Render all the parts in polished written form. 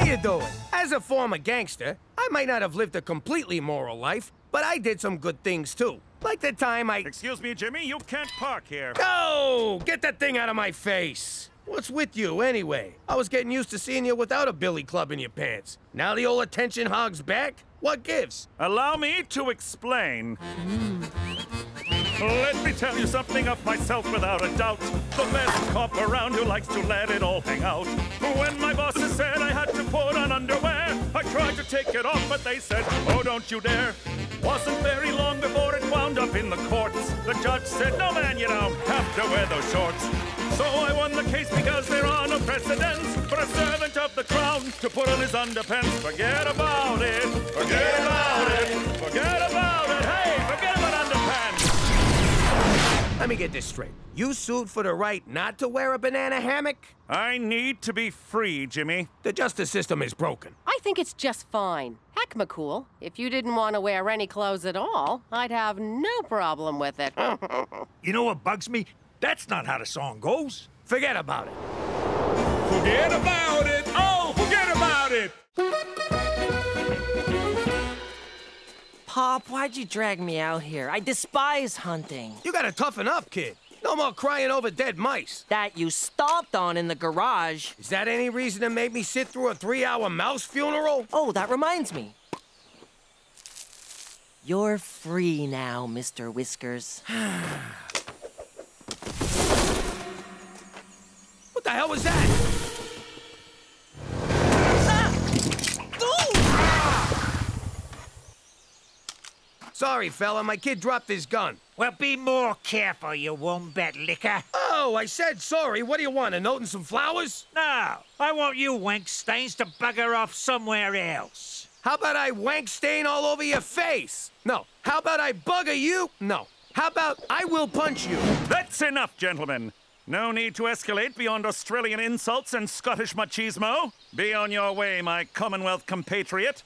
you doing? As a former gangster, I might not have lived a completely moral life, but I did some good things too. Like the time I... Excuse me, Jimmy, you can't park here. No! Get that thing out of my face! What's with you, anyway? I was getting used to seeing you without a billy club in your pants. Now the old attention hog's back? What gives? Allow me to explain. Let me tell you something of myself without a doubt. The best cop around who likes to let it all hang out. When my bosses said I had to put on underwear, I tried to take it off, but they said, oh, don't you dare. Wasn't very long before it wound up in the courts. The judge said, no, man, you don't have to wear those shorts. So I won the case because there are no precedents for a servant of the crown to put on his underpants. Forget about it. Forget about it. Forget about it. Hey, forget about underpants. Let me get this straight. You sued for the right not to wear a banana hammock? I need to be free, Jimmy. The justice system is broken. I think it's just fine. Heck, McCool, if you didn't want to wear any clothes at all, I'd have no problem with it. You know what bugs me? That's not how the song goes. Forget about it. Forget about it! Oh, forget about it! Pop, why'd you drag me out here? I despise hunting. You gotta toughen up, kid. No more crying over dead mice. That you stomped on in the garage. Is that any reason to make me sit through a 3-hour mouse funeral? Oh, that reminds me. You're free now, Mr. Whiskers. What the hell was that? Sorry, fella, my kid dropped his gun. Well, be more careful, you wombat licker. Oh, I said sorry. What do you want, a note and some flowers? No, I want you wank stains to bugger off somewhere else. How about I wank stain all over your face? No. How about I bugger you? No. How about I will punch you? That's enough, gentlemen. No need to escalate beyond Australian insults and Scottish machismo. Be on your way, my Commonwealth compatriot.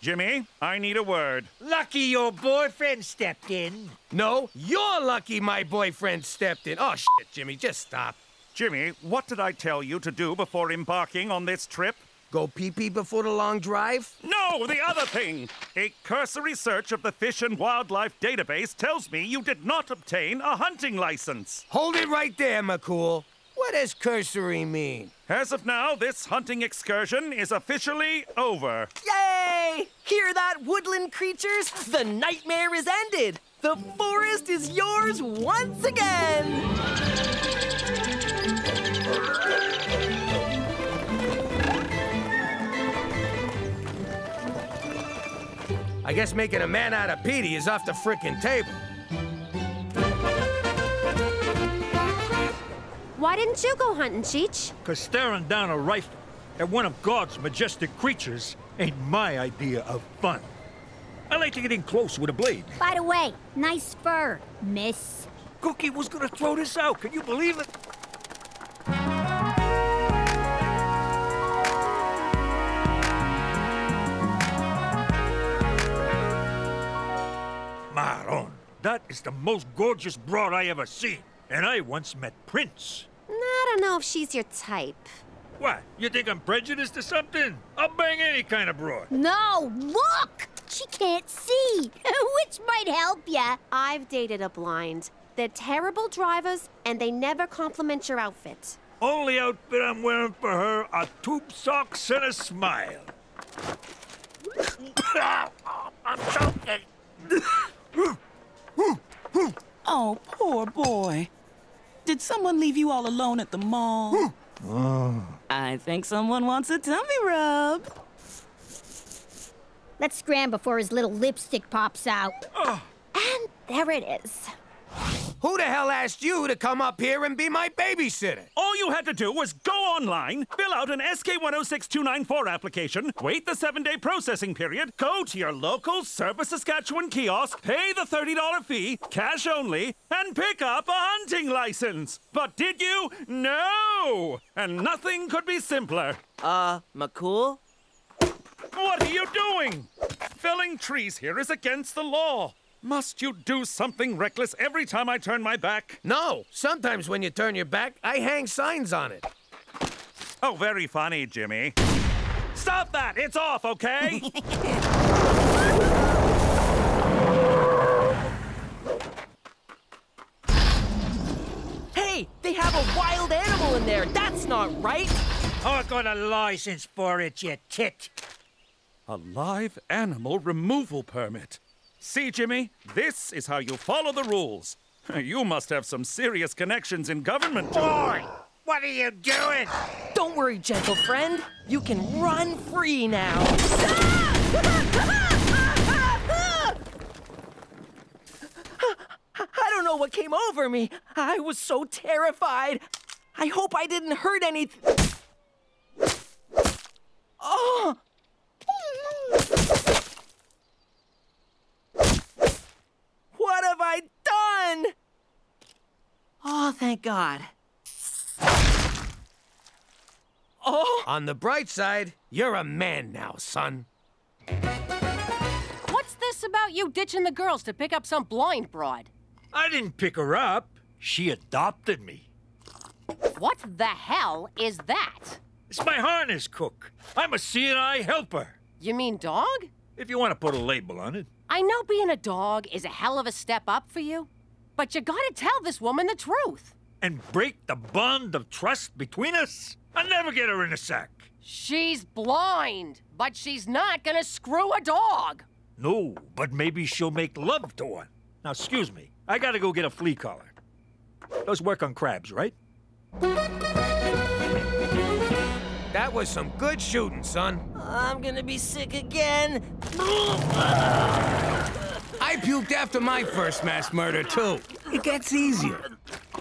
Jimmy, I need a word. Lucky your boyfriend stepped in. No, you're lucky my boyfriend stepped in. Oh, shit, Jimmy, just stop. Jimmy, what did I tell you to do before embarking on this trip? Go pee-pee before the long drive? No, the other thing. A cursory search of the Fish and Wildlife database tells me you did not obtain a hunting license. Hold it right there, McCool. What does cursory mean? As of now, this hunting excursion is officially over. Yay! Hear that, woodland creatures? The nightmare is ended. The forest is yours once again. I guess making a man out of Petey is off the frickin' table. Why didn't you go hunting, Cheech? 'Cause staring down a rifle at one of God's majestic creatures ain't my idea of fun. I like to get in close with a blade. By the way, nice fur, miss. Cookie was gonna throw this out, can you believe it? Maron, that is the most gorgeous broad I ever seen. And I once met Prince. I don't know if she's your type. What, you think I'm prejudiced or something? I'll bang any kind of broad. No, look! She can't see, which might help ya. I've dated a blind. They're terrible drivers, and they never compliment your outfit. Only outfit I'm wearing for her are tube socks and a smile. I'm choking. Oh, poor boy. Did someone leave you all alone at the mall? I think someone wants a tummy rub. Let's scram before his little lipstick pops out. And there it is. Who the hell asked you to come up here and be my babysitter? All you had to do was go online, fill out an SK106294 application, wait the 7-day processing period, go to your local Service Saskatchewan kiosk, pay the $30 fee, cash only, and pick up a hunting license. But did you? No! And nothing could be simpler. McCool? What are you doing? Felling trees here is against the law. Must you do something reckless every time I turn my back? No. Sometimes when you turn your back, I hang signs on it. Oh, very funny, Jimmy. Stop that! It's off, okay? Hey, they have a wild animal in there. That's not right. I got a license for it, you tit. A live animal removal permit. See, Jimmy, this is how you follow the rules. You must have some serious connections in government. Boy, what are you doing? Don't worry, gentle friend. You can run free now. I don't know what came over me. I was so terrified. I hope I didn't hurt anything. Oh! What have I done? Oh, thank God. Oh! On the bright side, you're a man now, son. What's this about you ditching the girls to pick up some blind broad? I didn't pick her up. She adopted me. What the hell is that? It's my harness cook. I'm a CNI helper. You mean dog? If you want to put a label on it. I know being a dog is a hell of a step up for you, but you gotta tell this woman the truth. And break the bond of trust between us? I'll never get her in a sack. She's blind, but she's not gonna screw a dog. No, but maybe she'll make love to one. Now, excuse me. I gotta go get a flea collar. Those work on crabs, right? That was some good shooting, son. I'm gonna be sick again. I puked after my first mass murder, too. It gets easier.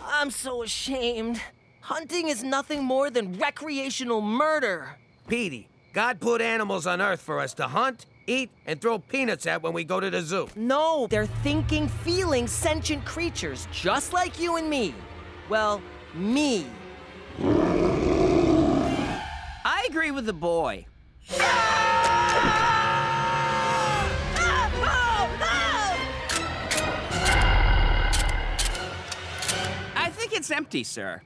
I'm so ashamed. Hunting is nothing more than recreational murder. Petey, God put animals on Earth for us to hunt, eat, and throw peanuts at when we go to the zoo. No, they're thinking, feeling, sentient creatures, just like you and me. Well, me. I agree with the boy. I think it's empty, sir.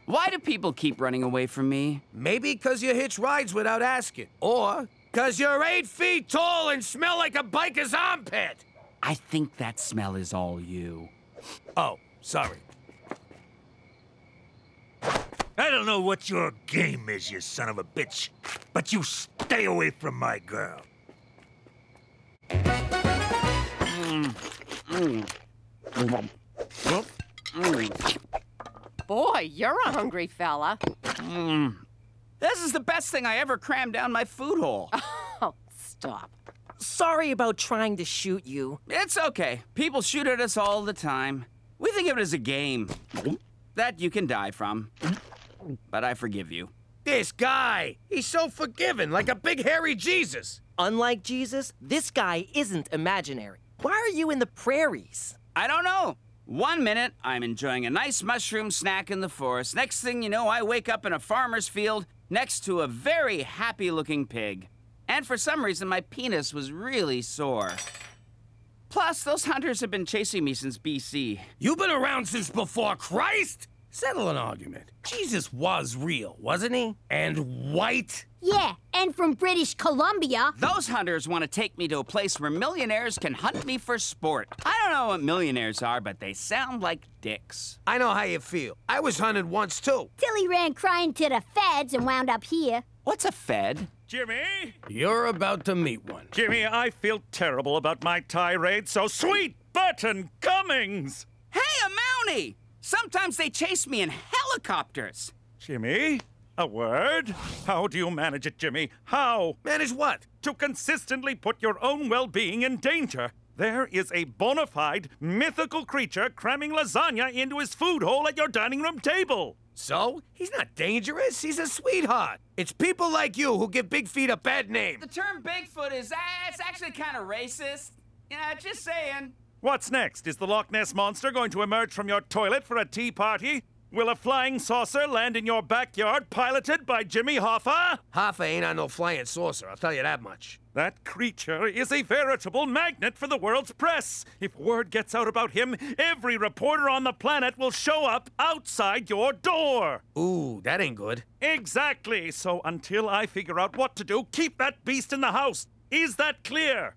Why do people keep running away from me? Maybe because you hitch rides without asking. Or because you're 8 feet tall and smell like a biker's armpit. I think that smell is all you. Oh, sorry. I don't know what your game is, you son of a bitch, but you stay away from my girl. Boy, you're a hungry fella. This is the best thing I ever crammed down my food hole. Oh, stop. Sorry about trying to shoot you. It's okay. People shoot at us all the time. We think of it as a game that you can die from. But I forgive you. This guy, he's so forgiving, like a big hairy Jesus. Unlike Jesus, this guy isn't imaginary. Why are you in the prairies? I don't know. 1 minute, I'm enjoying a nice mushroom snack in the forest. Next thing you know, I wake up in a farmer's field next to a very happy-looking pig. And for some reason, my penis was really sore. Plus, those hunters have been chasing me since BC. You've been around since before Christ? Settle an argument. Jesus was real, wasn't he? And white? Yeah, and from British Columbia. Those hunters want to take me to a place where millionaires can hunt me for sport. I don't know what millionaires are, but they sound like dicks. I know how you feel. I was hunted once, too. Till he ran crying to the feds and wound up here. What's a fed? Jimmy? You're about to meet one. Jimmy, I feel terrible about my tirade, so sweet Burton Cummings! Hey, a Mountie! Sometimes they chase me in helicopters. Jimmy, a word? How do you manage it, Jimmy? How? Manage what? To consistently put your own well-being in danger. There is a bona fide, mythical creature cramming lasagna into his food hole at your dining room table. So? He's not dangerous. He's a sweetheart. It's people like you who give Big Feet a bad name. The term Bigfoot is, it's actually kind of racist. Yeah, just saying. What's next? Is the Loch Ness Monster going to emerge from your toilet for a tea party? Will a flying saucer land in your backyard piloted by Jimmy Hoffa? Hoffa ain't on no flying saucer, I'll tell you that much. That creature is a veritable magnet for the world's press. If word gets out about him, every reporter on the planet will show up outside your door. Ooh, that ain't good. Exactly. So until I figure out what to do, keep that beast in the house. Is that clear?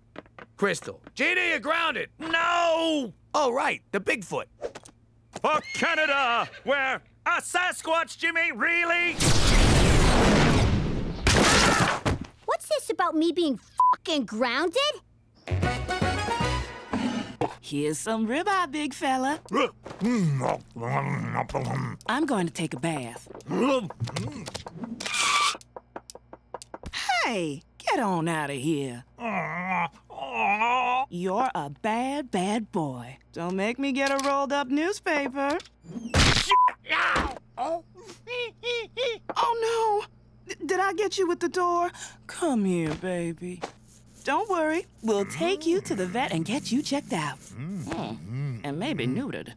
Crystal. JD, you're grounded. No! Oh, right, the Bigfoot. For Canada, where a Sasquatch, Jimmy, really? What's this about me being fucking grounded? Here's some ribeye, big fella. I'm going to take a bath. Hey, get on out of here. You're a bad, bad boy. Don't make me get a rolled-up newspaper. Oh, no. Did I get you with the door? Come here, baby. Don't worry. We'll take you to the vet and get you checked out. And maybe neutered.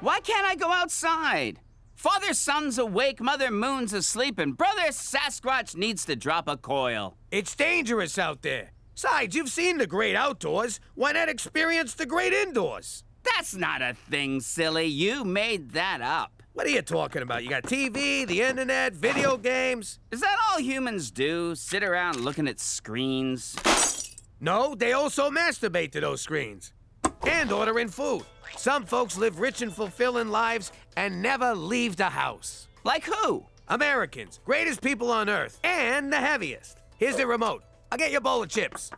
Why can't I go outside? Father Sun's awake, Mother Moon's asleep, and Brother Sasquatch needs to drop a coil. It's dangerous out there. Besides, you've seen the great outdoors. Why not experience the great indoors? That's not a thing, silly. You made that up. What are you talking about? You got TV, the internet, video games. Is that all humans do? Sit around looking at screens? No, they also masturbate to those screens. And order in food. Some folks live rich and fulfilling lives and never leave the house. Like who? Americans, greatest people on earth, and the heaviest. Here's the remote. I'll get you a bowl of chips.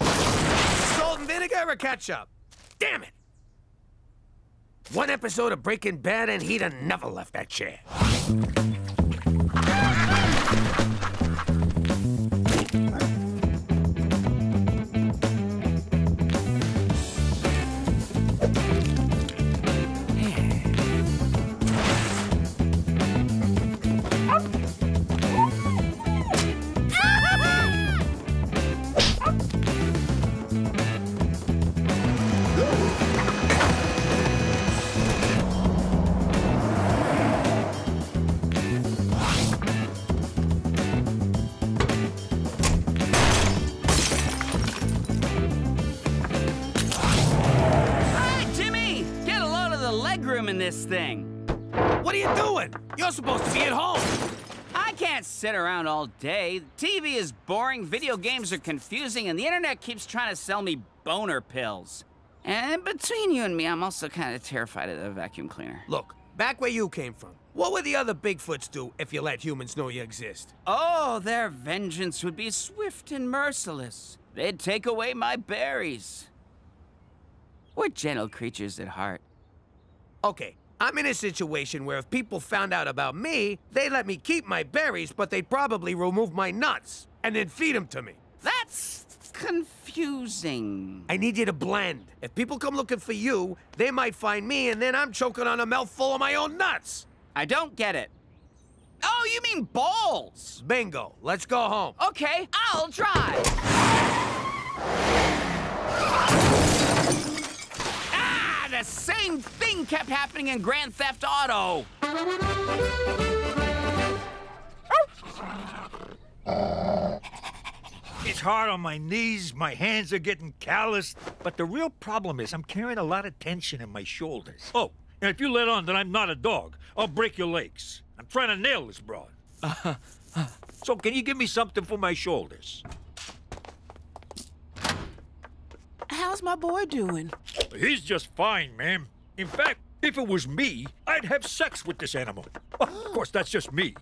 Salt and vinegar or ketchup? Damn it! One episode of Breaking Bad and he'd have never left that chair. In this thing. What are you doing? You're supposed to be at home. I can't sit around all day. TV is boring, video games are confusing, and the internet keeps trying to sell me boner pills. And between you and me, I'm also kind of terrified of the vacuum cleaner. Look, back where you came from, what would the other Bigfoots do if you let humans know you exist? Oh, their vengeance would be swift and merciless. They'd take away my berries. We're gentle creatures at heart. Okay, I'm in a situation where if people found out about me, they'd let me keep my berries, but they'd probably remove my nuts and then feed them to me. That's confusing. I need you to blend. If people come looking for you, they might find me, and then I'm choking on a mouthful of my own nuts. I don't get it. Oh, you mean balls? Bingo. Let's go home. Okay, I'll drive. The same thing kept happening in Grand Theft Auto. It's hard on my knees, my hands are getting calloused, but the real problem is I'm carrying a lot of tension in my shoulders. Oh, and if you let on that I'm not a dog, I'll break your legs. I'm trying to nail this broad. So can you give me something for my shoulders? How's my boy doing? He's just fine, ma'am. In fact, if it was me, I'd have sex with this animal. Of course, that's just me.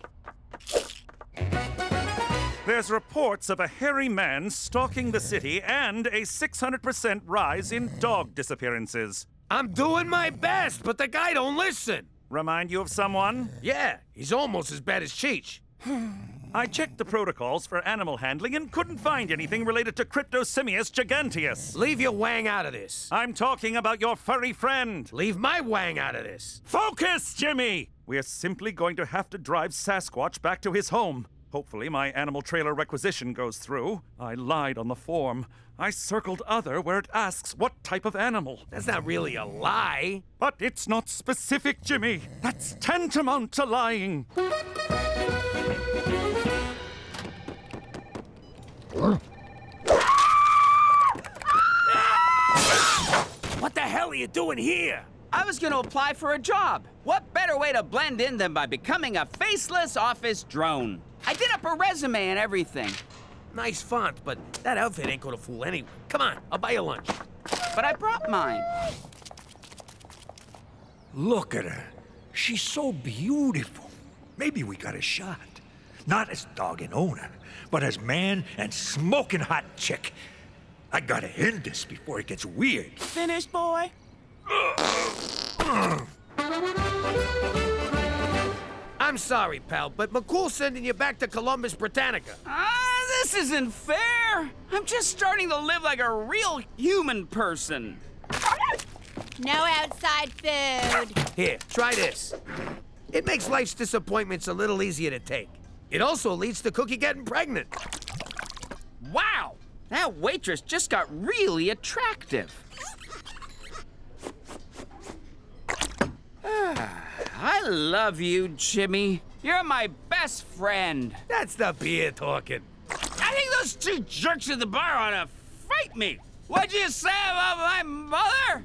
There's reports of a hairy man stalking the city and a 600% rise in dog disappearances. I'm doing my best, but the guy don't listen. Remind you of someone? Yeah, he's almost as bad as Cheech. I checked the protocols for animal handling and couldn't find anything related to Cryptosimius giganteus. Leave your wang out of this. I'm talking about your furry friend. Leave my wang out of this. Focus, Jimmy! We're simply going to have to drive Sasquatch back to his home. Hopefully my animal trailer requisition goes through. I lied on the form. I circled other where it asks what type of animal. That's not really a lie. But it's not specific, Jimmy. That's tantamount to lying. What the hell are you doing here? I was going to apply for a job. What better way to blend in than by becoming a faceless office drone? I did up a resume and everything. Nice font, but that outfit ain't gonna fool anyone. Come on, I'll buy you lunch. But I brought mine. Look at her. She's so beautiful. Maybe we got a shot. Not as dog and owner, but as man and smoking hot chick. I gotta end this before it gets weird. Finished, boy? I'm sorry, pal, but McCool's sending you back to Columbus, Britannica. This isn't fair. I'm just starting to live like a real human person. No outside food. Here, try this. It makes life's disappointments a little easier to take. It also leads to Cookie getting pregnant. Wow, that waitress just got really attractive. I love you, Jimmy. You're my best friend. That's the beer talking. I think those two jerks at the bar ought to fight me. What'd you say about my mother?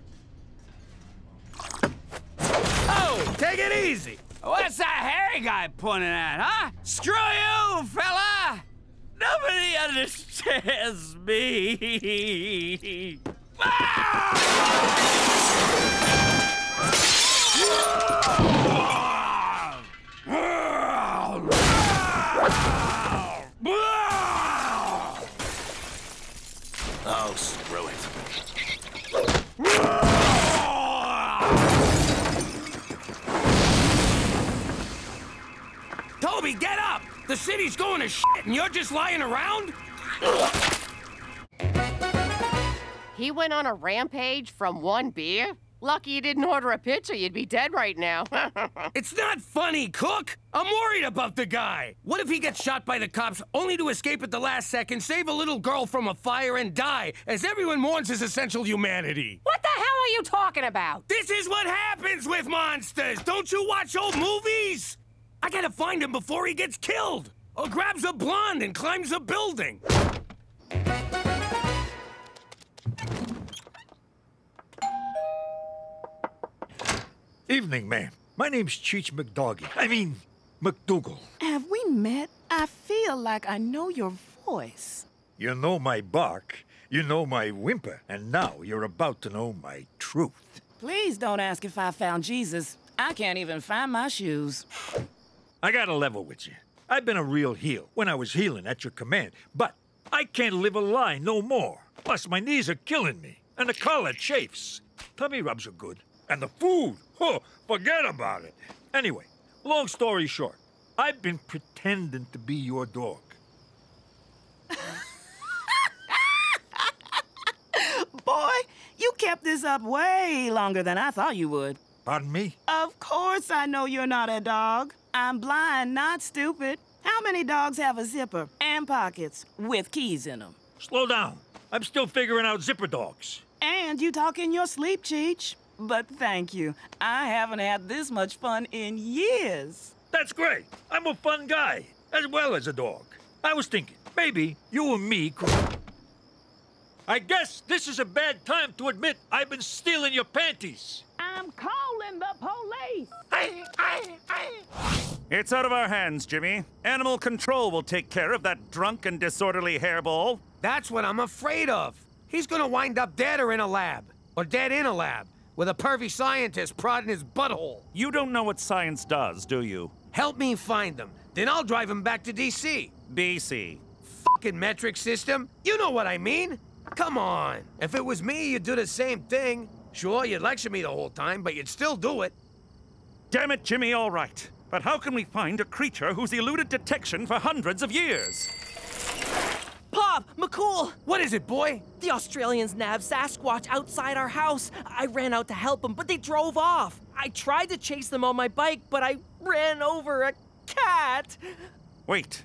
Oh, take it easy. What's that hairy guy pointing at, huh? Screw you, fella! Nobody understands me. Oh, screw it. Toby, get up! The city's going to shit and you're just lying around? He went on a rampage from one beer? Lucky you didn't order a pizza, you'd be dead right now. It's not funny, Cook! I'm worried about the guy! What if he gets shot by the cops only to escape at the last second, save a little girl from a fire, and die, as everyone mourns his essential humanity? What the hell are you talking about? This is what happens with monsters! Don't you watch old movies? I gotta find him before he gets killed! Or grabs a blonde and climbs a building! Evening, ma'am. My name's Cheech McDougal. Have we met? I feel like I know your voice. You know my bark, you know my whimper, and now you're about to know my truth. Please don't ask if I found Jesus. I can't even find my shoes. I gotta level with you. I've been a real heel when I was healing at your command, but I can't live a lie no more. Plus, my knees are killing me, and the collar chafes. Tummy rubs are good, and the food, forget about it. Anyway, long story short, I've been pretending to be your dog. Boy, you kept this up way longer than I thought you would. Pardon me? Of course I know you're not a dog. I'm blind, not stupid. How many dogs have a zipper and pockets with keys in them? Slow down. I'm still figuring out zipper dogs. And you talk in your sleep, Cheech. But thank you. I haven't had this much fun in years. That's great. I'm a fun guy, as well as a dog. I was thinking, maybe you and me could... I guess this is a bad time to admit I've been stealing your panties. I'm calling the police. It's out of our hands, Jimmy. Animal control will take care of that drunk and disorderly hairball. That's what I'm afraid of. He's gonna wind up dead or in a lab. Or dead in a lab. With a pervy scientist prodding his butthole. You don't know what science does, do you? Help me find him. Then I'll drive him back to D.C. BC. Fucking metric system. You know what I mean. Come on. If it was me, you'd do the same thing. Sure, you'd lecture me the whole time, but you'd still do it. Damn it, Jimmy, all right. But how can we find a creature who's eluded detection for hundreds of years? Pop, McCool! What is it, boy? The Australians nabbed Sasquatch outside our house. I ran out to help them, but they drove off. I tried to chase them on my bike, but I ran over a cat. Wait,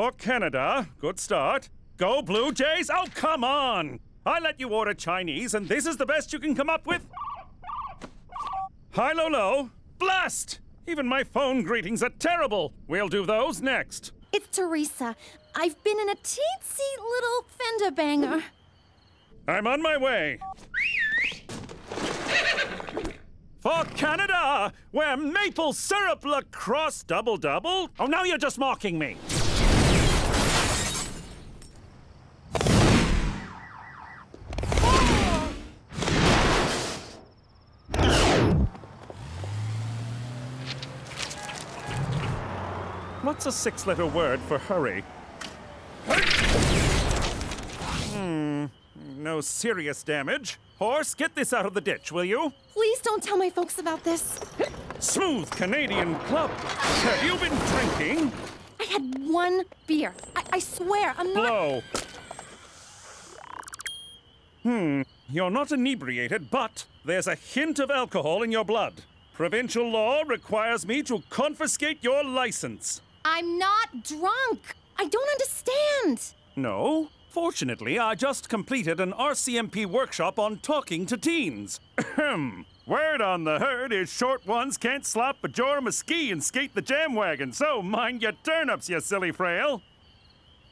For Canada. Good start. Go Blue Jays. Oh, come on. I let you order Chinese, and this is the best you can come up with? Hi, Low. Blast! Even my phone greetings are terrible. We'll do those next. It's Teresa. I've been in a teensy little fender banger. I'm on my way. For Canada, where maple syrup lacrosse double-double. Oh, now you're just mocking me. What's a 6-letter word for hurry? No serious damage. Horse, get this out of the ditch, will you? Please don't tell my folks about this. Smooth Canadian club. Have you been drinking? I had one beer. I swear, I'm not... Blow. You're not inebriated, but there's a hint of alcohol in your blood. Provincial law requires me to confiscate your license. I'm not drunk. I don't understand. No. Fortunately, I just completed an RCMP workshop on talking to teens. Word on the herd is short ones can't slap a Jorma ski and skate the jam wagon, so mind your turnips, you silly frail.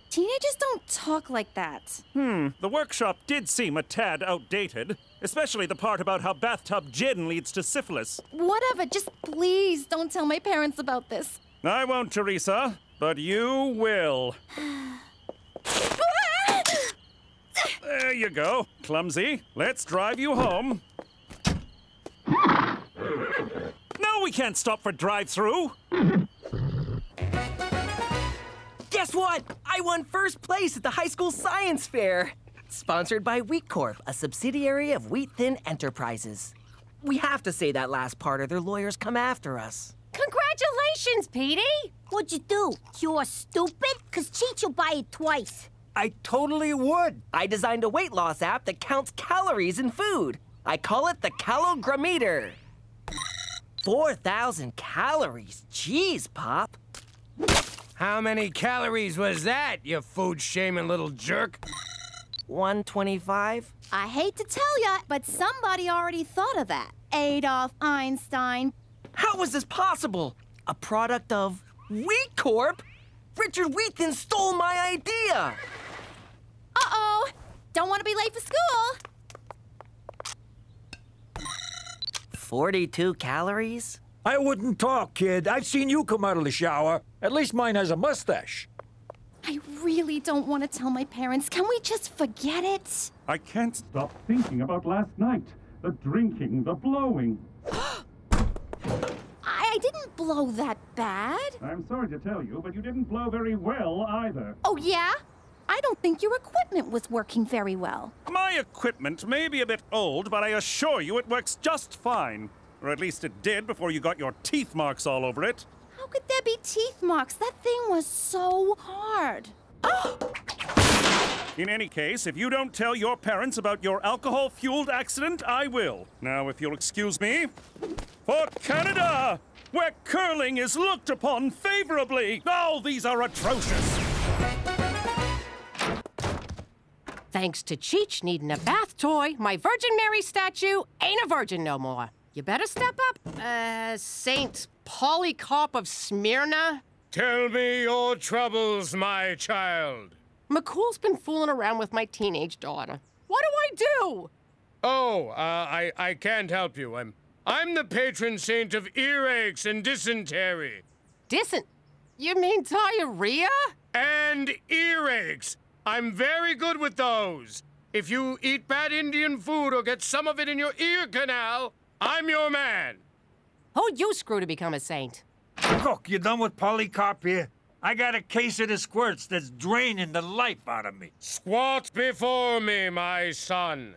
Teenagers don't talk like that. The workshop did seem a tad outdated, especially the part about how bathtub gin leads to syphilis. Whatever, just please don't tell my parents about this. I won't, Teresa, but you will. There you go, clumsy. Let's drive you home. No, we can't stop for drive-through. Guess what? I won first place at the high school science fair. Sponsored by Wheat Corp, a subsidiary of Wheat Thin Enterprises. We have to say that last part or their lawyers come after us. Congratulations, Petey! What'd you do? You're stupid? 'Cause Cheech will buy it twice. I totally would. I designed a weight loss app that counts calories in food. I call it the Calogrometer. 4,000 calories. Jeez, Pop. How many calories was that, you food-shaming little jerk? 125. I hate to tell ya, but somebody already thought of that. Adolf Einstein. How was this possible? A product of Wheat Corp? Richard Wheaton stole my idea. Uh-oh. Don't want to be late for school. 42 calories? I wouldn't talk, kid. I've seen you come out of the shower. At least mine has a mustache. I really don't want to tell my parents. Can we just forget it? I can't stop thinking about last night. The drinking, the blowing. I didn't blow that bad. I'm sorry to tell you, but you didn't blow very well either. Oh, yeah? I don't think your equipment was working very well. My equipment may be a bit old, but I assure you it works just fine. Or at least it did before you got your teeth marks all over it. How could there be teeth marks? That thing was so hard. In any case, if you don't tell your parents about your alcohol-fueled accident, I will. Now, if you'll excuse me. For Canada, where curling is looked upon favorably. Oh, these are atrocious. Thanks to Cheech needing a bath toy, my Virgin Mary statue ain't a virgin no more. You better step up, Saint Polycarp of Smyrna. Tell me your troubles, my child. McCool's been fooling around with my teenage daughter. What do I do? Oh, I can't help you. I'm the patron saint of earaches and dysentery. You mean diarrhea? And earaches. I'm very good with those. If you eat bad Indian food or get some of it in your ear canal, I'm your man. Who'd you screw to become a saint? Cook, you done with Polycarp here? I got a case of the squirts that's draining the life out of me. Squat before me, my son.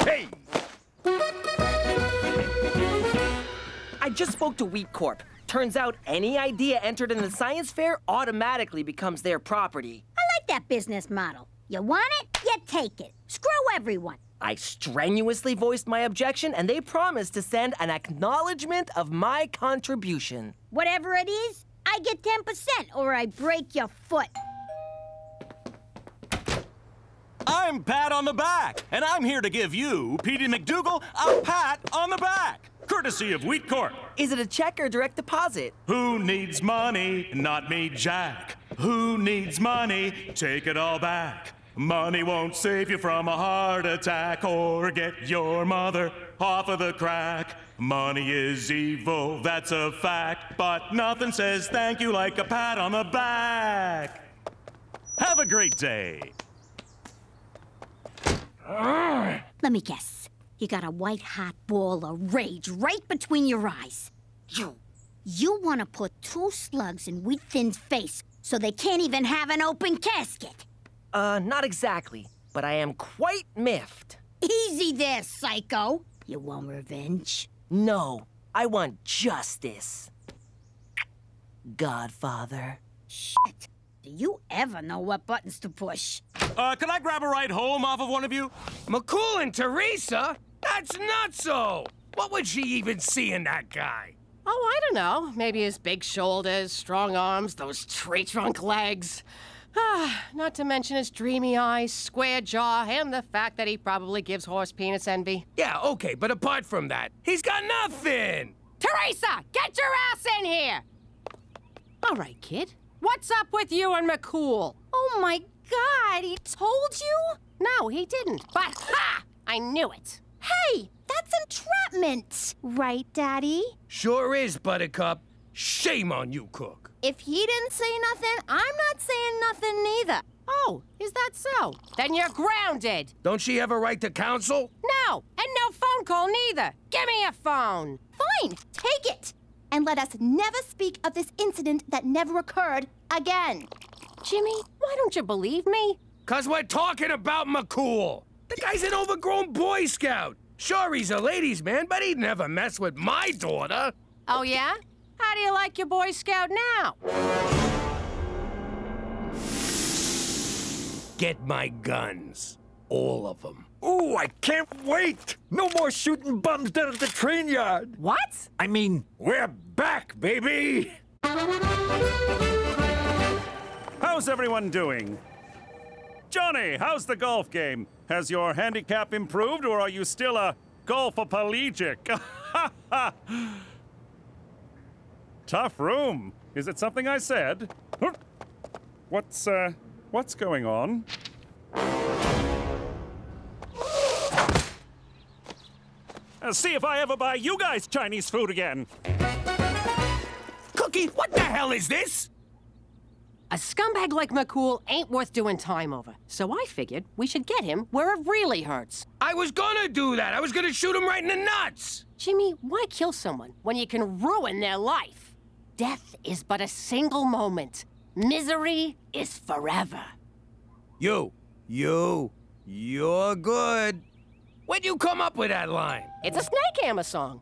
Hey! I just spoke to Wheat Corp. Turns out any idea entered in the science fair automatically becomes their property. I like that business model. You want it, you take it. Screw everyone. I strenuously voiced my objection, and they promised to send an acknowledgement of my contribution. Whatever it is, I get 10% or I break your foot. I'm Pat on the Back, and I'm here to give you, Petey McDougal, a pat on the back. Courtesy of Wheat Corp. Is it a check or direct deposit? Who needs money? Not me, Jack. Who needs money? Take it all back. Money won't save you from a heart attack or get your mother off of the crack. Money is evil, that's a fact, but nothing says thank you like a pat on the back. Have a great day. Let me guess. You got a white-hot ball of rage right between your eyes. You want to put 2 slugs in Wheat Thin's face so they can't even have an open casket. Not exactly, but I am quite miffed. Easy there, psycho. You want revenge? No, I want justice. Godfather. Shit. Do you ever know what buttons to push? Can I grab a ride home off of one of you? McCool and Teresa? That's nutso! What would she even see in that guy? Oh, I don't know. Maybe his big shoulders, strong arms, those tree-trunk legs. Not to mention his dreamy eyes, square jaw, and the fact that he probably gives horse penis envy. Yeah, okay, but apart from that, he's got nothing! Teresa, get your ass in here! All right, kid. What's up with you and McCool? Oh my God, he told you? No, he didn't. But ha! I knew it. Hey, that's entrapment. Right, Daddy? Sure is, Buttercup. Shame on you, Cook. If he didn't say nothing, I'm not saying nothing neither. Oh, is that so? Then you're grounded. Don't she have a right to counsel? No, and no phone call neither. Give me a phone. Fine, take it. And let us never speak of this incident that never occurred again. Jimmy, why don't you believe me? 'Cause we're talking about McCool. The guy's an overgrown Boy Scout. Sure, he's a ladies' man, but he'd never mess with my daughter. Oh, yeah? How do you like your Boy Scout now? Get my guns. All of them. Ooh, I can't wait! No more shooting bums down at the train yard. What? I mean, we're back, baby! How's everyone doing? Johnny, how's the golf game? Has your handicap improved, or are you still a golfoplegic? Tough room. Is it something I said? What's going on? See if I ever buy you guys Chinese food again. Cookie, what the hell is this? A scumbag like McCool ain't worth doing time over. So I figured we should get him where it really hurts. I was gonna do that. I was gonna shoot him right in the nuts. Jimmy, why kill someone when you can ruin their life? Death is but a single moment. Misery is forever. You're good. Where'd you come up with that line? It's a Snake Hammer song.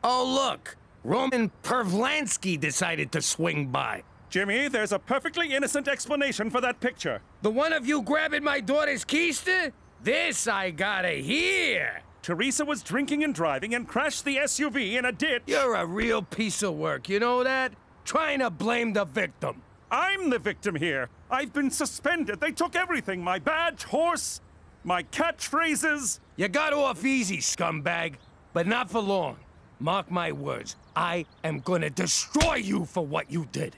Oh, look. Roman Pervlansky decided to swing by. Jimmy, there's a perfectly innocent explanation for that picture. The one of you grabbing my daughter's keister? This I gotta hear. Teresa was drinking and driving and crashed the SUV in a ditch. You're a real piece of work, you know that? Trying to blame the victim. I'm the victim here. I've been suspended. They took everything. My badge, horse, my catchphrases. You got off easy, scumbag, but not for long. Mark my words, I am gonna destroy you for what you did.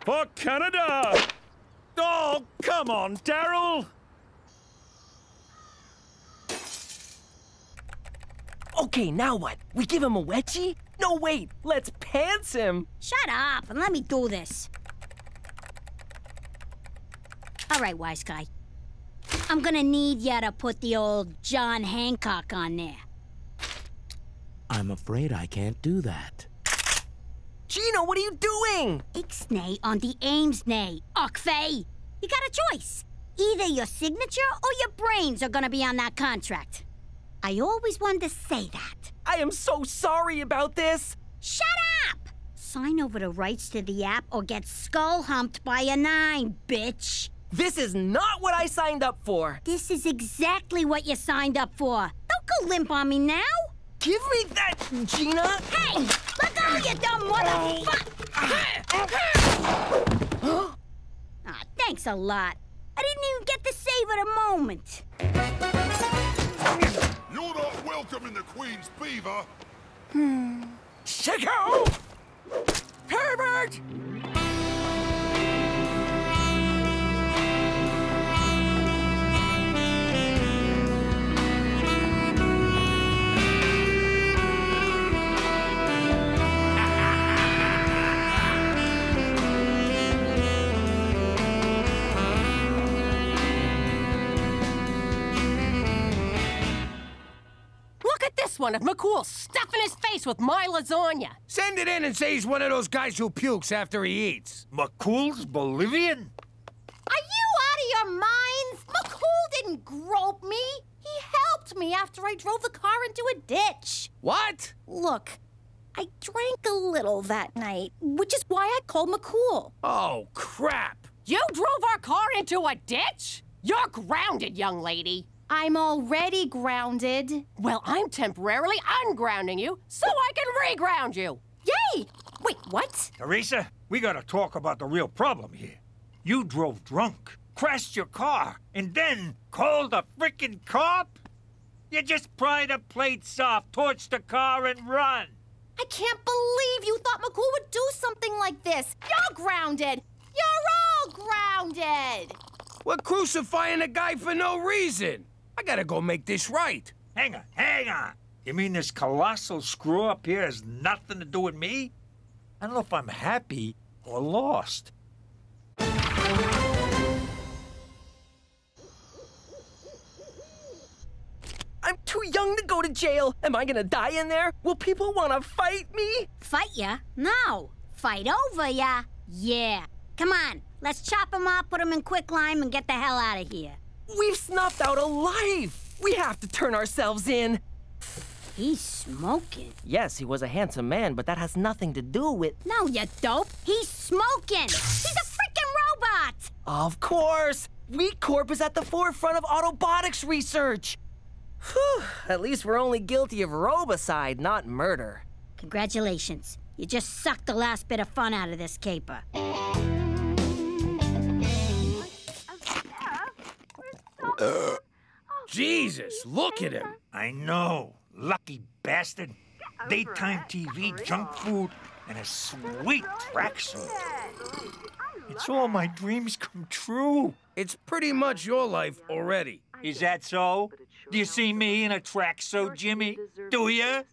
For Canada! Oh, come on, Daryl! Okay, now what? We give him a wedgie? No, wait, let's pants him. Shut up and let me do this. All right, wise guy. I'm gonna need ya to put the old John Hancock on there. I'm afraid I can't do that. Gino, what are you doing? Ixnay on the Amesnay, Ockfey. You got a choice. Either your signature or your brains are gonna be on that contract. I always wanted to say that. I am so sorry about this. Shut up! Sign over the rights to the app or get skull-humped by a 9, bitch. This is not what I signed up for. This is exactly what you signed up for. Don't go limp on me now. Give me that, Gina! Hey! Let go, you dumb motherfucker! Ah, thanks a lot. I didn't even get to savor the moment. You're not welcome in the Queen's Beaver. Sicko! Herbert! One of McCool stuffing his face with my lasagna. Send it in and say he's one of those guys who pukes after he eats. McCool's Bolivian? Are you out of your minds? McCool didn't grope me. He helped me after I drove the car into a ditch. What? Look, I drank a little that night, which is why I called McCool. Oh, crap. You drove our car into a ditch? You're grounded, young lady. I'm already grounded. Well, I'm temporarily ungrounding you so I can reground you. Yay! Wait, what? Teresa, we gotta talk about the real problem here. You drove drunk, crashed your car, and then called a frickin' cop? You just pry the plates off, torch the car, and run. I can't believe you thought McCool would do something like this. You're grounded. You're all grounded. We're crucifying a guy for no reason. I gotta go make this right. Hang on. You mean this colossal screw-up here has nothing to do with me? I don't know if I'm happy or lost. I'm too young to go to jail. Am I gonna die in there? Will people want to fight me? Fight ya? No. Fight over ya? Yeah. Come on, let's chop him up, put him in quicklime, and get the hell out of here. We've snuffed out a life. We have to turn ourselves in. He's smoking. Yes, he was a handsome man, but that has nothing to do with... No, you dope. He's smoking. He's a freaking robot. Of course. Wheat Corp is at the forefront of autobotics research. Whew. At least we're only guilty of robicide, not murder. Congratulations. You just sucked the last bit of fun out of this caper. Jesus, look at him. I know. Lucky bastard. Daytime TV, junk food, and a sweet tracksuit. It's all my dreams come true. It's pretty much your life already. Is that so? Do you see me in a tracksuit, Jimmy? Do you?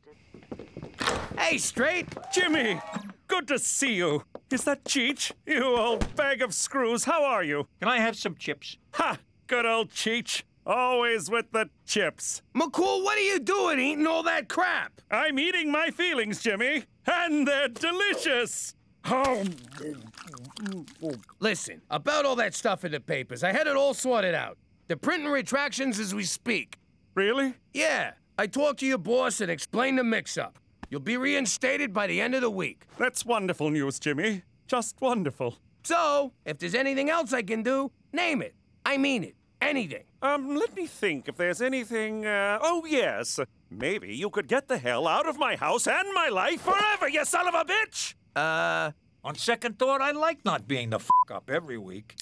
Hey, Straight. Jimmy, good to see you. Is that Cheech? You old bag of screws, how are you? Can I have some chips? Ha! Good old Cheech. Always with the chips. McCool, what are you doing eating all that crap? I'm eating my feelings, Jimmy, and they're delicious. Oh. Listen, about all that stuff in the papers, I had it all sorted out. They're printing retractions as we speak. Really? Yeah. I talked to your boss and explained the mix-up. You'll be reinstated by the end of the week. That's wonderful news, Jimmy. Just wonderful. So, if there's anything else I can do, name it. I mean it. Anything. Let me think if there's anything, oh, yes. Maybe you could get the hell out of my house and my life forever, you son of a bitch! On second thought, I like not being the up every week.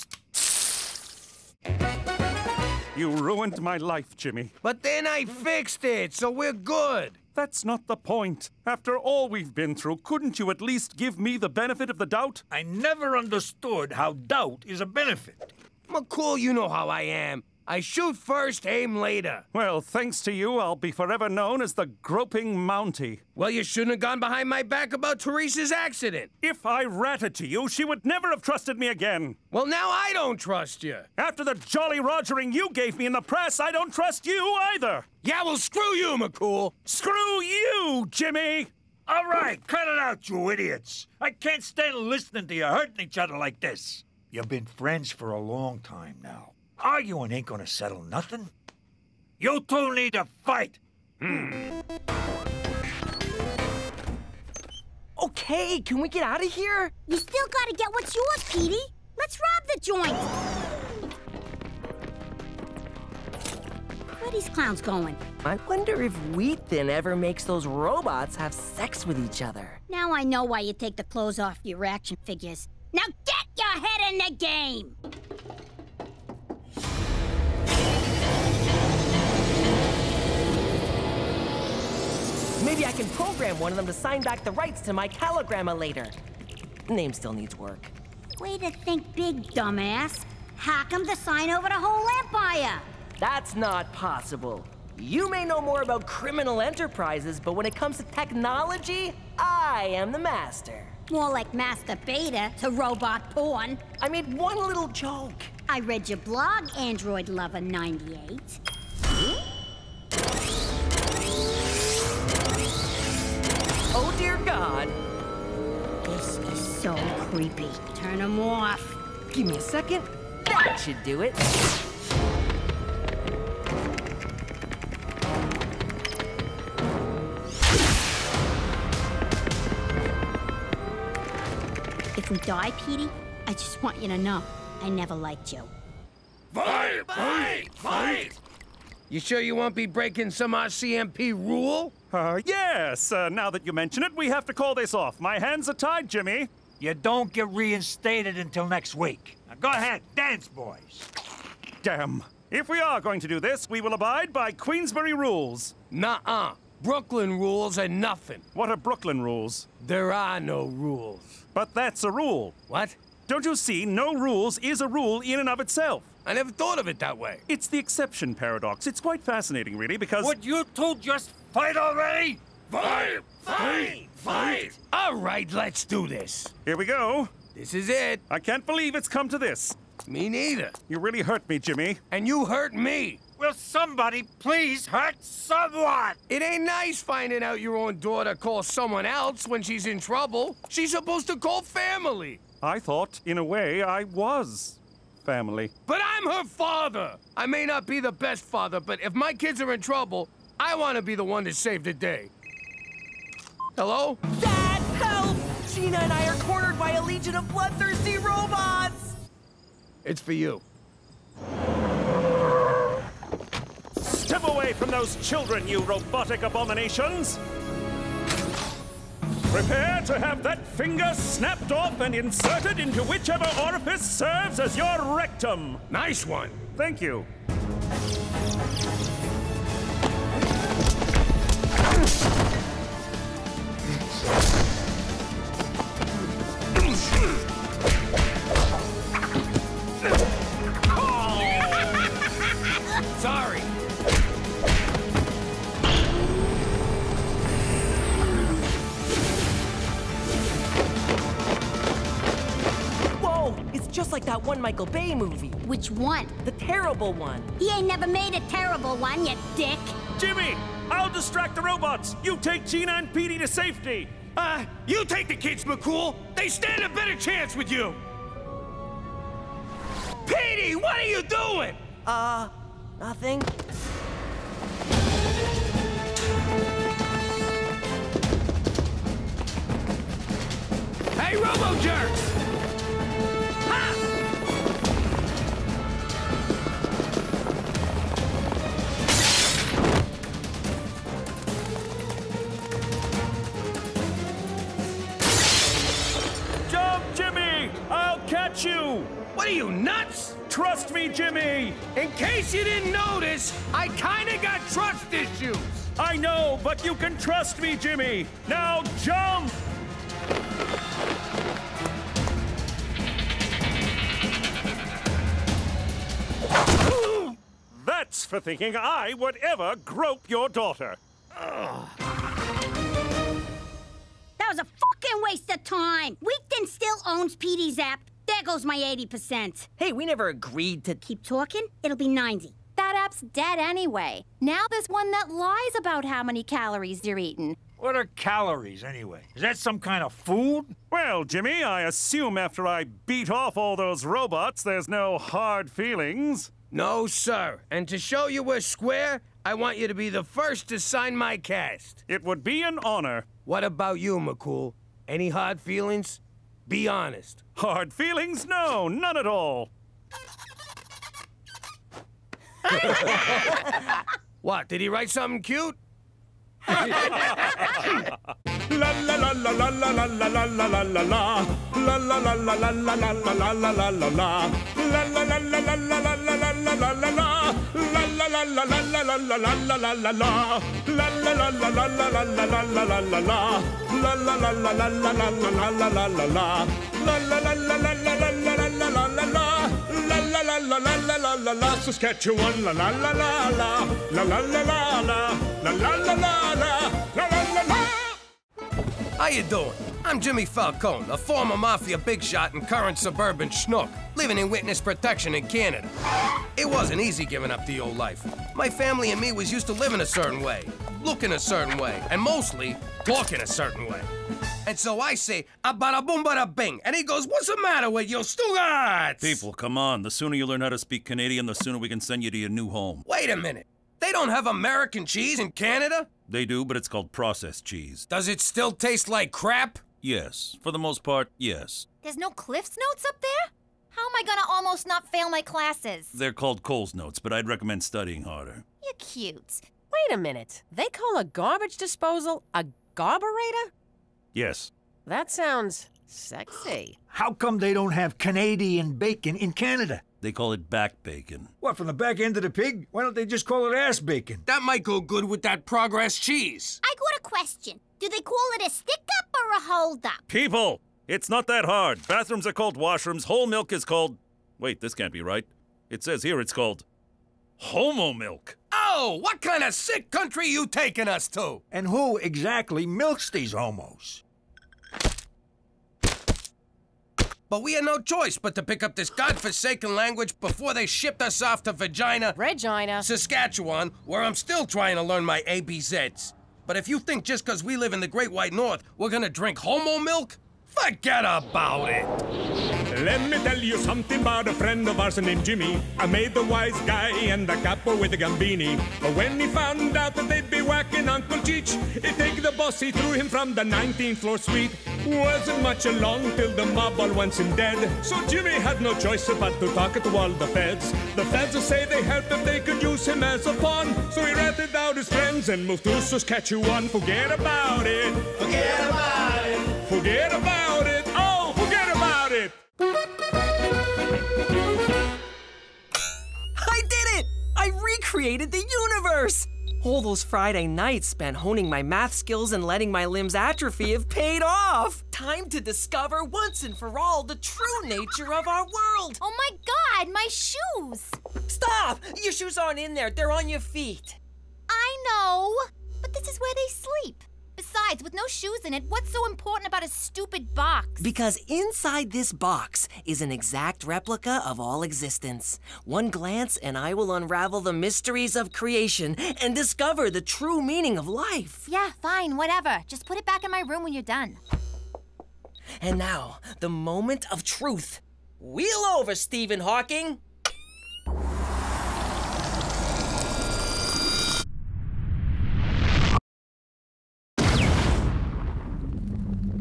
You ruined my life, Jimmy. But then I fixed it, so we're good. That's not the point. After all we've been through, couldn't you at least give me the benefit of the doubt? I never understood how doubt is a benefit. McCool, you know how I am. I shoot first, aim later. Well, thanks to you, I'll be forever known as the groping Mountie. Well, you shouldn't have gone behind my back about Teresa's accident. If I ratted to you, she would never have trusted me again. Well, now I don't trust you. After the jolly rogering you gave me in the press, I don't trust you either. Yeah, well, screw you, McCool. Screw you, Jimmy. All right, cut it out, you idiots. I can't stand listening to you hurting each other like this. You've been friends for a long time now. Arguing ain't gonna settle nothing. You two need to fight. Okay, can we get out of here? You still gotta get what's yours, Petey. Let's rob the joint. are these clowns going? I wonder if Wheat Thin ever makes those robots have sex with each other. Now I know why you take the clothes off your action figures. Now get your head in the game! Maybe I can program one of them to sign back the rights to my calogramma later. Name still needs work. Way to think big, dumbass. Hack 'em to sign over the whole empire. That's not possible. You may know more about criminal enterprises, but when it comes to technology, I am the master. More like Master Beta to robot porn. I made one little joke. I read your blog, Android Lover 98. Oh dear God. This is so creepy. Turn 'em off. Give me a second. That should do it. If we die, Petey, I just want you to know I never liked you. Fight! Fight! Fight! You sure you won't be breaking some RCMP rule? Yes. Now that you mention it, we have to call this off. My hands are tied, Jimmy. You don't get reinstated until next week. Now go ahead, dance, boys. Damn. If we are going to do this, we will abide by Queensbury rules. Nuh-uh. Brooklyn rules are nothing. What are Brooklyn rules? There are no rules. But that's a rule. What? Don't you see, no rules is a rule in and of itself. I never thought of it that way. It's the exception paradox. It's quite fascinating, really, because... Would you two just fight already? Fight! Fight! Fight! All right, let's do this. Here we go. This is it. I can't believe it's come to this. Me neither. You really hurt me, Jimmy. And you hurt me. Will somebody please hurt someone? It ain't nice finding out your own daughter calls someone else when she's in trouble. She's supposed to call family. I thought, in a way, I was family. But I'm her father. I may not be the best father, but if my kids are in trouble, I want to be the one to save the day. Hello? Dad, help! Gina and I are cornered by a legion of bloodthirsty robots! It's for you. Step away from those children, you robotic abominations! Prepare to have that finger snapped off and inserted into whichever orifice serves as your rectum. Nice one. Thank you. Sorry. Whoa! It's just like that one Michael Bay movie. Which one? The terrible one. He ain't never made a terrible one, you dick. Jimmy, I'll distract the robots. You take Gina and Petey to safety. You take the kids, McCool. They stand a better chance with you. Petey, what are you doing? Nothing. Hey, Robo-Jerks! Ha! Jump, Jimmy! I'll catch you! What are you, nuts? Trust me, Jimmy! In case you didn't notice, I kinda got trust issues. I know, but you can trust me, Jimmy! Now jump! That's for thinking I would ever grope your daughter. That was a fucking waste of time. Wheaton still owns Petey's app. There goes my 80%. Hey, we never agreed to... Keep talking, it'll be 90. That app's dead anyway. Now there's one that lies about how many calories you're eating. What are calories, anyway? Is that some kind of food? Well, Jimmy, I assume after I beat off all those robots, there's no hard feelings. No, sir. And to show you we're square, I want you to be the first to sign my cast. It would be an honor. What about you, McCool? Any hard feelings? Be honest. Hard feelings? No, none at all. What, did he write something cute? La la la la la la la la la la la la la. La la la la la la la la la la la la la. La la la la la la la la la la la la la. La la la la la la la la la la la la la. La la la la la la la la la la la la la. La la la la la la la la la la la la la. La la la la la la la la la la la la la. La la la la la la la la la. Saskatchewan, la la la la la. La la la la la. La la la la la. La la la la. How you doing? I'm Jimmy Falcone, a former mafia big shot and current suburban schnook, living in witness protection in Canada. It wasn't easy giving up the old life. My family and me was used to living a certain way, looking a certain way, and mostly talking a certain way. And so I say, a bada boom bada bing, and he goes, what's the matter with you, Stugatz? People, come on. The sooner you learn how to speak Canadian, the sooner we can send you to your new home. Wait a minute. They don't have American cheese in Canada? They do, but it's called processed cheese. Does it still taste like crap? Yes. For the most part, yes. There's no Cliff's Notes up there? How am I gonna almost not fail my classes? They're called Cole's Notes, but I'd recommend studying harder. You're cute. Wait a minute. They call a garbage disposal a garburator? Yes. That sounds sexy. How come they don't have Canadian bacon in Canada? They call it back bacon. What, from the back end of the pig? Why don't they just call it ass bacon? That might go good with that Progress cheese. I got a question. Do they call it a stick-up or a hold-up? People! It's not that hard. Bathrooms are called washrooms. Whole milk is called... Wait, this can't be right. It says here it's called... homo milk. Oh, what kind of sick country you taking us to? And who exactly milks these homos? But we had no choice but to pick up this godforsaken language before they shipped us off to Regina, Saskatchewan, where I'm still trying to learn my ABZs. But if you think just because we live in the Great White North, we're gonna drink homo milk, forget about it. Let me tell you something about a friend of ours named Jimmy. I made the wise guy and the capo with the gambini. But when he found out that they'd be whacking Uncle Cheech, he'd take the boss, he threw him from the 19th floor suite. Wasn't much along till the mob all wants him dead. So Jimmy had no choice but to talk to all the feds. The feds will say they helped if they could use him as a pawn. So he ratted out his friends and moved to Saskatchewan. Forget about it. Forget about it. Forget about it. Oh, forget about it. I did it! I recreated the universe! All those Friday nights spent honing my math skills and letting my limbs atrophy have paid off! Time to discover once and for all the true nature of our world! Oh my God, my shoes! Stop! Your shoes aren't in there, they're on your feet. I know, but this is where they sleep. Besides, with no shoes in it, what's so important about a stupid box? Because inside this box is an exact replica of all existence. One glance and I will unravel the mysteries of creation and discover the true meaning of life. Yeah, fine, whatever. Just put it back in my room when you're done. And now, the moment of truth. Wheel over, Stephen Hawking.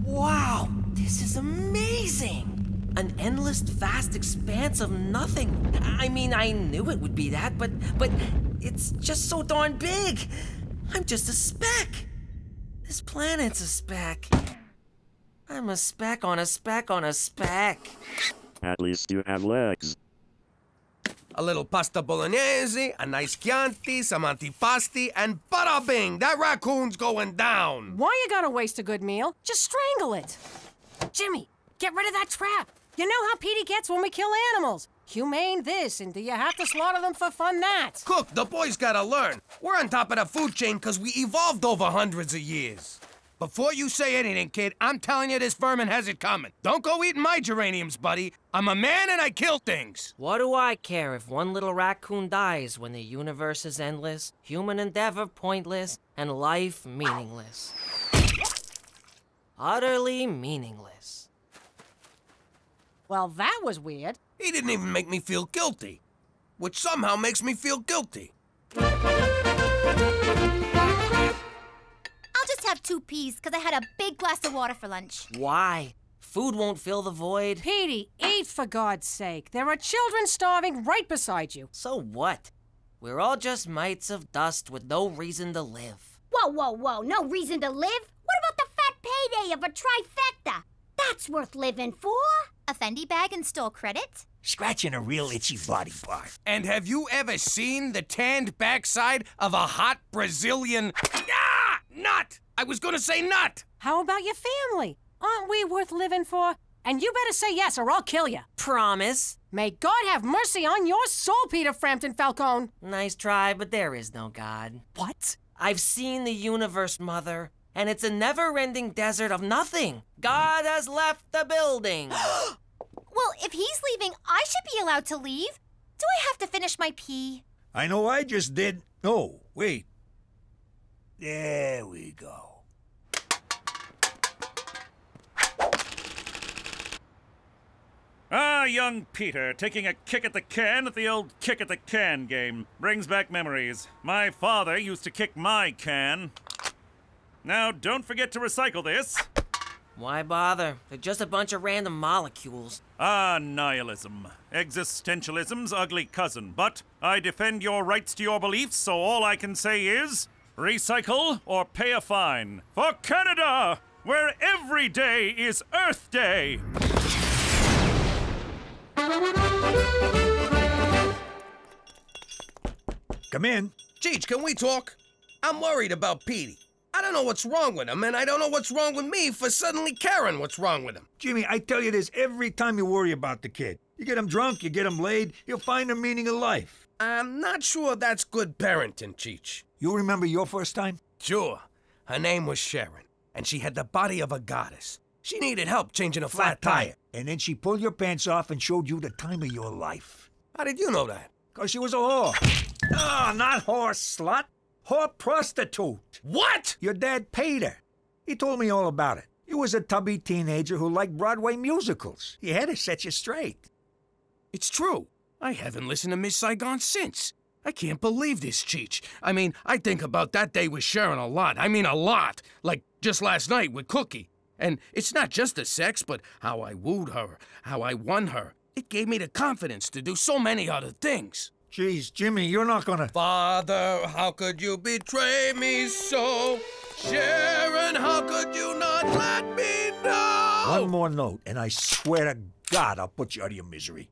Wow, this is amazing! An endless, vast expanse of nothing. I mean, I knew it would be that, but it's just so darn big. I'm just a speck. This planet's a speck. I'm a speck on a speck on a speck. At least you have legs. A little pasta bolognese, a nice Chianti, some antipasti, and bada bing! That raccoon's going down! Why you gotta waste a good meal? Just strangle it. Jimmy, get rid of that trap. You know how Petey gets when we kill animals. Humane this, and do you have to slaughter them for fun that? Cook, the boys gotta learn. We're on top of the food chain because we evolved over hundreds of years. Before you say anything, kid, I'm telling you this vermin has it coming. Don't go eating my geraniums, buddy. I'm a man and I kill things. What do I care if one little raccoon dies when the universe is endless, human endeavor pointless, and life meaningless? Utterly meaningless. Well, that was weird. He didn't even make me feel guilty, which somehow makes me feel guilty. I'll just have 2 peas, because I had a big glass of water for lunch. Why? Food won't fill the void. Petey, eat for God's sake. There are children starving right beside you. So what? We're all just mites of dust with no reason to live. Whoa, whoa, whoa, no reason to live? What about the fat payday of a trifecta? That's worth living for. A Fendi bag and store credit? Scratching a real itchy body part. And have you ever seen the tanned backside of a hot Brazilian... nut! I was gonna say nut! How about your family? Aren't we worth living for? And you better say yes or I'll kill you. Promise. May God have mercy on your soul, Peter Frampton Falcone. Nice try, but there is no God. What? I've seen the universe, Mother, and it's a never-ending desert of nothing. God has left the building. Well, if he's leaving, I should be allowed to leave. Do I have to finish my pee? I know I just did. No, wait. There we go. Ah, young Peter, taking a kick at the can at the old kick at the can game. Brings back memories. My father used to kick my can. Now, don't forget to recycle this. Why bother? They're just a bunch of random molecules. Ah, nihilism. Existentialism's ugly cousin. But I defend your rights to your beliefs, so all I can say is... recycle or pay a fine. For Canada, where every day is Earth Day. Come in. Cheech, can we talk? I'm worried about Petey. I don't know what's wrong with him, and I don't know what's wrong with me for suddenly caring what's wrong with him. Jimmy, I tell you this every time you worry about the kid. You get him drunk, you get him laid, he'll find the meaning of life. I'm not sure that's good parenting, Cheech. You remember your first time? Sure. Her name was Sharon, and she had the body of a goddess. She needed help changing a flat tire. And then she pulled your pants off and showed you the time of your life. How did you know that? 'Cause she was a whore. Oh, not whore slut. Whore prostitute. What? Your dad paid her. He told me all about it. You was a tubby teenager who liked Broadway musicals. He had to set you straight. It's true. I haven't listened to Miss Saigon since. I can't believe this, Cheech. I mean, I think about that day with Sharon a lot. I mean, a lot. Like just last night with Cookie. And it's not just the sex, but how I wooed her, how I won her. It gave me the confidence to do so many other things. Jeez, Jimmy, you're not gonna... Father, how could you betray me so? Sharon, how could you not let me know? One more note, and I swear to God I'll put you out of your misery.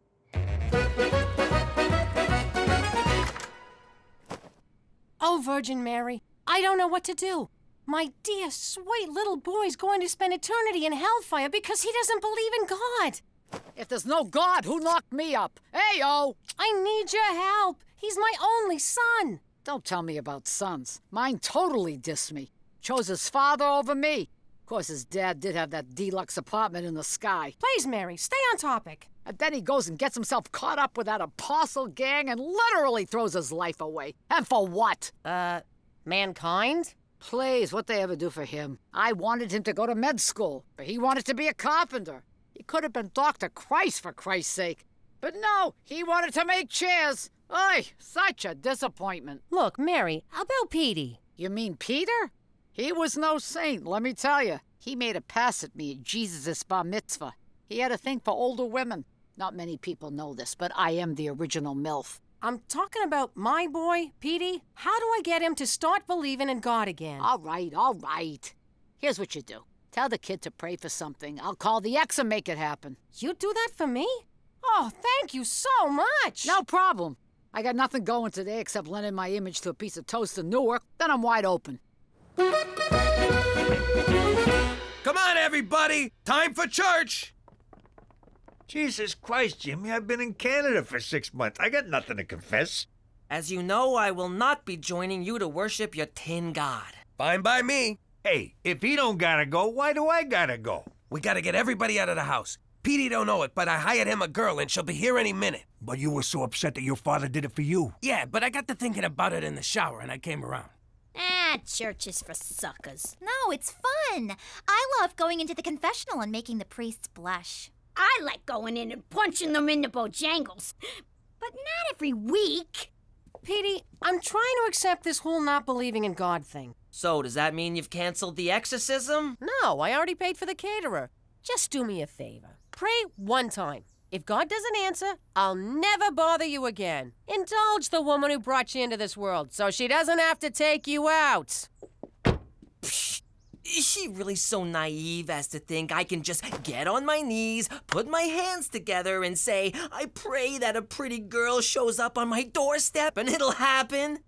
Oh, Virgin Mary, I don't know what to do. My dear, sweet little boy's going to spend eternity in hellfire because he doesn't believe in God. If there's no God, who knocked me up? Hey-o! I need your help. He's my only son. Don't tell me about sons. Mine totally dissed me. Chose his father over me. Of course, his dad did have that deluxe apartment in the sky. Please, Mary, stay on topic. And then he goes and gets himself caught up with that apostle gang and literally throws his life away. And for what? Mankind? Please, what'd they ever do for him? I wanted him to go to med school, but he wanted to be a carpenter. He could have been Dr. Christ, for Christ's sake. But no, he wanted to make chairs. Oy, such a disappointment. Look, Mary, how about Petey? You mean Peter? He was no saint, let me tell you. He made a pass at me at Jesus' bar mitzvah. He had a thing for older women. Not many people know this, but I am the original MILF. I'm talking about my boy, Petey. How do I get him to start believing in God again? All right. Here's what you do. Tell the kid to pray for something. I'll call the ex and make it happen. You do that for me? Oh, thank you so much. No problem. I got nothing going today except lending my image to a piece of toast in Newark. Then I'm wide open. Come on, everybody. Time for church. Jesus Christ, Jimmy, I've been in Canada for 6 months. I got nothing to confess. As you know, I will not be joining you to worship your tin god. Fine by me. Hey, if he don't gotta go, why do I gotta go? We gotta get everybody out of the house. Petey don't know it, but I hired him a girl and she'll be here any minute. But you were so upset that your father did it for you. Yeah, but I got to thinking about it in the shower and I came around. Church is for suckers. No, it's fun. I love going into the confessional and making the priests blush. I like going in and punching them in the bojangles. But not every week. Petey, I'm trying to accept this whole not believing in God thing. So, does that mean you've canceled the exorcism? No, I already paid for the caterer. Just do me a favor. Pray one time. If God doesn't answer, I'll never bother you again. Indulge the woman who brought you into this world so she doesn't have to take you out. Is she really so naive as to think I can just get on my knees, put my hands together, and say, I pray that a pretty girl shows up on my doorstep and it'll happen?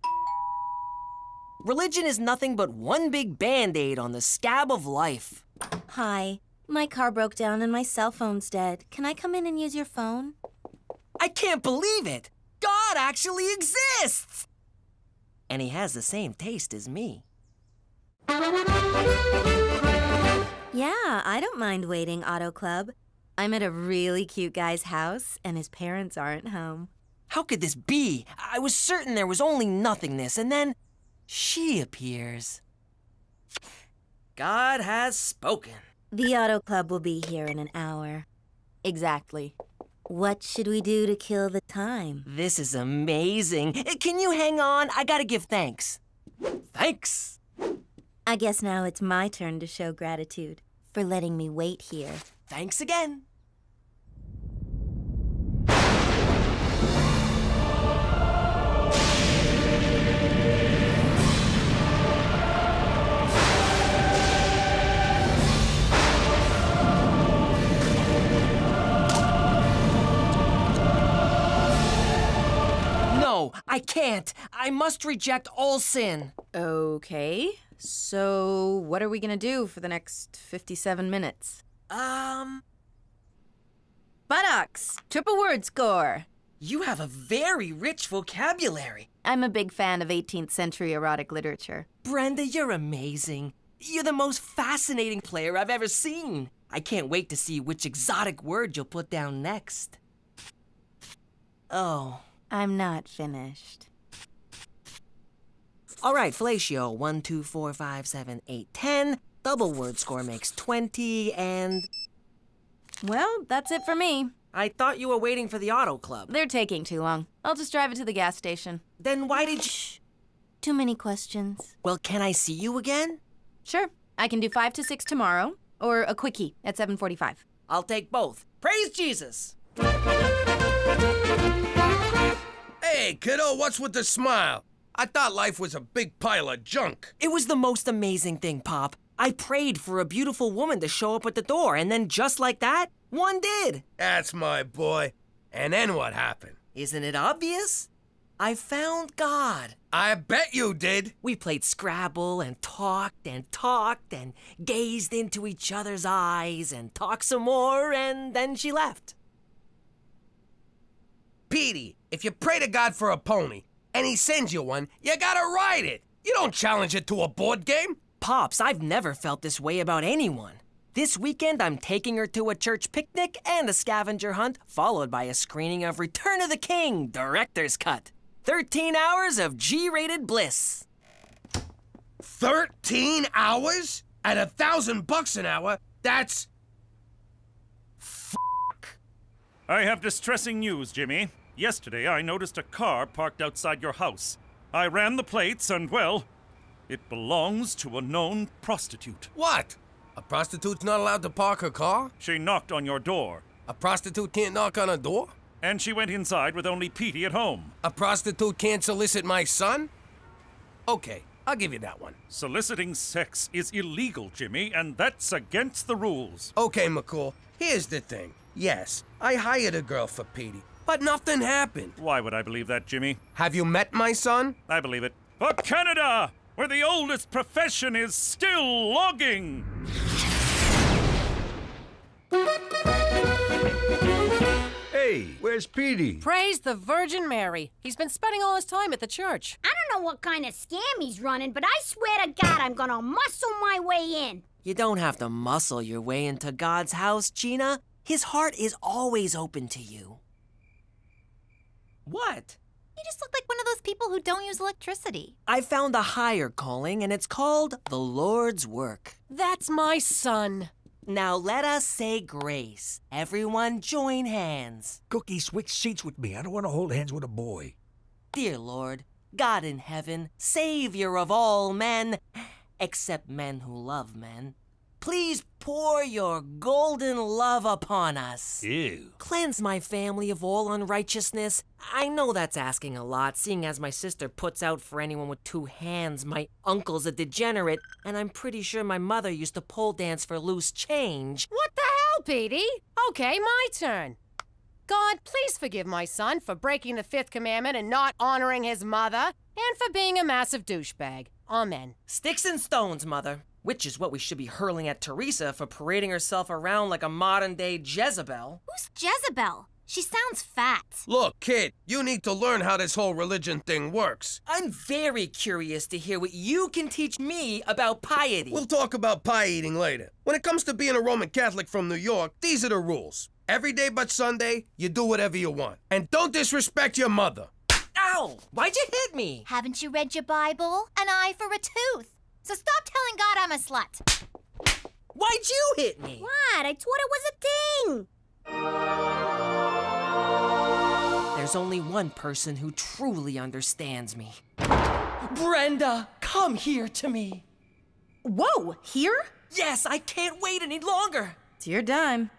Religion is nothing but one big Band-Aid on the scab of life. Hi. My car broke down and my cell phone's dead. Can I come in and use your phone? I can't believe it! God actually exists! And he has the same taste as me. Yeah, I don't mind waiting, Auto Club. I'm at a really cute guy's house, and his parents aren't home. How could this be? I was certain there was only nothingness, and then she appears. God has spoken. The Auto Club will be here in an hour. Exactly. What should we do to kill the time? This is amazing. Can you hang on? I gotta give thanks. Thanks. I guess now it's my turn to show gratitude for letting me wait here. Thanks again. No, I can't. I must reject all sin. Okay. So, what are we gonna do for the next 57 minutes? Buttocks! Triple word score! You have a very rich vocabulary. I'm a big fan of 18th century erotic literature. Brenda, you're amazing. You're the most fascinating player I've ever seen. I can't wait to see which exotic word you'll put down next. Oh. I'm not finished. All right, fellatio. 1, 2, 4, 5, 7, 8, 10. Double word score makes 20, and... Well, that's it for me. I thought you were waiting for the Auto Club. They're taking too long. I'll just drive it to the gas station. Then why did you... Shh. Too many questions. Well, can I see you again? Sure. I can do 5 to 6 tomorrow, or a quickie at 7:45. I'll take both. Praise Jesus! Hey, kiddo, what's with the smile? I thought life was a big pile of junk. It was the most amazing thing, Pop. I prayed for a beautiful woman to show up at the door, and then just like that, one did. That's my boy. And then what happened? Isn't it obvious? I found God. I bet you did. We played Scrabble and talked and gazed into each other's eyes and talked some more, and then she left. Petey, if you pray to God for a pony, and he sends you one, you gotta ride it. You don't challenge it to a board game. Pops, I've never felt this way about anyone. This weekend, I'm taking her to a church picnic and a scavenger hunt, followed by a screening of Return of the King, Director's Cut. 13 hours of G-rated bliss. 13 hours? At $1,000 an hour, that's... I have distressing news, Jimmy. Yesterday, I noticed a car parked outside your house. I ran the plates and, well, it belongs to a known prostitute. What? A prostitute's not allowed to park her car? She knocked on your door. A prostitute can't knock on a door? And she went inside with only Petey at home. A prostitute can't solicit my son? Okay, I'll give you that one. Soliciting sex is illegal, Jimmy, and that's against the rules. Okay, McCool, here's the thing. Yes, I hired a girl for Petey, but nothing happened. Why would I believe that, Jimmy? Have you met my son? I believe it. For Canada, where the oldest profession is still logging! Hey, where's Petey? Praise the Virgin Mary. He's been spending all his time at the church. I don't know what kind of scam he's running, but I swear to God I'm gonna muscle my way in. You don't have to muscle your way into God's house, Gina. His heart is always open to you. What? You just look like one of those people who don't use electricity. I found a higher calling, and it's called the Lord's work. That's my son. Now let us say grace. Everyone join hands. Cookie, switch seats with me. I don't want to hold hands with a boy. Dear Lord, God in heaven, Savior of all men, except men who love men, Please pour your golden love upon us. Ew. Cleanse my family of all unrighteousness. I know that's asking a lot, seeing as my sister puts out for anyone with 2 hands. My uncle's a degenerate, and I'm pretty sure my mother used to pole dance for loose change. What the hell, Petey? Okay, my turn. God, please forgive my son for breaking the 5th commandment and not honoring his mother, and for being a massive douchebag. Amen. Sticks and stones, Mother. Which is what we should be hurling at Teresa for parading herself around like a modern-day Jezebel. Who's Jezebel? She sounds fat. Look, kid, you need to learn how this whole religion thing works. I'm very curious to hear what you can teach me about piety. We'll talk about pie eating later. When it comes to being a Roman Catholic from New York, these are the rules. Every day but Sunday, you do whatever you want. And don't disrespect your mother. Ow! Why'd you hit me? Haven't you read your Bible? An eye for a tooth. So stop telling God I'm a slut. Why'd you hit me? What? I thought it was a thing. There's only one person who truly understands me. Brenda, come here to me. Whoa, here? Yes, I can't wait any longer. It's your dime.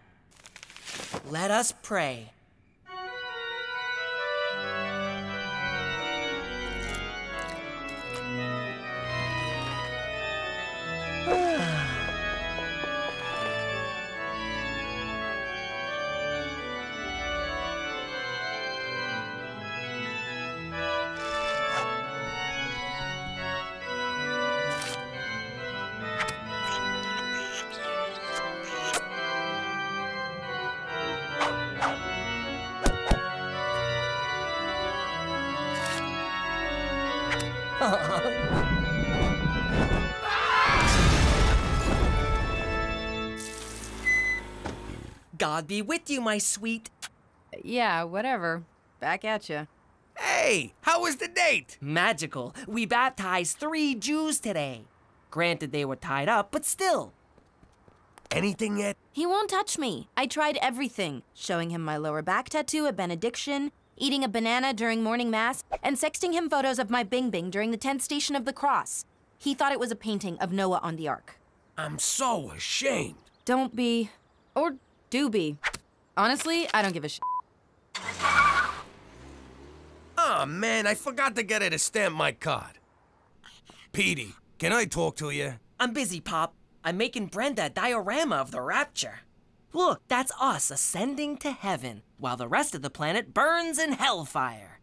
Let us pray. God be with you, my sweet. Yeah, whatever. Back at you. Hey, how was the date? Magical. We baptized 3 Jews today. Granted, they were tied up, but still. Anything yet? He won't touch me. I tried everything. Showing him my lower back tattoo at benediction, eating a banana during morning mass, and sexting him photos of my Bing Bing during the 10th station of the cross. He thought it was a painting of Noah on the ark. I'm so ashamed. Don't be. Or do be. Honestly, I don't give a shit. Oh, man, I forgot to get her to stamp my card. Petey, can I talk to you? I'm busy, Pop. I'm making Brenda a diorama of the rapture. Look, that's us ascending to heaven, while the rest of the planet burns in hellfire.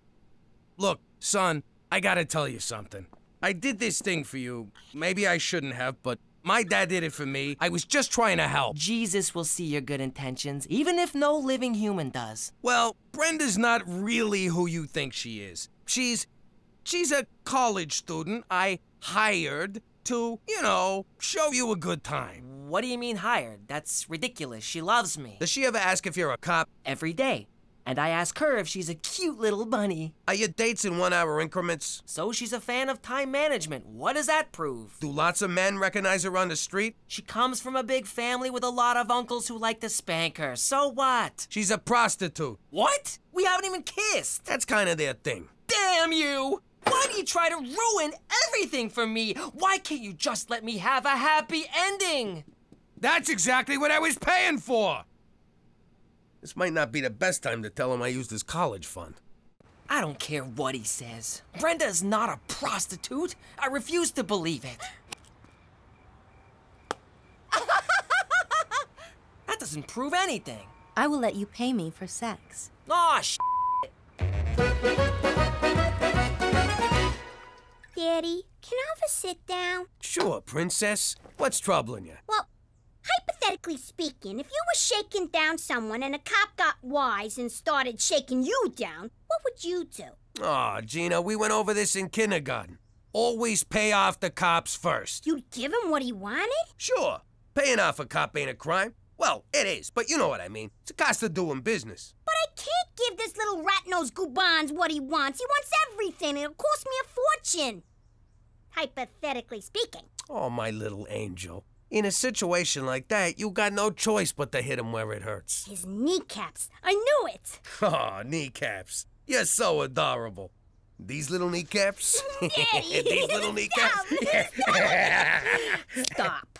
Look, son, I gotta tell you something. I did this thing for you. Maybe I shouldn't have, but my dad did it for me. I was just trying to help. Jesus will see your good intentions, even if no living human does. Well, Brenda's not really who you think she is. She's a college student I hired to, show you a good time. What do you mean hired? That's ridiculous. She loves me. Does she ever ask if you're a cop? Every day. And I ask her if she's a cute little bunny. Are your dates in 1-hour increments? So she's a fan of time management. What does that prove? Do lots of men recognize her on the street? She comes from a big family with a lot of uncles who like to spank her. So what? She's a prostitute. What? We haven't even kissed. That's kind of their thing. Damn you! Why do you try to ruin everything for me? Why can't you just let me have a happy ending? That's exactly what I was paying for! This might not be the best time to tell him I used his college fund. I don't care what he says. Brenda is not a prostitute. I refuse to believe it. That doesn't prove anything. I will let you pay me for sex. Aw, shit. Daddy, can I have a sit down? Sure, princess. What's troubling you? Well, hypothetically speaking, if you were shaking down someone and a cop got wise and started shaking you down, what would you do? Aw, Gina, we went over this in kindergarten. Always pay off the cops first. You'd give him what he wanted? Sure. Paying off a cop ain't a crime. Well, it is, but you know what I mean. It's a cost of doing business. But I can't give this little rat-nosed goobans what he wants. He wants everything. It'll cost me a fortune. Hypothetically speaking. Oh, my little angel. In a situation like that, you got no choice but to hit him where it hurts. His kneecaps. I knew it. Oh, kneecaps. You're so adorable. These little kneecaps? Daddy. These little kneecaps? Stop.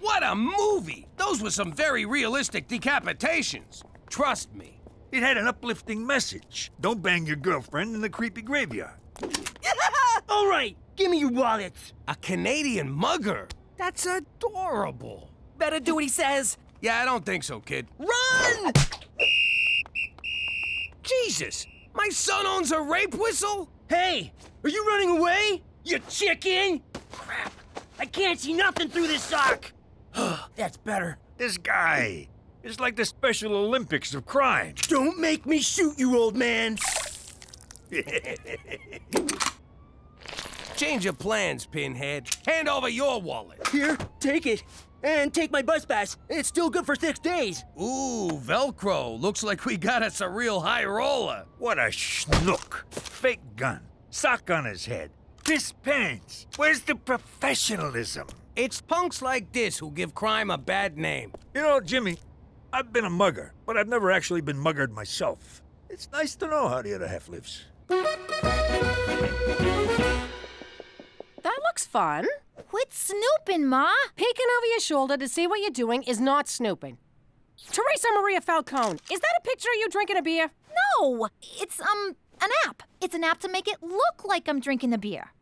What a movie! Those were some very realistic decapitations. Trust me. It had an uplifting message. Don't bang your girlfriend in the creepy graveyard. All right, give me your wallets. A Canadian mugger? That's adorable. Better do what he says. Yeah, I don't think so, kid. Run! Jesus! My son owns a rape whistle? Hey, are you running away? You chicken! Crap, I can't see nothing through this sock. That's better. This guy is like the Special Olympics of crime. Don't make me shoot you, old man. Change of plans, Pinhead. Hand over your wallet. Here, take it. And take my bus pass. It's still good for 6 days. Ooh, Velcro. Looks like we got us a real high roller. What a schnook. Fake gun. Sock on his head. Piss pants. Where's the professionalism? It's punks like this who give crime a bad name. You know, Jimmy, I've been a mugger, but I've never actually been muggered myself. It's nice to know how the other half lives. That looks fun. Quit snooping, Ma. Peeking over your shoulder to see what you're doing is not snooping. Teresa Maria Falcone, is that a picture of you drinking a beer? No, it's, an app. It's an app to make it look like I'm drinking the beer.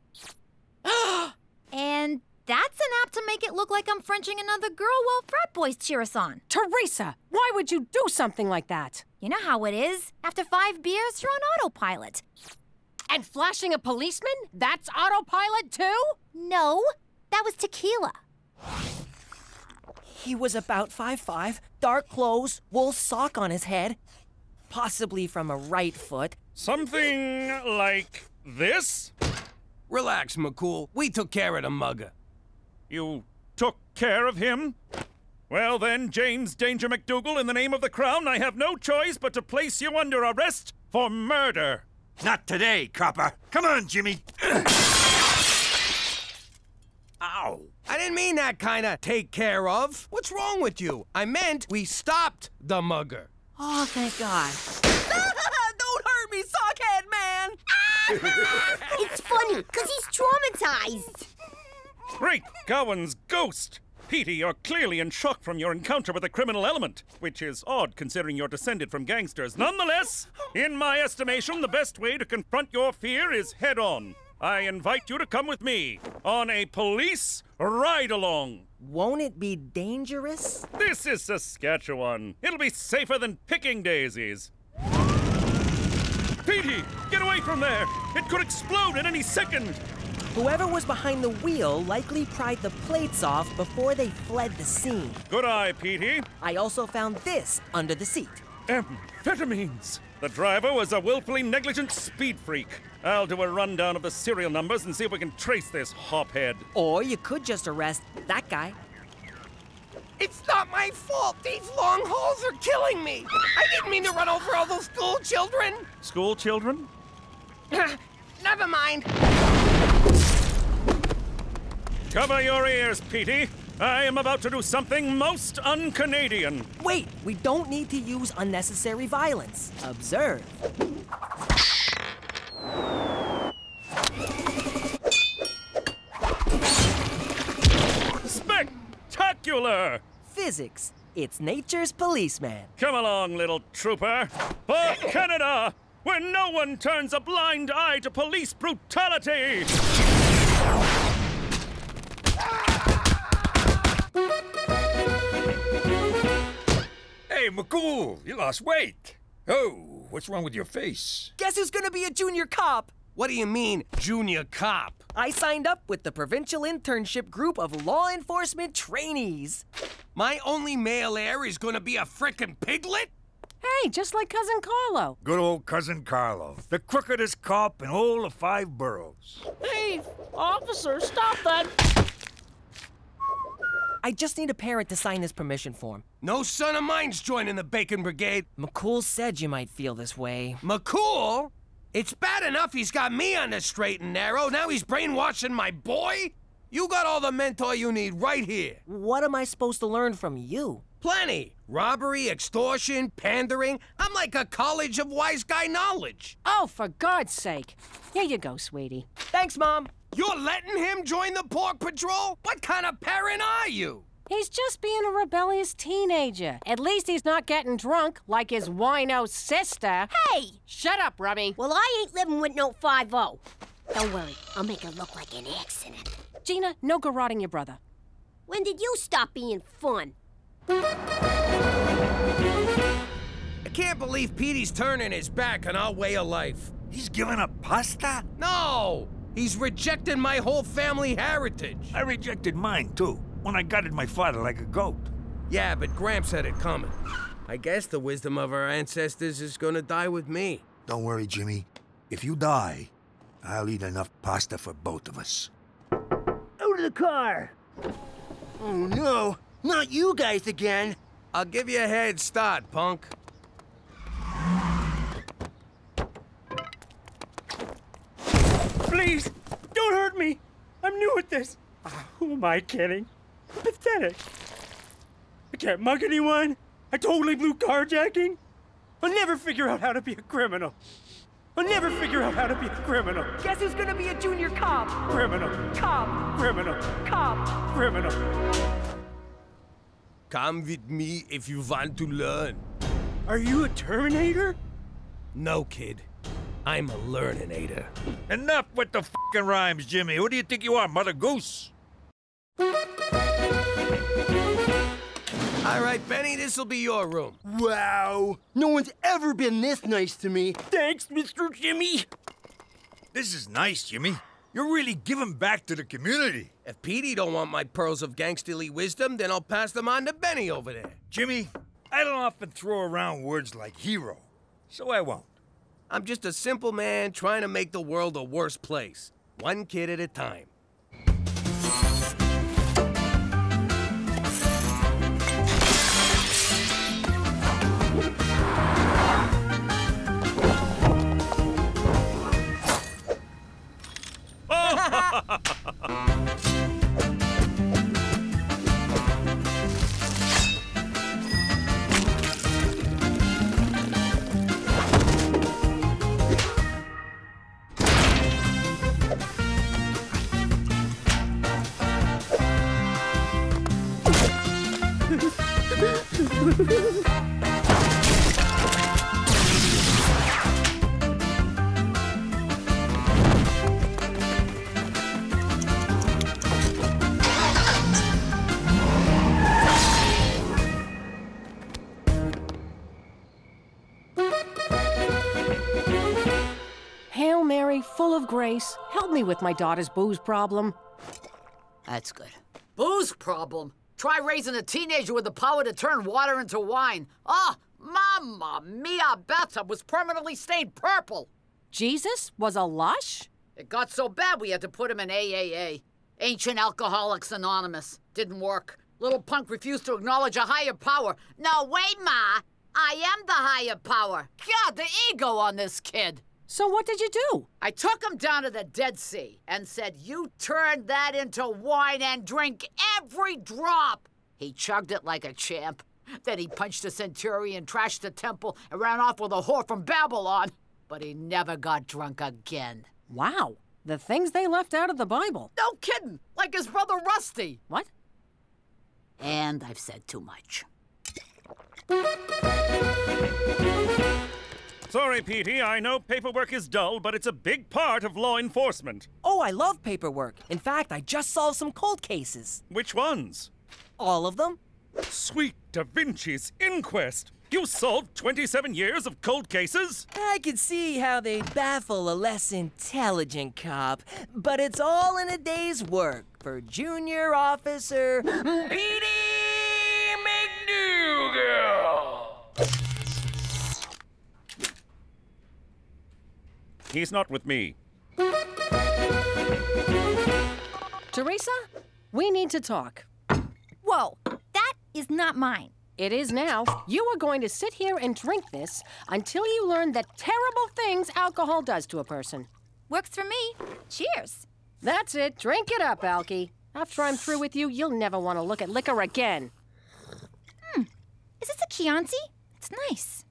And that's an app to make it look like I'm Frenching another girl while frat boys cheer us on. Teresa, why would you do something like that? You know how it is. After 5 beers, you're on autopilot. And flashing a policeman? That's autopilot too? No, that was tequila. He was about 5'5", dark clothes, wool sock on his head, possibly from a right foot. Something like this? Relax, McCool. We took care of the mugger. You took care of him? Well then, James Danger McDougal, in the name of the Crown, I have no choice but to place you under arrest for murder. Not today, copper. Come on, Jimmy. Ow. I didn't mean that kind of take care of. What's wrong with you? I meant we stopped the mugger. Oh, thank God. Don't hurt me, sockhead man! It's funny, because he's traumatized. Great Gowan's ghost! Petey, you're clearly in shock from your encounter with the criminal element, which is odd considering you're descended from gangsters. Nonetheless, in my estimation, the best way to confront your fear is head-on. I invite you to come with me on a police ride-along. Won't it be dangerous? This is Saskatchewan. It'll be safer than picking daisies. Petey, get away from there! It could explode at any second! Whoever was behind the wheel likely pried the plates off before they fled the scene. Good eye, Petey. I also found this under the seat. Amphetamines. The driver was a willfully negligent speed freak. I'll do a rundown of the serial numbers and see if we can trace this hophead. Or you could just arrest that guy. It's not my fault. These long hauls are killing me. I didn't mean to run over all those school children. School children? Never mind. Cover your ears, Petey. I am about to do something most un-Canadian. Wait, we don't need to use unnecessary violence. Observe. Spectacular! Physics. It's nature's policeman. Come along, little trooper. For Canada, where no one turns a blind eye to police brutality! Hey, McCool, you lost weight. Oh, what's wrong with your face? Guess who's gonna be a junior cop? What do you mean, junior cop? I signed up with the provincial internship group of law enforcement trainees. My only male heir is gonna be a frickin' piglet? Hey, just like Cousin Carlo. Good old Cousin Carlo, the crookedest cop in all the 5 boroughs. Hey, officer, stop that. I just need a parent to sign this permission form. No son of mine's joining the Bacon Brigade. McCool said you might feel this way. McCool? It's bad enough he's got me on the straight and narrow. Now he's brainwashing my boy? You got all the mentor you need right here. What am I supposed to learn from you? Plenty. Robbery, extortion, pandering. I'm like a college of wise guy knowledge. Oh, for God's sake. Here you go, sweetie. Thanks, Mom. You're letting him join the pork patrol? What kind of parent are you? He's just being a rebellious teenager. At least he's not getting drunk like his wino sister. Hey! Shut up, Rummy. Well, I ain't living with no 5-0. Don't worry, I'll make it look like an accident. Gina, no garroting your brother. When did you stop being fun? I can't believe Petey's turning his back on our way of life. He's giving up pasta? No! He's rejecting my whole family heritage. I rejected mine, too, when I gutted my father like a goat. Yeah, but Gramps had it coming. I guess the wisdom of our ancestors is gonna die with me. Don't worry, Jimmy. If you die, I'll eat enough pasta for both of us. Out of the car! Oh no, not you guys again! I'll give you a head start, punk. Please, don't hurt me! I'm new at this. Who am I kidding? I'm pathetic. I can't mug anyone. I totally blew carjacking. I'll never figure out how to be a criminal. I'll never figure out how to be a criminal. Guess who's gonna be a junior cop? Criminal. Cop. Criminal. Cop. Criminal. Come with me if you want to learn. Are you a Terminator? No, kid. I'm a learninator. Enough with the f***ing rhymes, Jimmy. Who do you think you are, Mother Goose? All right, Benny, this'll be your room. Wow. No one's ever been this nice to me. Thanks, Mr. Jimmy. This is nice, Jimmy. You're really giving back to the community. If Petey don't want my pearls of gangsterly wisdom, then I'll pass them on to Benny over there. Jimmy, I don't often throw around words like hero, so I won't. I'm just a simple man trying to make the world a worse place. One kid at a time. Hail Mary, full of grace, help me with my daughter's booze problem. That's good. Booze problem? Try raising a teenager with the power to turn water into wine. Oh, mamma mia, bathtub was permanently stained purple. Jesus was a lush? It got so bad we had to put him in AAA. Ancient Alcoholics Anonymous. Didn't work. Little punk refused to acknowledge a higher power. No way, Ma. I am the higher power. God, the ego on this kid. So what did you do? I took him down to the Dead Sea and said, you turn that into wine and drink every drop. He chugged it like a champ. Then he punched a centurion, trashed the temple, and ran off with a whore from Babylon. But he never got drunk again. Wow, the things they left out of the Bible. No kidding, like his brother Rusty. What? And I've said too much. Sorry, Petey, I know paperwork is dull, but it's a big part of law enforcement. Oh, I love paperwork. In fact, I just solved some cold cases. Which ones? All of them. Sweet Da Vinci's inquest. You solved 27 years of cold cases? I could see how they'd baffle a less intelligent cop, but it's all in a day's work for Junior Officer Petey McDougal. He's not with me. Teresa, we need to talk. Whoa, that is not mine. It is now. You are going to sit here and drink this until you learn the terrible things alcohol does to a person. Works for me. Cheers. That's it. Drink it up, Alky. After I'm through with you, you'll never want to look at liquor again. Is this a Chianti? It's nice.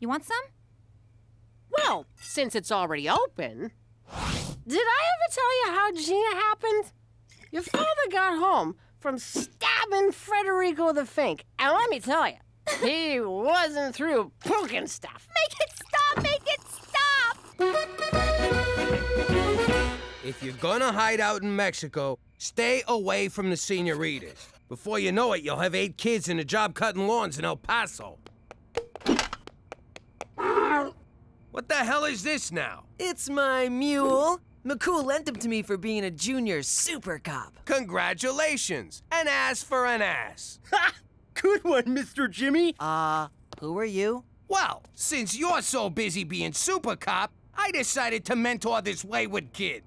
You want some? since it's already open. Did I ever tell you how Gina happened? Your father got home from stabbing Federico the Fink. And let me tell you, he wasn't through poking stuff. Make it stop! Make it stop! If you're gonna hide out in Mexico, stay away from the senoritas. Before you know it, you'll have 8 kids and a job cutting lawns in El Paso. What the hell is this now? It's my mule. McCool lent him to me for being a junior super cop. Congratulations! An ass for an ass. Ha! Good one, Mr. Jimmy. Who are you? Well, since you're so busy being super cop, I decided to mentor this wayward kid.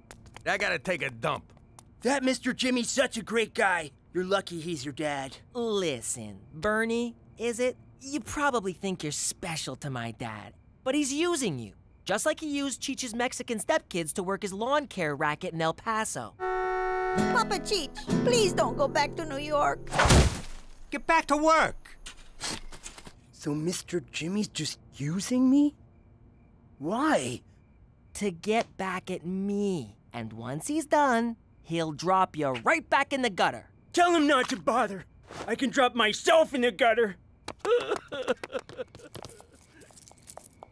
I gotta take a dump. That Mr. Jimmy's such a great guy. You're lucky he's your dad. Listen, Bernie, is it? You probably think you're special to my dad, but he's using you. Just like he used Cheech's Mexican stepkids to work his lawn care racket in El Paso. Papa Cheech, please don't go back to New York. Get back to work. So Mr. Jimmy's just using me? Why? To get back at me. And once he's done, he'll drop you right back in the gutter. Tell him not to bother. I can drop myself in the gutter.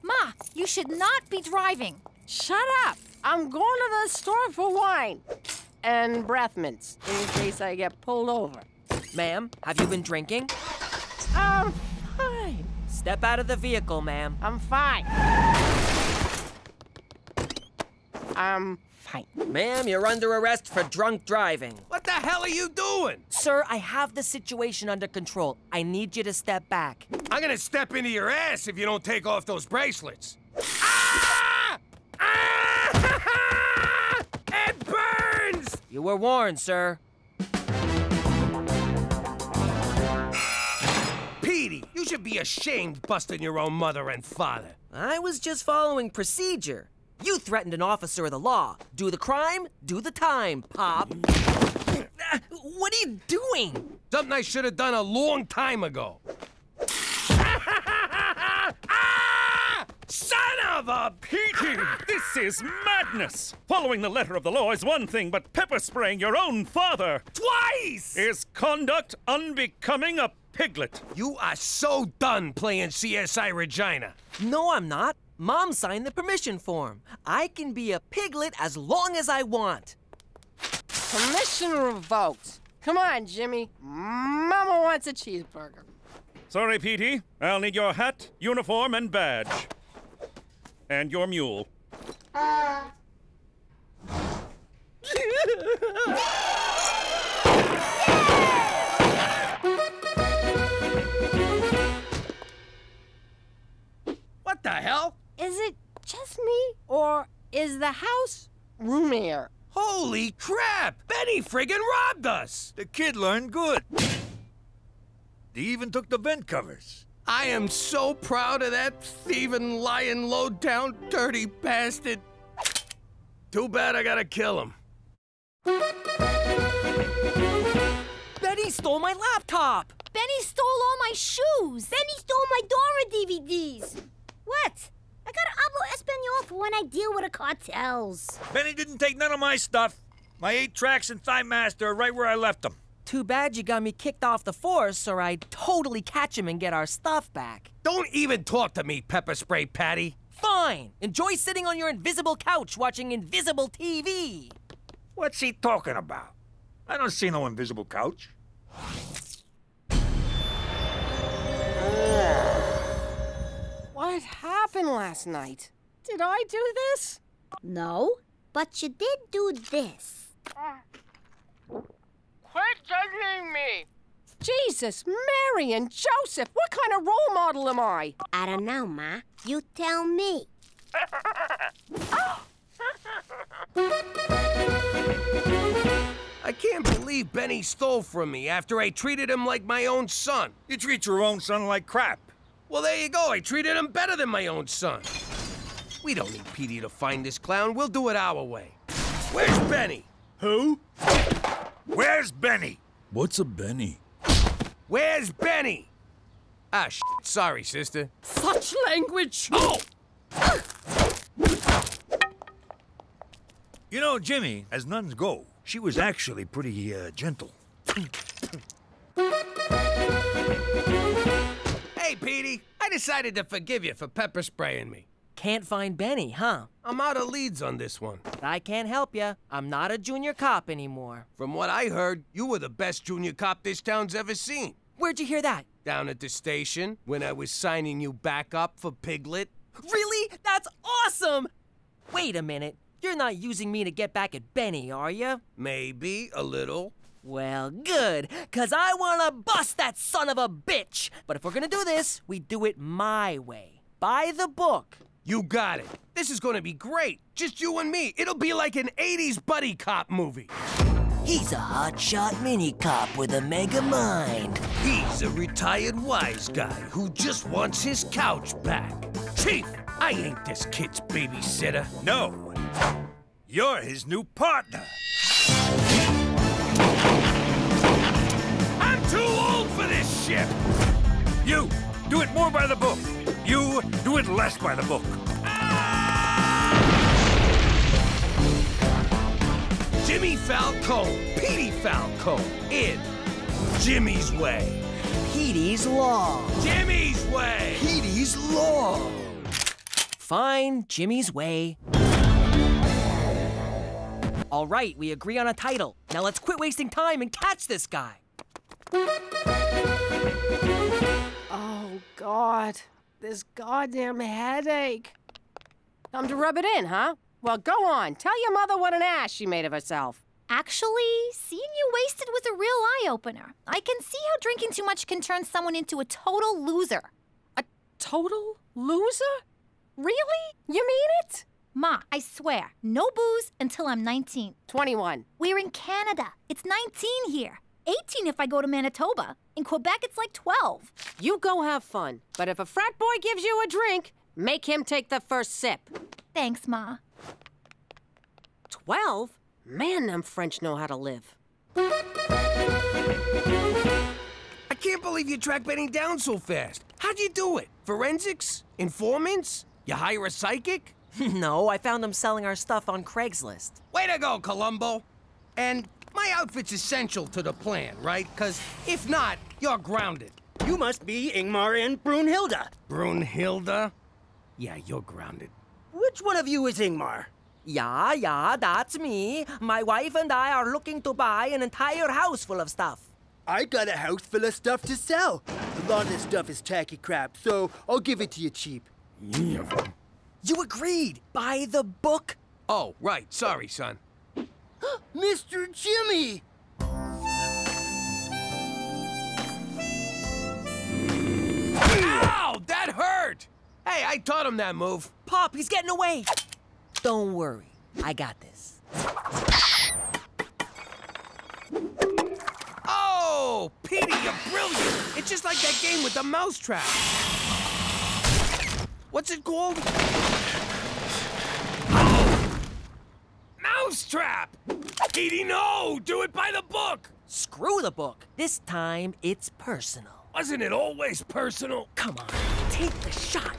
Ma, you should not be driving. Shut up! I'm going to the store for wine. And breath mints, in case I get pulled over. Ma'am, have you been drinking? I'm fine. Step out of the vehicle, ma'am. I'm fine. I'm fine. Ma'am, you're under arrest for drunk driving. What the hell are you doing? Sir, I have the situation under control. I need you to step back. I'm gonna step into your ass if you don't take off those bracelets. Ah! Ah! It burns! You were warned, sir. Petey, you should be ashamed busting your own mother and father. I was just following procedure. You threatened an officer of the law. Do the crime, do the time, Pop. What are you doing? Something I should have done a long time ago. Son of a... Petey, this is madness! Following the letter of the law is one thing, but pepper spraying your own father... Twice! ...is conduct unbecoming a piglet. You are so done playing CSI Regina. No, I'm not. Mom signed the permission form. I can be a piglet as long as I want. Permission revoked. Come on, Jimmy. Mama wants a cheeseburger. Sorry, Petey. I'll need your hat, uniform, and badge. And your mule. What the hell? Is it just me, or is the house roomier? Holy crap! Benny friggin' robbed us! The kid learned good. He even took the vent covers. I am so proud of that thieving, lying, low-down, dirty bastard. Too bad I gotta kill him. Benny stole my laptop! Benny stole all my shoes. Benny stole my Dora DVDs. What? I gotta hablo Espanol for when I deal with the cartels. Benny didn't take none of my stuff. My 8 tracks and Thigh Master are right where I left them. Too bad you got me kicked off the force, or I'd totally catch him and get our stuff back. Don't even talk to me, Pepper Spray Patty. Fine. Enjoy sitting on your invisible couch watching invisible TV. What's he talking about? I don't see no invisible couch. What happened last night? Did I do this? No, but you did do this. Quit judging me! Jesus, Mary and Joseph, what kind of role model am I? I don't know, Ma. You tell me. I can't believe Benny stole from me after I treated him like my own son. You treat your own son like crap. Well, there you go. I treated him better than my own son. We don't need Petey to find this clown. We'll do it our way. Where's Benny? Who? Where's Benny? What's a Benny? Where's Benny? Ah, sorry, sister. Such language! Oh! You know, Jimmy, as nuns go, she was actually pretty, gentle. Hey, Petey, I decided to forgive you for pepper spraying me. Can't find Benny, huh? I'm out of leads on this one. I can't help ya. I'm not a junior cop anymore. From what I heard, you were the best junior cop this town's ever seen. Where'd you hear that? Down at the station, when I was signing you back up for Piglet. Really? That's awesome! Wait a minute. You're not using me to get back at Benny, are you? Maybe a little. Well, good, 'cause I wanna bust that son of a bitch! But if we're gonna do this, we do it my way. By the book. You got it. This is gonna be great. Just you and me. It'll be like an 80s buddy cop movie. He's a hotshot mini-cop with a mega mind. He's a retired wise guy who just wants his couch back. Chief, I ain't this kid's babysitter. No. You're his new partner. I'm too old for this shit. You, do it more by the book. You, do it less by the book. Jimmy Falcone, Petey Falcone, in Jimmy's Way. Petey's Law. Jimmy's Way. Petey's Law. Fine, Jimmy's Way. All right, we agree on a title. Now let's quit wasting time and catch this guy. Oh, God. This goddamn headache. Time to rub it in, huh? Well, go on. Tell your mother what an ass she made of herself. Actually, seeing you wasted was a real eye-opener. I can see how drinking too much can turn someone into a total loser. A total loser? Really? You mean it? Ma, I swear, no booze until I'm 19. 21. We're in Canada. It's 19 here. 18 if I go to Manitoba. In Quebec, it's like 12. You go have fun. But if a frat boy gives you a drink, make him take the first sip. Thanks, Ma. 12? Man, them French know how to live. I can't believe you tracked Benny down so fast. How'd you do it? Forensics? Informants? You hire a psychic? No, I found them selling our stuff on Craigslist. Way to go, Columbo. And my outfit's essential to the plan, right? Because if not, you're grounded. You must be Ingmar and Brunhilde. Brunhilde? Yeah, you're grounded. Which one of you is Ingmar? Yeah, that's me. My wife and I are looking to buy an entire house full of stuff. I got a house full of stuff to sell. A lot of this stuff is tacky crap, so I'll give it to you cheap. Yeah. You agreed. Buy the book. Oh, right. Sorry, son. Mr. Jimmy! Ow! That hurt! Hey, I taught him that move. Pop, he's getting away. Don't worry. I got this. Oh, Petey, you're brilliant. It's just like that game with the mousetrap. What's it called? Oh! Mousetrap! Petey, no! Do it by the book! Screw the book. This time, it's personal. Wasn't it always personal? Come on, take the shot.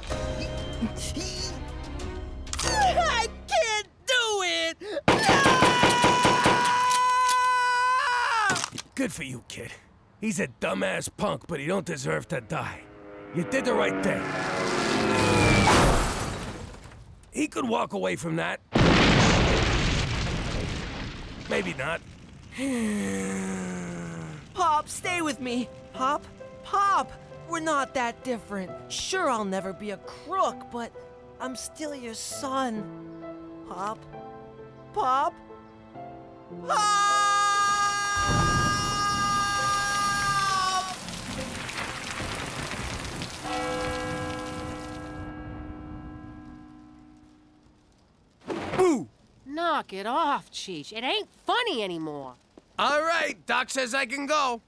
I can't do it! Good for you, kid. He's a dumbass punk, but he don't deserve to die. You did the right thing. He could walk away from that. Maybe not. Pop, stay with me. Pop, we're not that different. Sure, I'll never be a crook, but I'm still your son. Pop. Boo! Knock it off, Cheech. It ain't funny anymore. All right, Doc says I can go.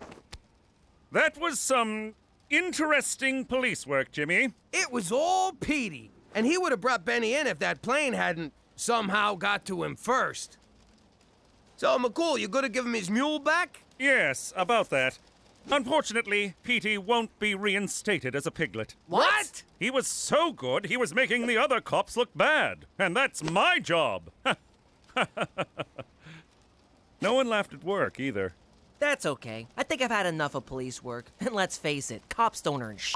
That was some interesting police work, Jimmy. It was all Petey, and he would have brought Benny in if that plane hadn't somehow got to him first. So, McCool, you gonna give him his mule back? Yes, about that. Unfortunately, Petey won't be reinstated as a piglet. What? He was so good, he was making the other cops look bad. And that's my job. No one laughed at work, either. That's okay. I think I've had enough of police work. And let's face it, cops don't earn shit.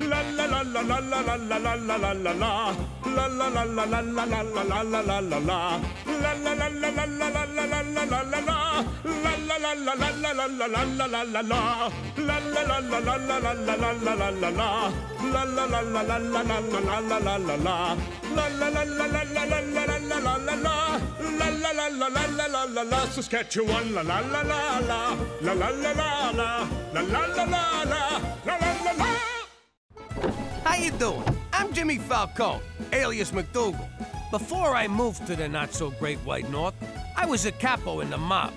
La la la la la la la la la la la la la. La la la la la la la la la la la la la. La la la la la la la la la la la la la. La la la la la la la la la la la la la. La la la la la la la la la la la la la. La la la la la la la la la la la la la. La la la la la la la la la la la la. La la la la la la la la la. Saskatchewan, la la la la la. La la la la la. La la la la la. La la la la. How you doing? I'm Jimmy Falcone, alias McDougal. Before I moved to the not-so-great White North, I was a capo in the mob.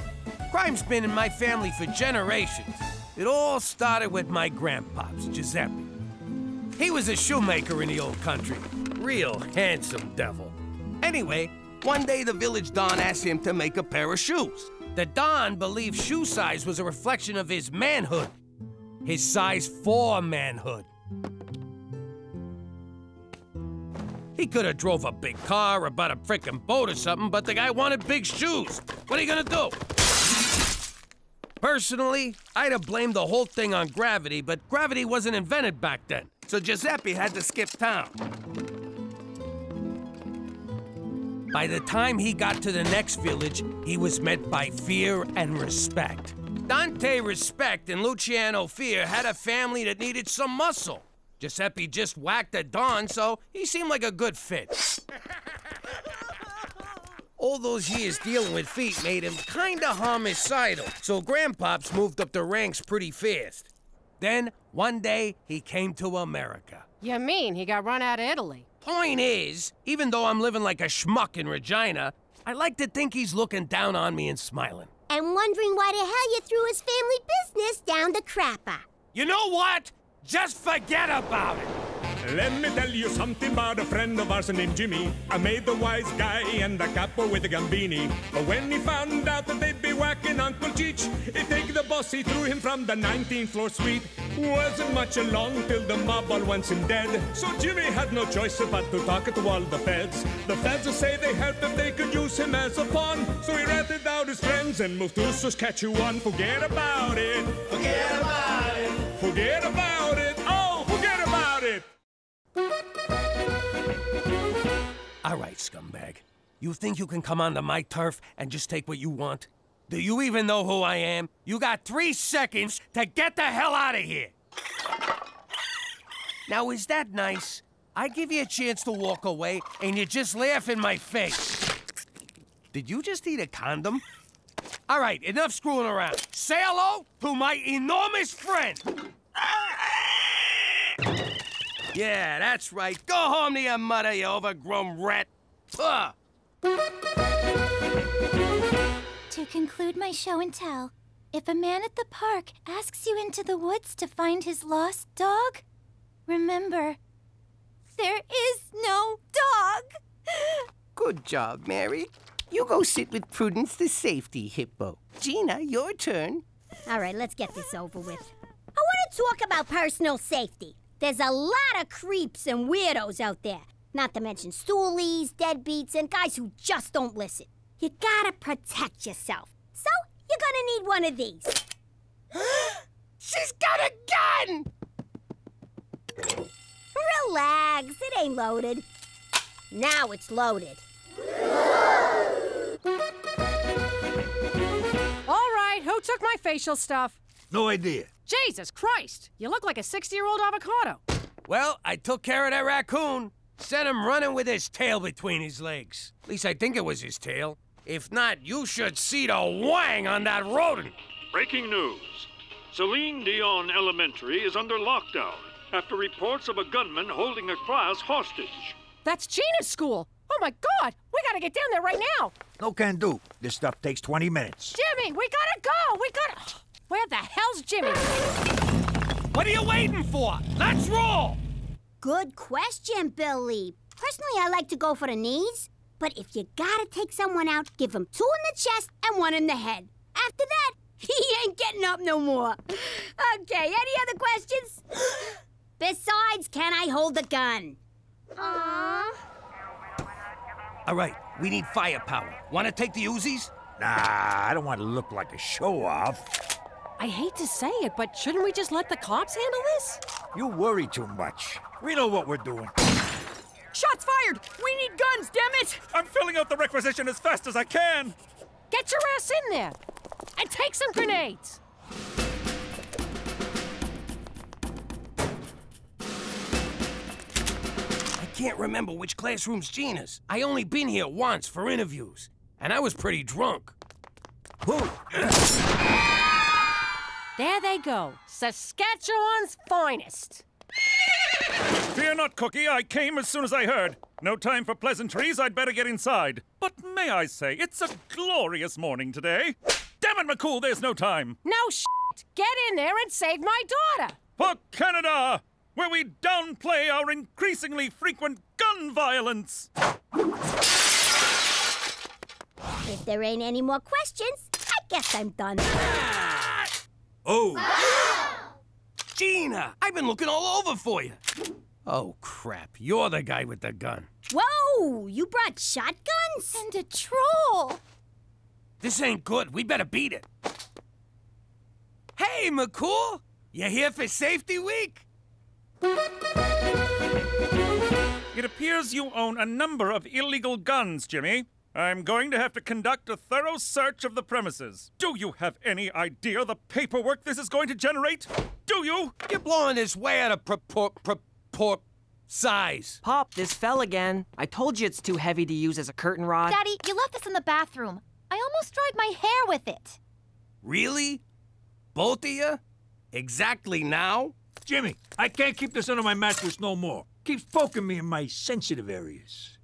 Crime's been in my family for generations. It all started with my grandpops, Giuseppe. He was a shoemaker in the old country. Real handsome devil. Anyway, one day the village don asked him to make a pair of shoes. The don believed shoe size was a reflection of his manhood. His size 4 manhood. He could have drove a big car or bought a frickin' boat or something, but the guy wanted big shoes. What are you gonna do? Personally, I'd have blamed the whole thing on gravity, but gravity wasn't invented back then, so Giuseppe had to skip town. By the time he got to the next village, he was met by fear and respect. Dante Respect and Luciano Fear had a family that needed some muscle. Giuseppe just whacked a Don, so he seemed like a good fit. All those years dealing with feet made him kinda homicidal, so Grandpops moved up the ranks pretty fast. Then, one day, he came to America. You mean he got run out of Italy? Point is, even though I'm living like a schmuck in Regina, I like to think he's looking down on me and smiling. And wondering why the hell you threw his family business down the crapper. You know what? Just forget about it! Let me tell you something about a friend of ours named Jimmy. I made the wise guy and the capo with the gambini. But when he found out that they'd be whacking Uncle Cheech, he take the boss, he threw him from the 19th floor suite. Wasn't much along till the mob all wants him dead. So Jimmy had no choice but to talk to all the feds. The feds will say they helped if they could use him as a pawn. So he ratted out his friends and moved to Saskatchewan. Forget about it. Forget about it. Forget about it. Oh, forget about it. All right, scumbag. You think you can come onto my turf and just take what you want? Do you even know who I am? You got 3 seconds to get the hell out of here! Now, is that nice? I give you a chance to walk away, and you just laugh in my face. Did you just eat a condom? All right, enough screwing around. Say hello to my enormous friend! Yeah, that's right. Go home to your mother, you overgrown rat. Ugh. To conclude my show and tell, if a man at the park asks you into the woods to find his lost dog, remember, there is no dog. Good job, Mary. You go sit with Prudence the safety hippo. Gina, your turn. All right, let's get this over with. I want to talk about personal safety. There's a lot of creeps and weirdos out there. Not to mention stoolies, deadbeats, and guys who just don't listen. You gotta protect yourself. So, you're gonna need one of these. She's got a gun! Relax, it ain't loaded. Now it's loaded. All right, who took my facial stuff? No idea. Jesus Christ, you look like a 60-year-old avocado. Well, I took care of that raccoon. Sent him running with his tail between his legs. At least I think it was his tail. If not, you should see the wang on that rodent. Breaking news. Celine Dion Elementary is under lockdown after reports of a gunman holding a class hostage. That's Gina's school. Oh my God, we gotta get down there right now. No can do. This stuff takes 20 minutes. Jimmy, we gotta go. Where the hell's Jimmy? What are you waiting for? Let's roll! Good question, Billy. Personally, I like to go for the knees. But if you gotta take someone out, give him 2 in the chest and 1 in the head. After that, he ain't getting up no more. Okay, any other questions? Besides, can I hold the gun? Aww. All right, we need firepower. Want to take the Uzis? Nah, I don't want to look like a show-off. I hate to say it, but shouldn't we just let the cops handle this? You worry too much. We know what we're doing. Shots fired! We need guns, damn it! I'm filling out the requisition as fast as I can. Get your ass in there and take some grenades. I can't remember which classroom's Gina's. I only been here once for interviews, and I was pretty drunk. Whoa. There they go, Saskatchewan's finest. Fear not, Cookie. I came as soon as I heard. No time for pleasantries. I'd better get inside. But may I say, it's a glorious morning today. Damn it, McCool, there's no time. No shit. Get in there and save my daughter. For Canada, where we downplay our increasingly frequent gun violence. If there ain't any more questions, I guess I'm done. Oh! Gina, I've been looking all over for you. Oh, crap. You're the guy with the gun. Whoa! You brought shotguns? And a troll. This ain't good. We better beat it. Hey, McCool! You here for Safety Week? It appears you own a number of illegal guns, Jimmy. I'm going to have to conduct a thorough search of the premises. Do you have any idea the paperwork this is going to generate? Do you? You're blowing this way out of size. Pop, this fell again. I told you it's too heavy to use as a curtain rod. Daddy, you left this in the bathroom. I almost dried my hair with it. Really? Both of you? Exactly now? Jimmy, I can't keep this under my mattress no more. Keeps poking me in my sensitive areas.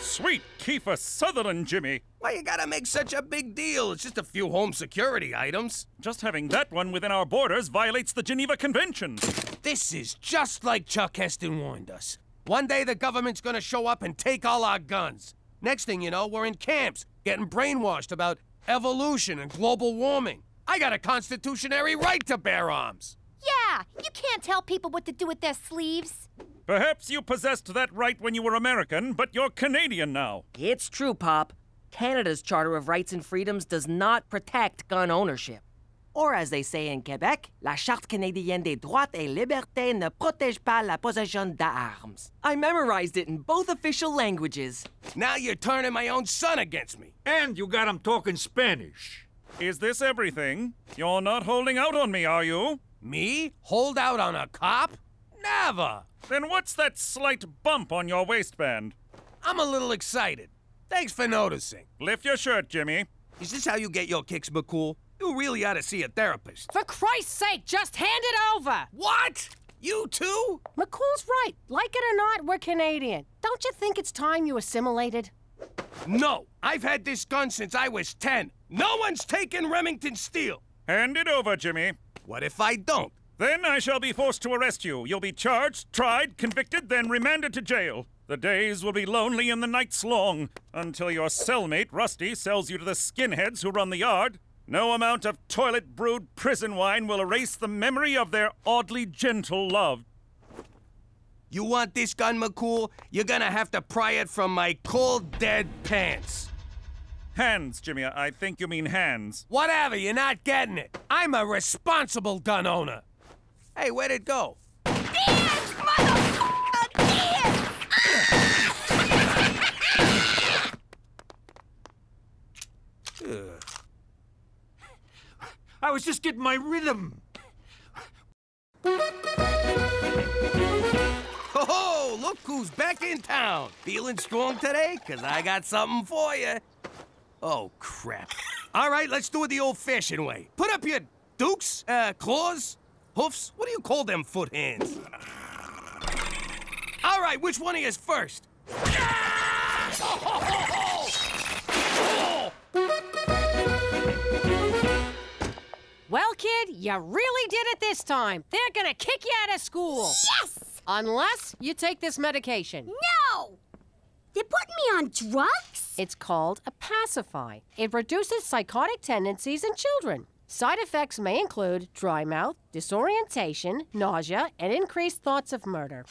Sweet Kiefer Sutherland, Jimmy. Why you gotta make such a big deal? It's just a few home security items. Just having that one within our borders violates the Geneva Convention. This is just like Chuck Heston warned us. One day the government's gonna show up and take all our guns. Next thing you know, we're in camps, getting brainwashed about evolution and global warming. I got a constitutionary right to bear arms. Yeah, you can't tell people what to do with their sleeves. Perhaps you possessed that right when you were American, but you're Canadian now. It's true, Pop. Canada's Charter of Rights and Freedoms does not protect gun ownership. Or as they say in Quebec, la Charte canadienne des droits et libertés ne protège pas la possession d'armes. I memorized it in both official languages. Now you're turning my own son against me. And you got him talking Spanish. Is this everything? You're not holding out on me, are you? Me? Hold out on a cop? Never! Then what's that slight bump on your waistband? I'm a little excited. Thanks for noticing. Lift your shirt, Jimmy. Is this how you get your kicks, McCool? You really ought to see a therapist. For Christ's sake, just hand it over! What? You too? McCool's right. Like it or not, we're Canadian. Don't you think it's time you assimilated? No, I've had this gun since I was 10. No one's taken Remington Steel. Hand it over, Jimmy. What if I don't? Then I shall be forced to arrest you. You'll be charged, tried, convicted, then remanded to jail. The days will be lonely and the nights long, until your cellmate, Rusty, sells you to the skinheads who run the yard. No amount of toilet-brewed prison wine will erase the memory of their oddly gentle love. You want this gun, McCool? You're gonna have to pry it from my cold, dead pants. Hands, Jimmy. I think you mean hands. Whatever, you're not getting it. I'm a responsible gun owner. Hey, where'd it go? Dance, motherfucker! Dance! I was just getting my rhythm. Ho-ho! Look who's back in town. Feeling strong today? 'Cause I got something for you. Oh, crap. All right, let's do it the old-fashioned way. Put up your dukes, claws, hoofs. What do you call them foot hands? All right, which one of you's first? Well, kid, you really did it this time. They're gonna kick you out of school. Yes! Unless you take this medication. No! They're putting me on drugs? It's called a pacifier. It reduces psychotic tendencies in children. Side effects may include dry mouth, disorientation, nausea, and increased thoughts of murder.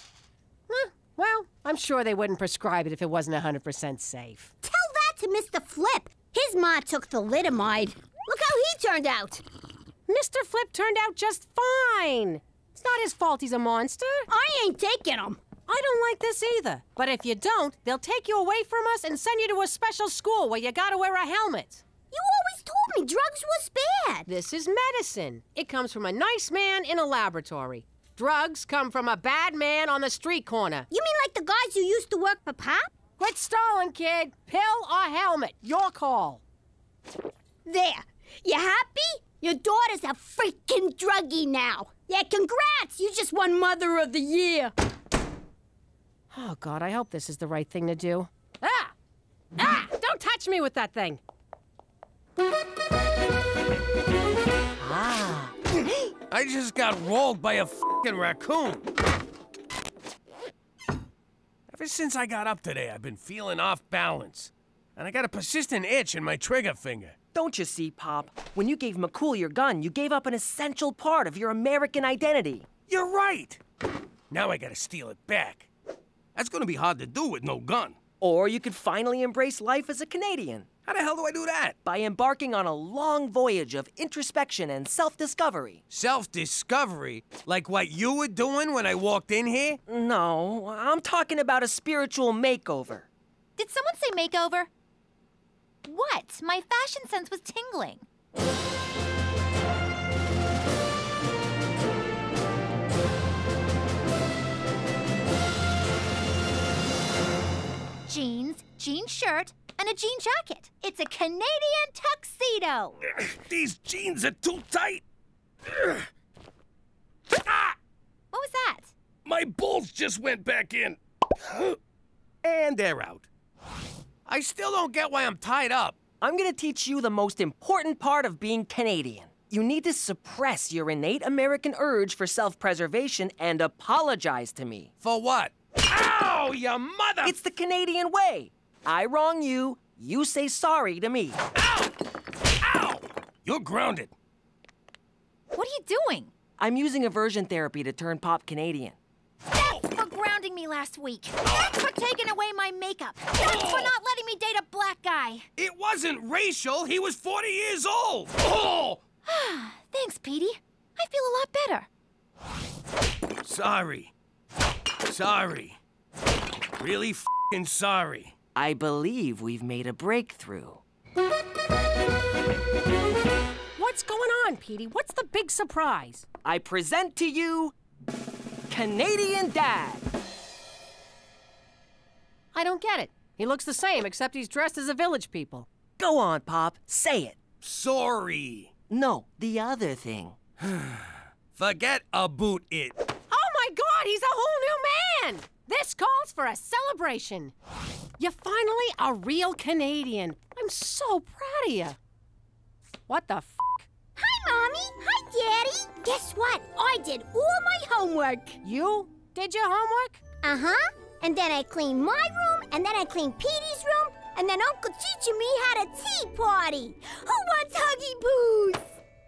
Well, I'm sure they wouldn't prescribe it if it wasn't 100% safe. Tell that to Mr. Flip. His ma took thalidomide. Look how he turned out. Mr. Flip turned out just fine. It's not his fault he's a monster. I ain't taking him. I don't like this either. But if you don't, they'll take you away from us and send you to a special school where you gotta wear a helmet. You always told me drugs was bad. This is medicine. It comes from a nice man in a laboratory. Drugs come from a bad man on the street corner. You mean like the guys who used to work for Pop? Quit stalling, kid. Pill or helmet, your call. There. You happy? Your daughter's a freaking druggie now. Yeah, congrats! You just won Mother of the Year. Oh, God, I hope this is the right thing to do. Ah! Don't touch me with that thing. Ah. I just got rolled by a f***ing raccoon. Ever since I got up today, I've been feeling off balance. And I got a persistent itch in my trigger finger. Don't you see, Pop? When you gave McCool your gun, you gave up an essential part of your American identity. You're right. Now I gotta steal it back. That's gonna be hard to do with no gun. Or you could finally embrace life as a Canadian. How the hell do I do that? By embarking on a long voyage of introspection and self-discovery. Self-discovery? Like what you were doing when I walked in here? No, I'm talking about a spiritual makeover. Did someone say makeover? What? My fashion sense was tingling. Jeans, jean shirt, and a jean jacket. It's a Canadian tuxedo. These jeans are too tight. What was that? My balls just went back in. And they're out. I still don't get why I'm tied up. I'm gonna teach you the most important part of being Canadian. You need to suppress your innate American urge for self-preservation and apologize to me. For what? Ow, you mother! It's the Canadian way. I wrong you, you say sorry to me. Ow! Ow! You're grounded. What are you doing? I'm using aversion therapy to turn Pop Canadian. Thanks for grounding me last week. Thanks for taking away my makeup. Thanks for not letting me date a black guy. It wasn't racial. He was 40 years old. Oh! Thanks, Petey. I feel a lot better. Sorry. Sorry. Really f***ing sorry. I believe we've made a breakthrough. What's going on, Petey? What's the big surprise? I present to you Canadian Dad. I don't get it. He looks the same, except he's dressed as a village people. Go on, Pop. Say it. Sorry. No, the other thing. Forget about it. Oh my God, he's a whole new man! This calls for a celebration. You're finally a real Canadian. I'm so proud of you. What the f***? Hi, Mommy. Hi, Daddy. Guess what? I did all my homework. You did your homework? Uh-huh. And then I cleaned my room, and then I cleaned Petey's room, and then Uncle Cheech and me had a tea party. Who wants Huggy Boos?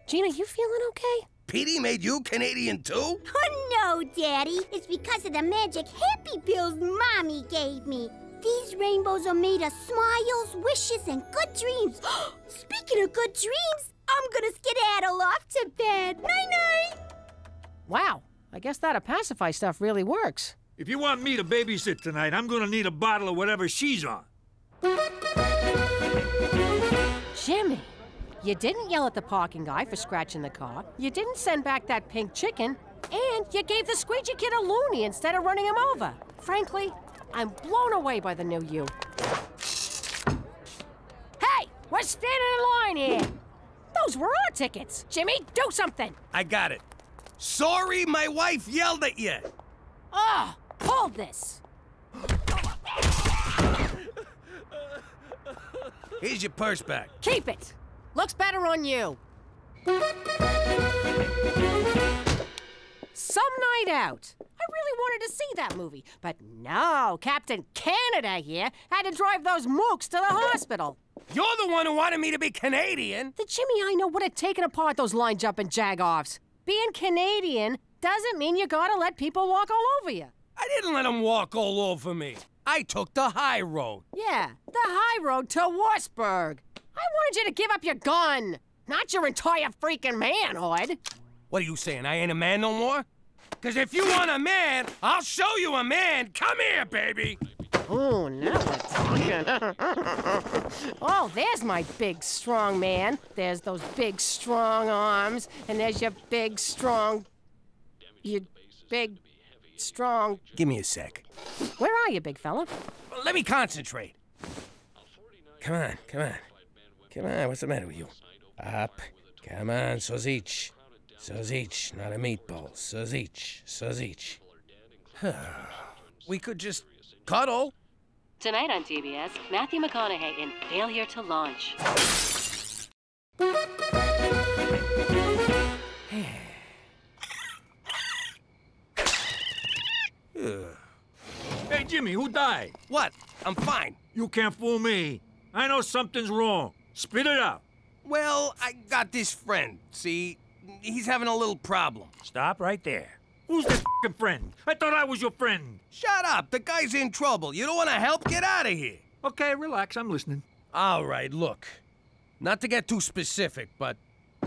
Gina, you feeling okay? Petey made you Canadian too? Oh, no, Daddy. It's because of the magic happy pills Mommy gave me. These rainbows are made of smiles, wishes, and good dreams. Speaking of good dreams, I'm gonna skedaddle off to bed. Night-night. Wow, I guess that pacify stuff really works. If you want me to babysit tonight, I'm gonna need a bottle of whatever she's on. Jimmy, you didn't yell at the parking guy for scratching the car. You didn't send back that pink chicken. And you gave the squeegee kid a loony instead of running him over. Frankly, I'm blown away by the new you. Hey, we're standing in line here. Those were our tickets. Jimmy, do something. I got it. Sorry my wife yelled at you. Ah, hold this. Here's your purse back. Keep it. Looks better on you. Some night out. I really wanted to see that movie, but no, Captain Canada here had to drive those mooks to the hospital. You're the one who wanted me to be Canadian. The Jimmy I know would have taken apart those line-jumping jag-offs. Being Canadian doesn't mean you gotta let people walk all over you. I didn't let them walk all over me. I took the high road. Yeah, the high road to Wurzburg. I wanted you to give up your gun, not your entire freaking manhood. What are you saying, I ain't a man no more? Because if you want a man, I'll show you a man. Come here, baby. Oh, now we're talking. Oh, there's my big, strong man. There's those big, strong arms. And there's your big, strong... Your big, strong... Give me a sec. Where are you, big fella? Well, let me concentrate. Come on, come on. Come on, what's the matter with you? Up. Come on, Sozich. Sozich, not a meatball. Sozich, Sozich. We could just cuddle. Tonight on TBS, Matthew McConaughey in Failure to Launch. Hey, Jimmy, who died? What? I'm fine. You can't fool me. I know something's wrong. Spit it out. Well, I got this friend, see? He's having a little problem. Stop right there. Who's this f***ing friend? I thought I was your friend. Shut up. The guy's in trouble. You don't want to help? Get out of here. Okay, relax. I'm listening. All right, look. Not to get too specific, but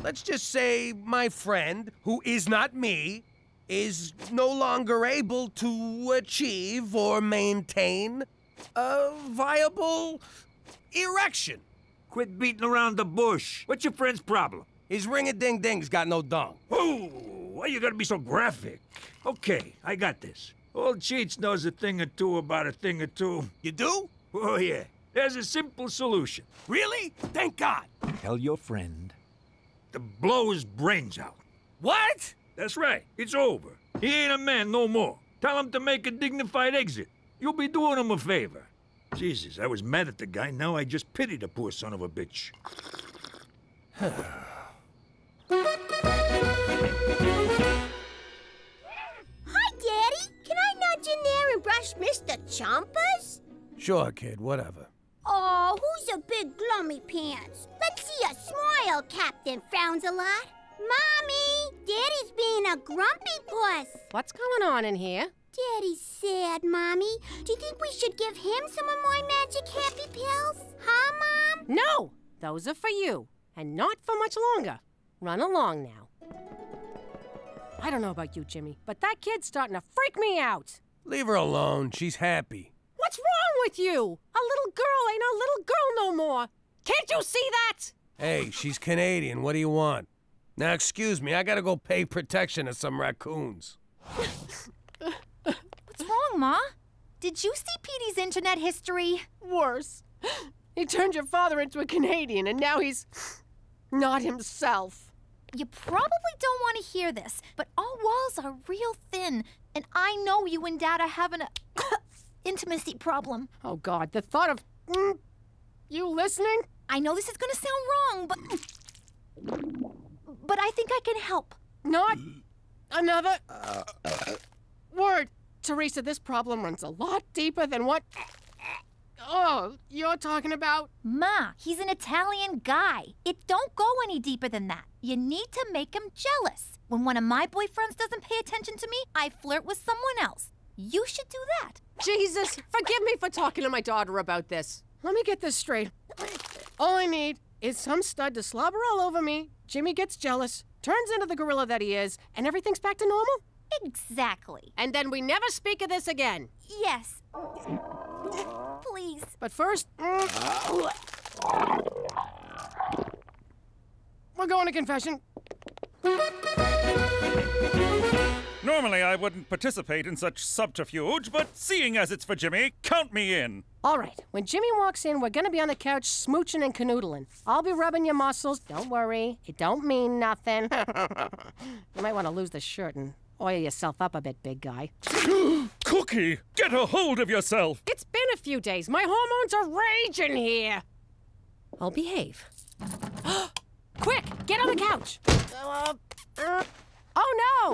let's just say my friend, who is not me, is no longer able to achieve or maintain a viable erection. Quit beating around the bush. What's your friend's problem? His ring-a-ding-ding's got no dong. Whoa! Why you gotta be so graphic? Okay, I got this. Old Cheats knows a thing or two about a thing or two. You do? Oh, yeah. There's a simple solution. Really? Thank God. Tell your friend to blow his brains out. What? That's right. It's over. He ain't a man no more. Tell him to make a dignified exit. You'll be doing him a favor. Jesus, I was mad at the guy. Now I just pity the poor son of a bitch. Hi, Daddy. Can I nudge in there and brush Mr. Chompers? Sure, kid, whatever. Oh, who's a big glummy pants? Let's see a smile, Captain Frowns a lot. Mommy, Daddy's being a grumpy puss. What's going on in here? Daddy's sad, Mommy. Do you think we should give him some of my magic happy pills? Huh, Mom? No! Those are for you, and not for much longer. Run along now. I don't know about you, Jimmy, but that kid's starting to freak me out. Leave her alone. She's happy. What's wrong with you? A little girl ain't a little girl no more. Can't you see that? Hey, she's Canadian. What do you want? Now, excuse me, I gotta go pay protection to some raccoons. What's wrong, Ma? Did you see Petey's internet history? Worse. He turned your father into a Canadian, and now he's not himself. You probably don't want to hear this, but our walls are real thin, and I know you and Dad are having a intimacy problem. Oh, God, the thought of... you listening? I know this is going to sound wrong, but I think I can help. Not another word. Teresa, this problem runs a lot deeper than what... Oh, you're talking about? Ma, he's an Italian guy. It don't go any deeper than that. You need to make him jealous. When one of my boyfriends doesn't pay attention to me, I flirt with someone else. You should do that. Jesus, forgive me for talking to my daughter about this. Let me get this straight. All I need is some stud to slobber all over me, Jimmy gets jealous, turns into the gorilla that he is, and everything's back to normal? Exactly. And then we never speak of this again. Yes. Please. But first, we're going to confession. Normally I wouldn't participate in such subterfuge, but seeing as it's for Jimmy, count me in. All right, when Jimmy walks in, we're gonna be on the couch smooching and canoodling. I'll be rubbing your muscles. Don't worry, it don't mean nothing. You might want to lose the shirt and oil yourself up a bit, big guy. Cookie, get a hold of yourself. It's been a few days. My hormones are raging here. I'll behave. Quick, get on the couch. Oh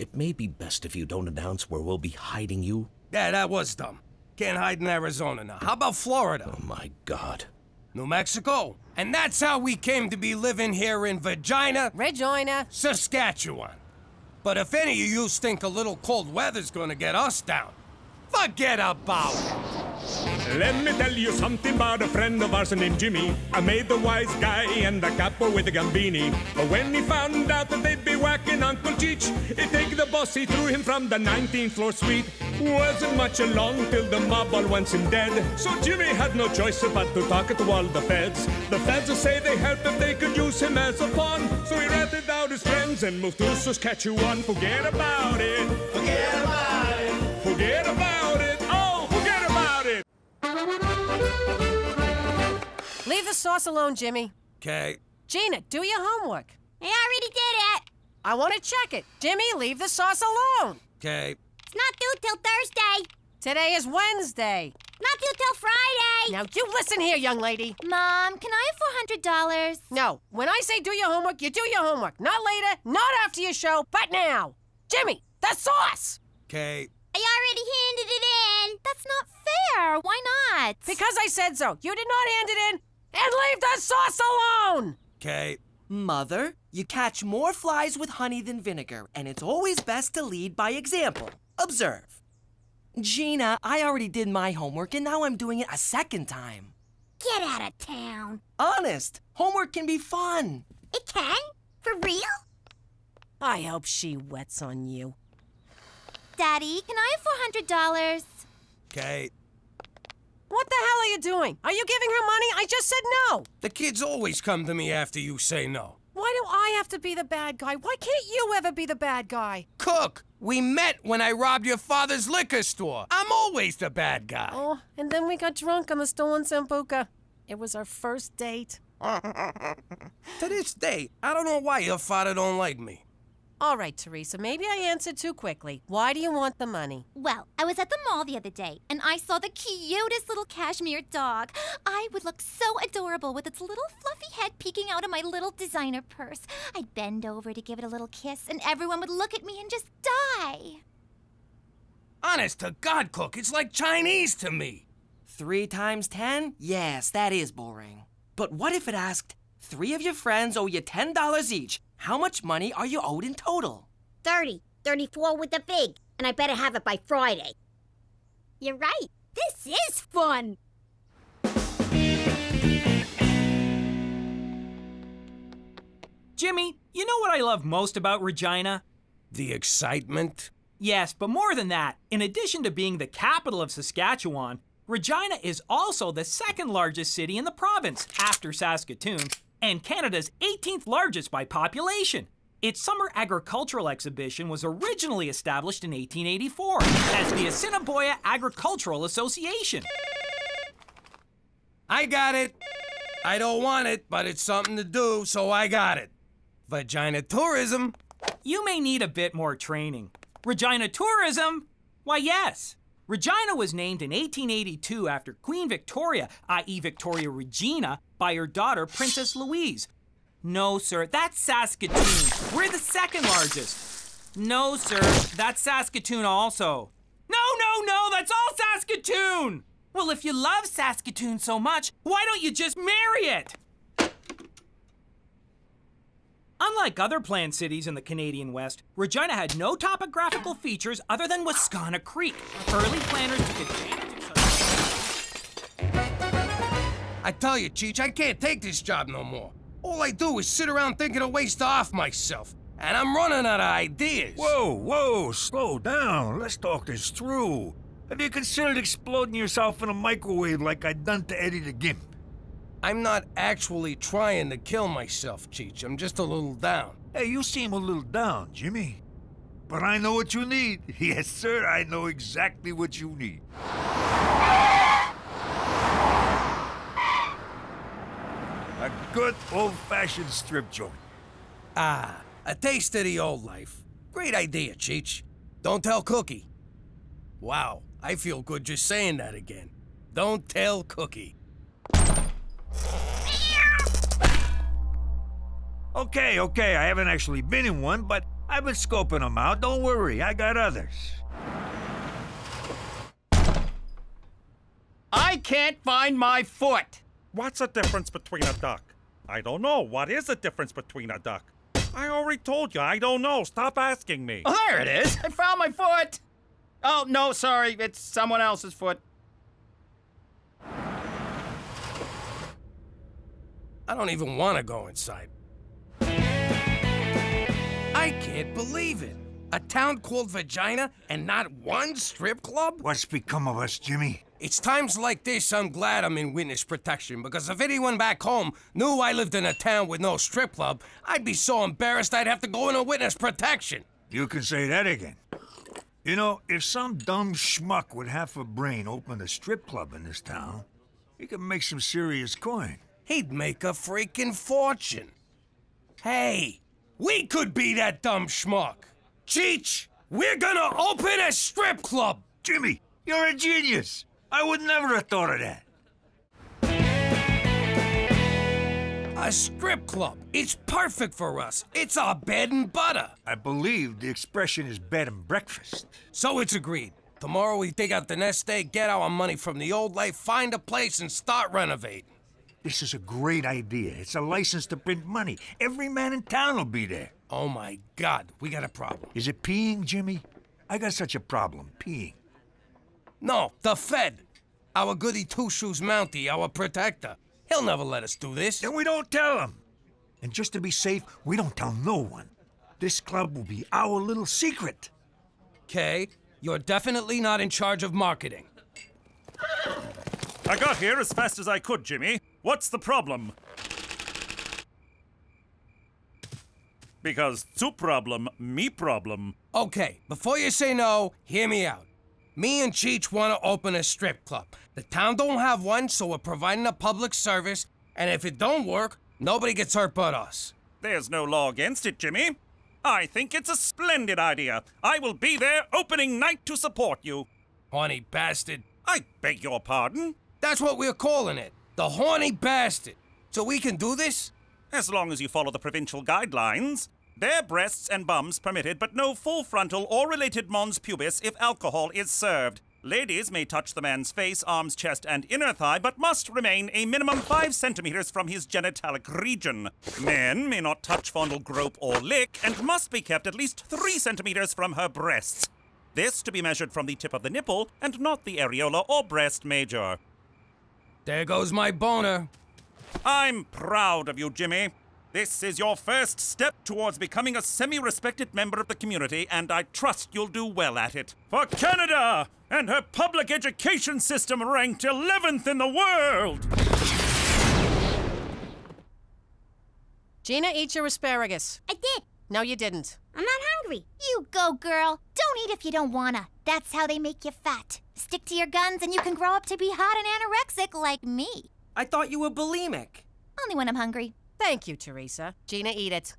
it may be best if you don't announce where we'll be hiding you. Yeah, that was dumb. Can't hide in Arizona now. How about Florida? Oh, my God. New Mexico. And that's how we came to be living here in Regina, Saskatchewan. But if any of you think a little cold weather's gonna get us down, forget about it. Let me tell you something about a friend of ours named Jimmy. I made the wise guy and the capo with the gambini. But when he found out that they'd be whacking Uncle Cheech, he take the boss, he threw him from the 19th floor suite. Wasn't much along till the mob all wants him dead. So Jimmy had no choice but to talk to all the feds. The feds say they help if they could use him as a pawn. So he ratted out his friends and moved to Saskatchewan. Forget about it. Forget about it. Forget about it. Oh, forget about it. leave the sauce alone, Jimmy. Okay. Gina, do your homework. I already did it. I want to check it. Jimmy, leave the sauce alone. Okay. It's not due till Thursday. Today is Wednesday. Not due till Friday. Now, you listen here, young lady. Mom, can I have $400? No. When I say do your homework, you do your homework. Not later, not after your show, but now. Jimmy, the sauce! Okay. I already handed it in. That's not fair. Why not? Because I said so. You did not hand it in, and leave the sauce alone! Okay. Mother, you catch more flies with honey than vinegar, and it's always best to lead by example. Observe. Gina, I already did my homework, and now I'm doing it a second time. Get out of town. Honest, homework can be fun. It can? For real? I hope she wets on you. Daddy, can I have $400? Okay. What the hell are you doing? Are you giving her money? I just said no. The kids always come to me after you say no. Why do I have to be the bad guy? Why can't you ever be the bad guy? Cook, we met when I robbed your father's liquor store. I'm always the bad guy. Oh, and then we got drunk on the stolen Sambuca. It was our first date. To this day, I don't know why your father don't like me. All right, Teresa, maybe I answered too quickly. Why do you want the money? Well, I was at the mall the other day, and I saw the cutest little cashmere dog. I would look so adorable with its little fluffy head peeking out of my little designer purse. I'd bend over to give it a little kiss, and everyone would look at me and just die. Honest to God, Cook, it's like Chinese to me. 3 times 10? Yes, that is boring. But what if it asked, 3 of your friends owe you $10 each. How much money are you owed in total? 30. 34 with the big. And I better have it by Friday. You're right. This is fun. Jimmy, you know what I love most about Regina? The excitement? Yes, but more than that. In addition to being the capital of Saskatchewan, Regina is also the 2nd largest city in the province, after Saskatoon, and Canada's 18th largest by population. Its summer agricultural exhibition was originally established in 1884 as the Assiniboia Agricultural Association. I got it. I don't want it, but it's something to do, so I got it. Vagina tourism. You may need a bit more training. Regina tourism? Why, yes. Regina was named in 1882 after Queen Victoria, i.e. Victoria Regina, by her daughter, Princess Louise. No, sir, that's Saskatoon. We're the 2nd largest. No, sir, that's Saskatoon also. No, that's all Saskatoon! Well, if you love Saskatoon so much, why don't you just marry it? Unlike other planned cities in the Canadian West, Regina had no topographical features other than Wascana Creek. Early planners took advantage of such. I tell you, Cheech, I can't take this job no more. All I do is sit around thinking of ways to off myself, and I'm running out of ideas. Whoa, slow down. Let's talk this through. Have you considered exploding yourself in a microwave like I done to Eddie the Gimp? I'm not actually trying to kill myself, Cheech. I'm just a little down. Hey, you seem a little down, Jimmy. But I know what you need. Yes, sir, I know exactly what you need. A good old-fashioned strip joint. Ah, a taste of the old life. Great idea, Cheech. Don't tell Cookie. Wow, I feel good just saying that again. Don't tell Cookie. Okay, I haven't actually been in one, but I've been scoping them out. Don't worry, I got others. I can't find my foot. What's the difference between a duck? I don't know. What is the difference between a duck? I already told you, I don't know. Stop asking me. Oh, there it is. I found my foot. Oh, no, sorry. It's someone else's foot. I don't even want to go inside. I can't believe it. A town called Vagina and not one strip club? What's become of us, Jimmy? It's times like this I'm glad I'm in witness protection, because if anyone back home knew I lived in a town with no strip club, I'd be so embarrassed I'd have to go into witness protection. You can say that again. You know, if some dumb schmuck with half a brain opened a strip club in this town, he could make some serious coin. He'd make a freaking fortune. Hey, we could be that dumb schmuck. Cheech, we're gonna open a strip club! Jimmy, you're a genius! I would never have thought of that. A strip club. It's perfect for us. It's our bed and butter. I believe the expression is bed and breakfast. So it's agreed. Tomorrow we dig out the nest egg, get our money from the old life, find a place, and start renovating. This is a great idea. It's a license to print money. Every man in town will be there. Oh my God, we got a problem. Is it peeing, Jimmy? I got such a problem, peeing. No, the Fed. Our goody two-shoes Mountie, our protector. He'll never let us do this. Then we don't tell him. And just to be safe, we don't tell no one. This club will be our little secret. Okay, you're definitely not in charge of marketing. I got here as fast as I could, Jimmy. What's the problem? Because two problem, me problem. Okay, before you say no, hear me out. Me and Cheech want to open a strip club. The town don't have one, so we're providing a public service, and if it don't work, nobody gets hurt but us. There's no law against it, Jimmy. I think it's a splendid idea. I will be there opening night to support you. Horny bastard. I beg your pardon? That's what we're calling it. The horny bastard. So we can do this? As long as you follow the provincial guidelines. Bare breasts and bums permitted, but no full frontal or related mons pubis if alcohol is served. Ladies may touch the man's face, arms, chest, and inner thigh, but must remain a minimum 5 centimeters from his genitalic region. Men may not touch, fondle, grope, or lick, and must be kept at least 3 centimeters from her breasts. This to be measured from the tip of the nipple, and not the areola or breast major. There goes my boner. I'm proud of you, Jimmy. This is your first step towards becoming a semi-respected member of the community, and I trust you'll do well at it. For Canada and her public education system ranked 11th in the world! Gina, eat your asparagus. I did. No, you didn't. I'm not hungry. You go, girl. Don't eat if you don't wanna. That's how they make you fat. Stick to your guns and you can grow up to be hot and anorexic like me. I thought you were bulimic. Only when I'm hungry. Thank you, Teresa. Gina, eat it.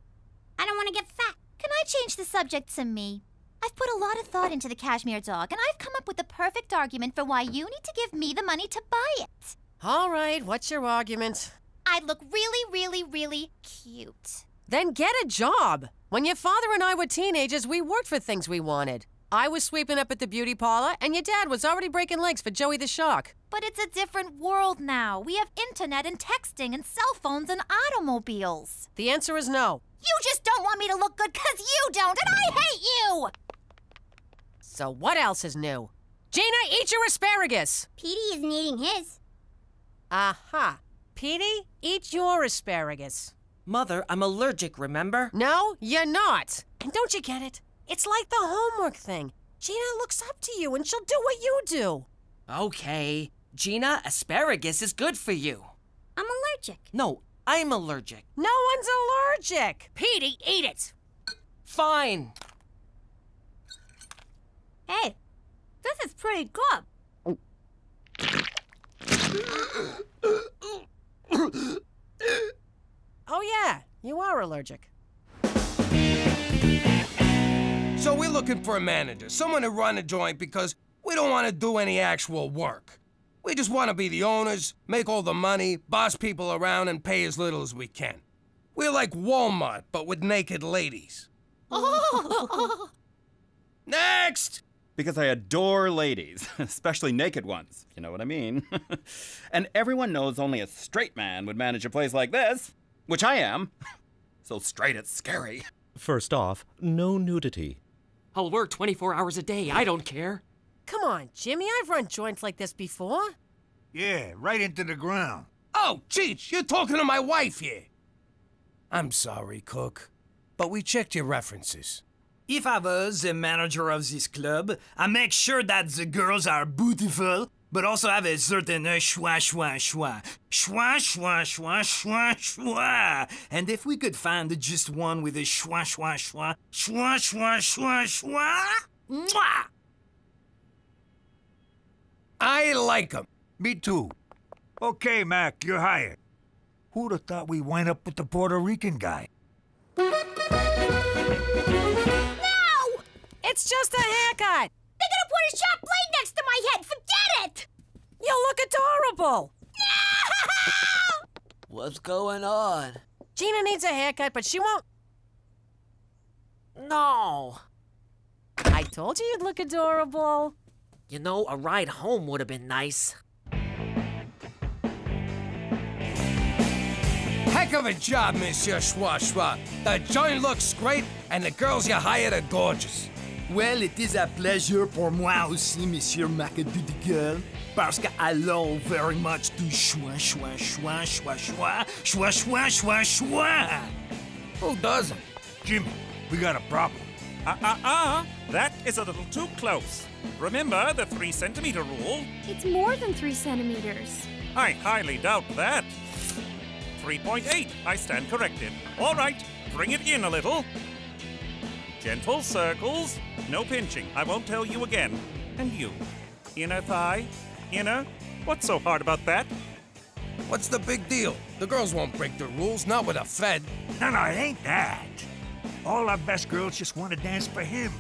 I don't want to get fat. Can I change the subject to me? I've put a lot of thought into the cashmere dog, and I've come up with the perfect argument for why you need to give me the money to buy it. All right, what's your argument? I'd look really, really, really cute. Then get a job. When your father and I were teenagers, we worked for things we wanted. I was sweeping up at the beauty parlor, and your dad was already breaking legs for Joey the Shark. But it's a different world now. We have internet and texting and cell phones and automobiles. The answer is no. You just don't want me to look good because you don't, and I hate you! So what else is new? Gina, eat your asparagus! Petey isn't eating his. Aha. Petey, eat your asparagus. Mother, I'm allergic, remember? No, you're not. And don't you get it? It's like the homework thing. Gina looks up to you and she'll do what you do. Okay. Gina, asparagus is good for you. I'm allergic. No, I'm allergic. No one's allergic. Petey, eat it. Fine. Hey, this is pretty good. Oh yeah, you are allergic. So we're looking for a manager, someone to run a joint because we don't want to do any actual work. We just want to be the owners, make all the money, boss people around, and pay as little as we can. We're like Walmart, but with naked ladies. Next! Because I adore ladies, especially naked ones, you know what I mean? And everyone knows only a straight man would manage a place like this, which I am. So straight it's scary. First off, no nudity. I'll work 24 hours a day. I don't care. Come on, Jimmy. I've run joints like this before. Yeah, right into the ground. Oh, Cheech, you're talking to my wife here. I'm sorry, Cook, but we checked your references. If I was the manager of this club, I make sure that the girls are beautiful, but also have a certain schwa, schwa, schwa. Schwa, schwa, schwa, schwa, schwa. And if we could find just one with a schwa, schwa, schwa, schwa, schwa, schwa, schwa, mwah! I like 'em. Me too. Okay, Mac, you're hired. Who'd have thought we'd wind up with the Puerto Rican guy? It's just a haircut. They're gonna put a sharp blade next to my head. Forget it! You'll look adorable. What's going on? Gina needs a haircut, but she won't. No. I told you you'd look adorable. You know, a ride home would have been nice. Heck of a job, Monsieur Schwa Schwa. The joint looks great, and the girls you hired are gorgeous. Well, it is a pleasure pour moi aussi, Monsieur Macadoudigal, parce que I love very much to schwa, schwa, schwa, schwa, schwa, schwa, schwa, schwa, schwa. Who doesn't? Jimmy, we got a problem. That is a little too close. Remember the 3 centimeter rule? It's more than 3 centimeters. I highly doubt that. 3.8, I stand corrected. All right, bring it in a little. Gentle circles, no pinching. I won't tell you again. And you, inner thigh, inner. What's so hard about that? What's the big deal? The girls won't break the rules, not with a Fed. No, it ain't that. All our best girls just want to dance for him.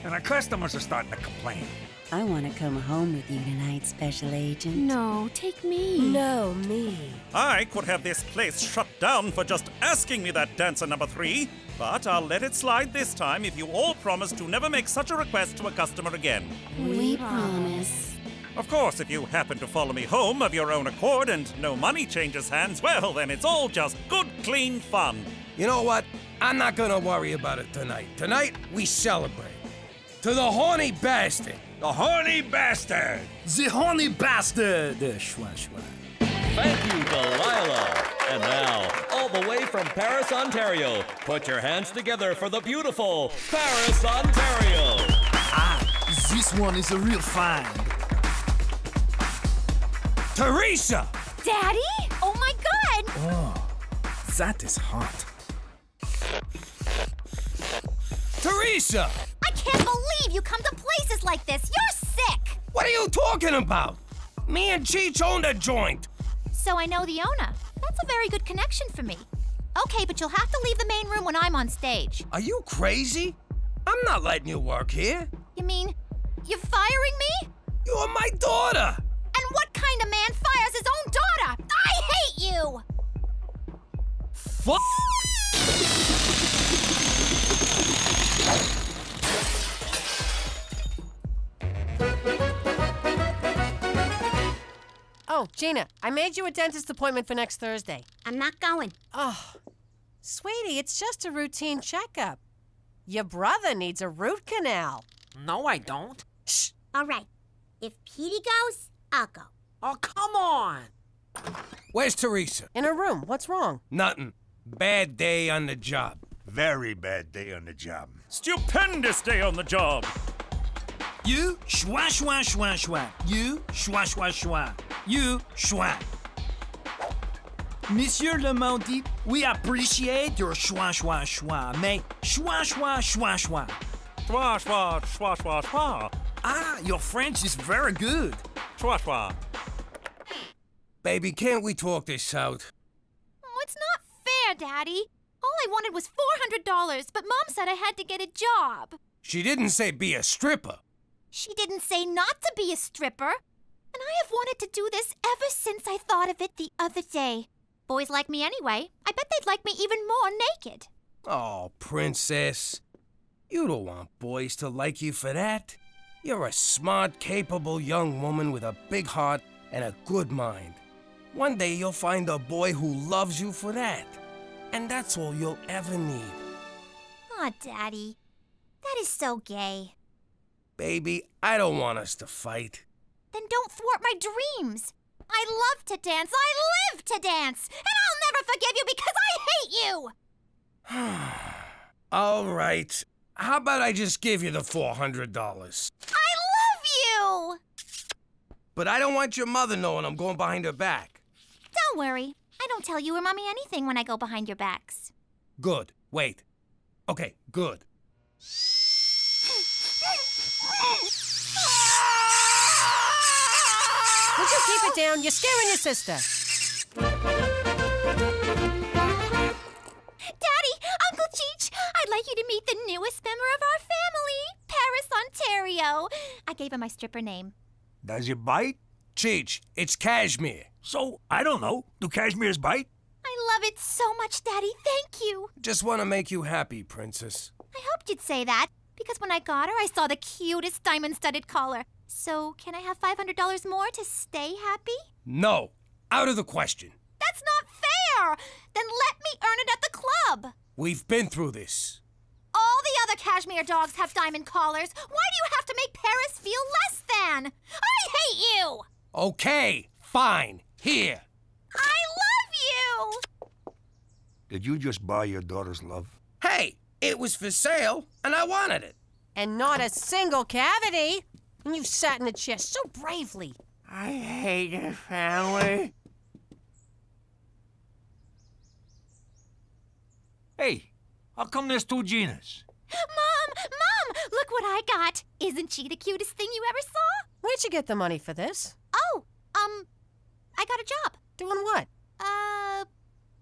And our customers are starting to complain. I want to come home with you tonight, Special Agent. No, take me. No, me. I could have this place shut down for just asking me that, dancer number 3. But I'll let it slide this time if you all promise to never make such a request to a customer again. We promise. Of course, if you happen to follow me home of your own accord and no money changes hands, well, then it's all just good, clean fun. You know what? I'm not gonna worry about it tonight. Tonight, we celebrate. To the horny bastard. The horny bastard! The horny bastard! Schwa, schwa. Thank you, Delilah. And now, all the way from Paris, Ontario, put your hands together for the beautiful Paris, Ontario. This one is a real find. Teresa! Daddy? Oh my God! Oh, that is hot. Teresa! I can't believe you come to places like this. You're sick. What are you talking about? Me and Cheech owned a joint. So I know the owner. That's a very good connection for me. Okay, but you'll have to leave the main room when I'm on stage. Are you crazy? I'm not letting you work here. You mean you're firing me? You're my daughter. And what kind of man fires his own daughter? I hate you! Fuck! Oh, Gina, I made you a dentist appointment for next Thursday. I'm not going. Oh, sweetie, it's just a routine checkup. Your brother needs a root canal. No, I don't. Shh. All right. If Petey goes, I'll go. Oh, come on. Where's Teresa? In her room. What's wrong? Nothing. Bad day on the job. Very bad day on the job. Stupendous day on the job. You schwa, schwa, schwa, schwa. You schwa, schwa, schwa. You schwa. Monsieur Le Maudit, we appreciate your schwa, schwa, schwa. Mais schwa, schwa, schwa, schwa. Schwa, schwa, schwa, schwa, schwa. Ah, your French is very good. Schwa, schwa. Baby, can't we talk this out? Oh, it's not fair, Daddy. All I wanted was $400, but Mom said I had to get a job. She didn't say be a stripper. She didn't say not to be a stripper. And I have wanted to do this ever since I thought of it the other day. Boys like me anyway. I bet they'd like me even more naked. Oh, princess. You don't want boys to like you for that. You're a smart, capable young woman with a big heart and a good mind. One day you'll find a boy who loves you for that. And that's all you'll ever need. Aw, Daddy. That is so gay. Baby, I don't want us to fight. Then don't thwart my dreams. I love to dance. I live to dance. And I'll never forgive you because I hate you. All right. How about I just give you the $400? I love you. But I don't want your mother knowing I'm going behind her back. Don't worry. I don't tell you or Mommy anything when I go behind your backs. Good. Wait. Okay, good. Would you keep it down? You're scaring your sister. Daddy, Uncle Cheech, I'd like you to meet the newest member of our family, Paris, Ontario. I gave him my stripper name. Does it bite? Cheech, it's cashmere. So, I don't know. Do cashmeres bite? I love it so much, Daddy. Thank you. Just want to make you happy, Princess. I hoped you'd say that, because when I got her, I saw the cutest diamond-studded collar. So, can I have $500 more to stay happy? No. Out of the question. That's not fair! Then let me earn it at the club. We've been through this. All the other cashmere dogs have diamond collars. Why do you have to make Paris feel less than? I hate you! Okay, fine. Here. I love you! Did you just buy your daughter's love? Hey, it was for sale, and I wanted it. And not a single cavity. And you've sat in the chair so bravely. I hate your family. Hey, how come there's two Ginas? Mom, look what I got. Isn't she the cutest thing you ever saw? Where'd you get the money for this? Oh, I got a job. Doing what?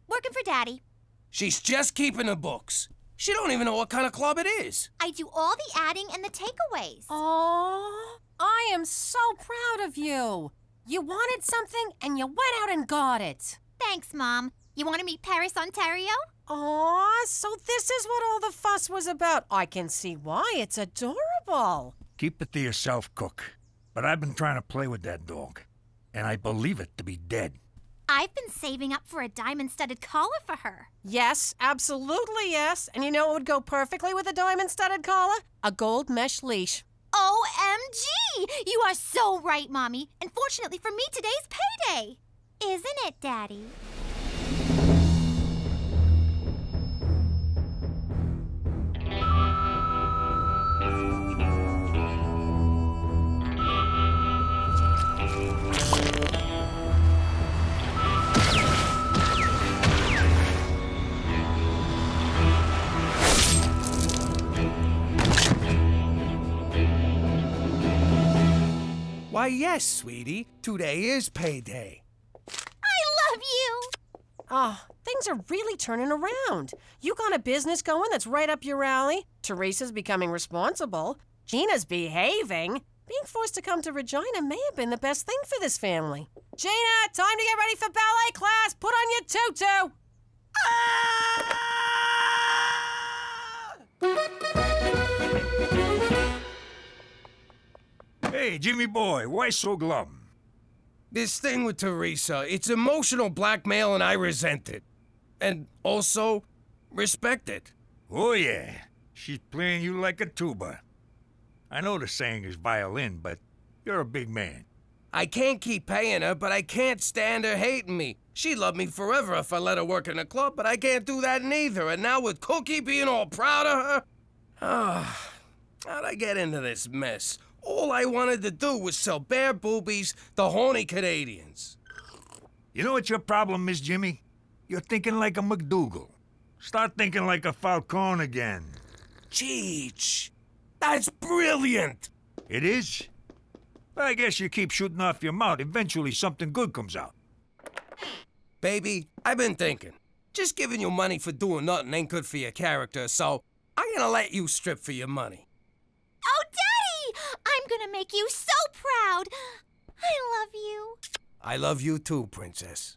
Working for Daddy. She's just keeping the books. She don't even know what kind of club it is. I do all the adding and the takeaways. Oh, I am so proud of you. You wanted something and you went out and got it. Thanks, Mom. You want to meet Paris, Ontario? Aw, so this is what all the fuss was about. I can see why. It's adorable. Keep it to yourself, Cook. But I've been trying to play with that dog, and I believe it to be dead. I've been saving up for a diamond-studded collar for her. Yes, absolutely yes. And you know what would go perfectly with a diamond-studded collar? A gold mesh leash. OMG! You are so right, Mommy. And fortunately for me, today's payday. Isn't it, Daddy? Why, yes, sweetie. Today is payday. I love you! Oh, things are really turning around. You got a business going that's right up your alley. Teresa's becoming responsible. Gina's behaving. Being forced to come to Regina may have been the best thing for this family. Gina, time to get ready for ballet class. Put on your tutu. Hey, Jimmy boy, why so glum? This thing with Teresa, it's emotional blackmail and I resent it. And also, respect it. Oh, yeah. She's playing you like a tuba. I know the saying is violin, but you're a big man. I can't keep paying her, but I can't stand her hating me. She'd love me forever if I let her work in a club, but I can't do that neither. And now with Cookie being all proud of her... how'd I get into this mess? All I wanted to do was sell bare boobies to horny Canadians. You know what your problem is, Jimmy? You're thinking like a McDougal. Start thinking like a Falcone again. Cheech, that's brilliant. It is? Well, I guess you keep shooting off your mouth. Eventually something good comes out. Baby, I've been thinking. Just giving you money for doing nothing ain't good for your character, so I'm gonna let you strip for your money. Oh, Daddy! I'm gonna make you so proud. I love you. I love you too, Princess.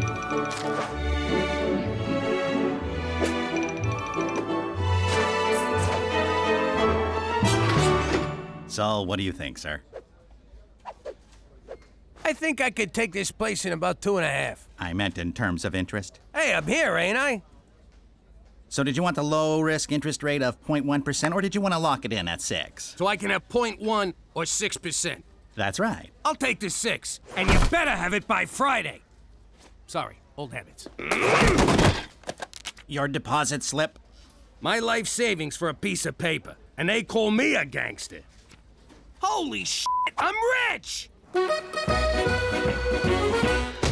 So, what do you think, sir? I think I could take this place in about 2.5. I meant in terms of interest. Hey, I'm here, ain't I? So did you want the low-risk interest rate of 0.1%, or did you want to lock it in at 6? So I can have 0.1 or 6%. That's right. I'll take the 6, and you better have it by Friday. Sorry, old habits. Your deposit slip? My life savings for a piece of paper, and they call me a gangster. Holy shit, I'm rich!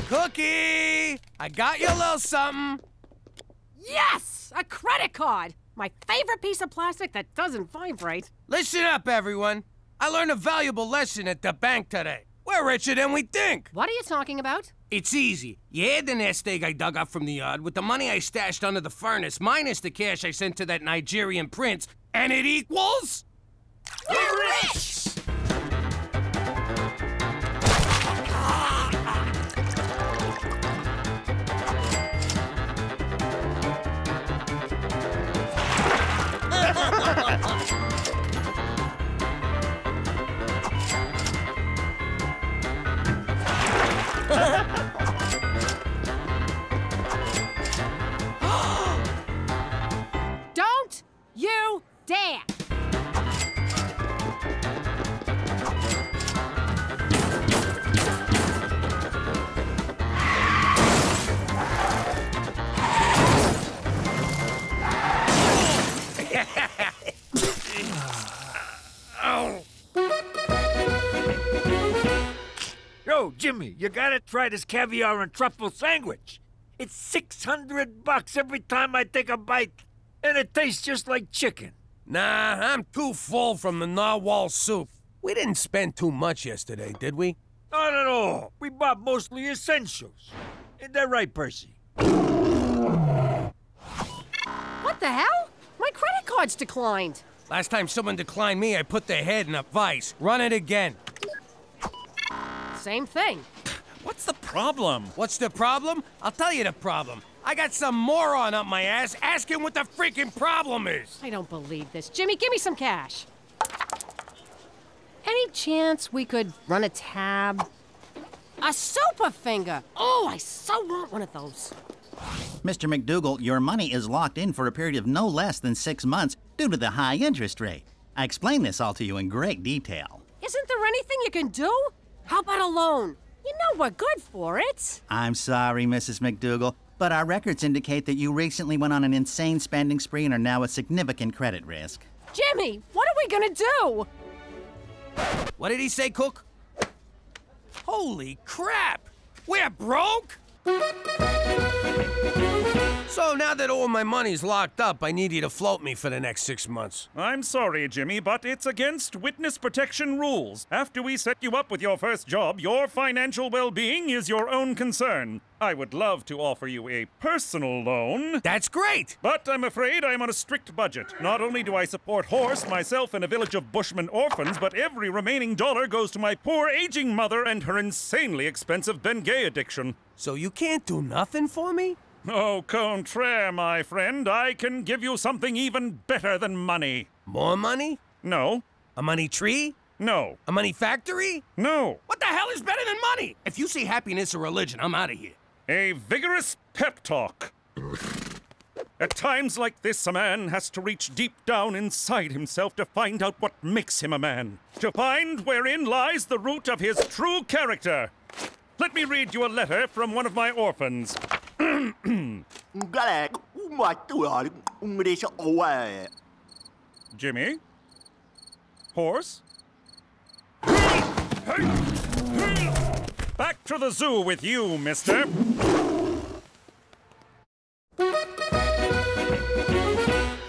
Cookie! I got you a little something. Yes! A credit card! My favorite piece of plastic that doesn't vibrate. Listen up, everyone. I learned a valuable lesson at the bank today. We're richer than we think. What are you talking about? It's easy. You add the nest egg I dug up from the yard with the money I stashed under the furnace, minus the cash I sent to that Nigerian prince, and it equals... We're rich! Don't you dare! Yo, Jimmy, you gotta try this caviar and truffle sandwich. It's $600 every time I take a bite, and it tastes just like chicken. Nah, I'm too full from the narwhal soup. We didn't spend too much yesterday, did we? Not at all. We bought mostly essentials. Isn't that right, Percy? What the hell? My credit card's declined. Last time someone declined me, I put their head in a vice. Run it again. Same thing. What's the problem? What's the problem? I'll tell you the problem. I got some moron up my ass asking what the freaking problem is. I don't believe this. Jimmy, give me some cash. Any chance we could run a tab? A super finger! Oh, I so want one of those. Mr. McDougal, your money is locked in for a period of no less than 6 months due to the high interest rate. I explained this all to you in great detail. Isn't there anything you can do? How about a loan? You know we're good for it. I'm sorry, Mrs. McDougal, but our records indicate that you recently went on an insane spending spree and are now at significant credit risk. Jimmy, what are we gonna do? What did he say, Cook? Holy crap! We're broke? So now that all my money's locked up, I need you to float me for the next 6 months. I'm sorry, Jimmy, but it's against witness protection rules. After we set you up with your first job, your financial well-being is your own concern. I would love to offer you a personal loan. That's great! But I'm afraid I'm on a strict budget. Not only do I support Horse, myself, and a village of Bushmen orphans, but every remaining dollar goes to my poor aging mother and her insanely expensive Bengay addiction. So you can't do nothing for me? Au contraire, my friend. I can give you something even better than money. More money? No. A money tree? No. A money factory? No. What the hell is better than money? If you see happiness or religion, I'm out of here. A vigorous pep talk. At times like this, a man has to reach deep down inside himself to find out what makes him a man. To find wherein lies the root of his true character. Let me read you a letter from one of my orphans. Jimmy? Horse? Back to the zoo with you, mister.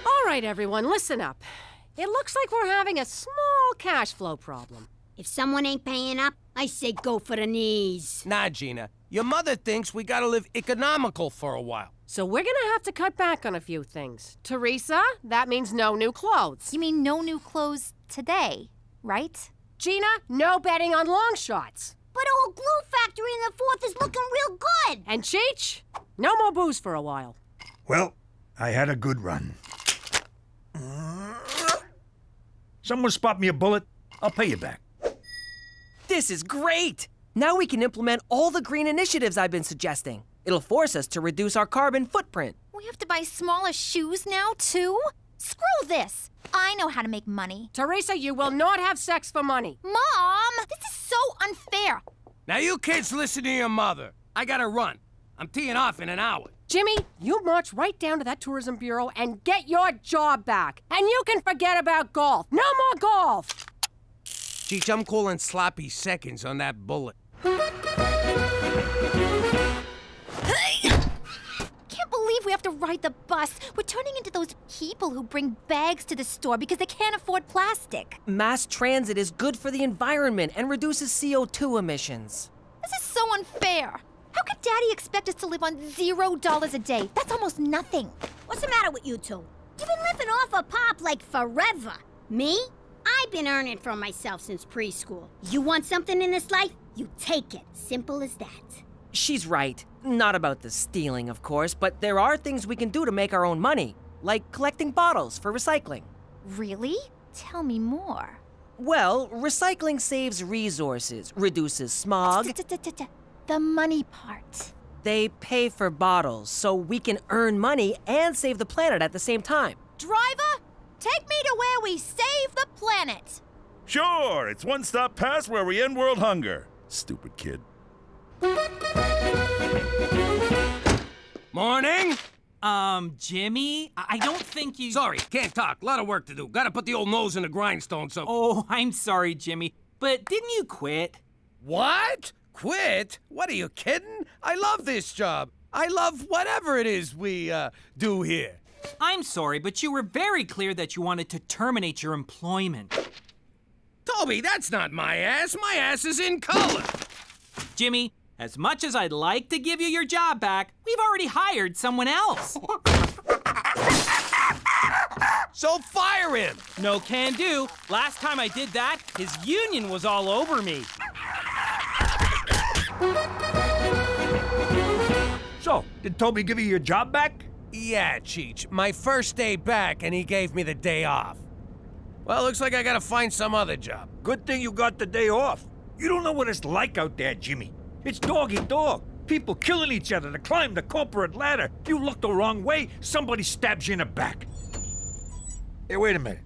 All right, everyone, listen up. It looks like we're having a small cash flow problem. If someone ain't paying up, I say go for the knees. Nah, Gina. Your mother thinks we gotta live economical for a while. So we're gonna have to cut back on a few things. Teresa, that means no new clothes. You mean no new clothes today, right? Gina, no betting on long shots. But old Glue Factory in the 4th is looking real good. And Cheech, no more booze for a while. Well, I had a good run. Someone spot me a bullet? I'll pay you back. This is great! Now we can implement all the green initiatives I've been suggesting. It'll force us to reduce our carbon footprint. We have to buy smaller shoes now, too? Screw this! I know how to make money. Teresa, you will not have sex for money. Mom! This is so unfair. Now you kids listen to your mother. I gotta run. I'm teeing off in an hour. Jimmy, you march right down to that tourism bureau and get your job back. And you can forget about golf. No more golf! Cheech, I'm calling sloppy seconds on that bullet. Can't believe we have to ride the bus. We're turning into those people who bring bags to the store because they can't afford plastic. Mass transit is good for the environment and reduces CO2 emissions. This is so unfair. How could Daddy expect us to live on $0 a day? That's almost nothing. What's the matter with you two? You've been living off of Pop like forever. Me? I've been earning for myself since preschool. You want something in this life? You take it. Simple as that. She's right. Not about the stealing, of course, but there are things we can do to make our own money, like collecting bottles for recycling. Really? Tell me more. Well, recycling saves resources, reduces smog. The money part. They pay for bottles, so we can earn money and save the planet at the same time. Driver, take me to where we save the planet. Sure, it's one stop past where we end world hunger. Stupid kid. Morning! Jimmy, I don't think you... Sorry, can't talk. A lot of work to do. Gotta put the old nose in the grindstone, so... Oh, I'm sorry, Jimmy, but didn't you quit? What? Quit? What, are you kidding? I love this job. I love whatever it is we, do here. I'm sorry, but you were very clear that you wanted to terminate your employment. Toby, that's not my ass. My ass is in color. Jimmy, as much as I'd like to give you your job back, we've already hired someone else. So fire him! No can do. Last time I did that, his union was all over me. So, did Toby give you your job back? Yeah, Cheech. My first day back, and he gave me the day off. Well, looks like I gotta find some other job. Good thing you got the day off. You don't know what it's like out there, Jimmy. It's dog-eat-dog. People killing each other to climb the corporate ladder. You look the wrong way, somebody stabs you in the back. Hey, wait a minute.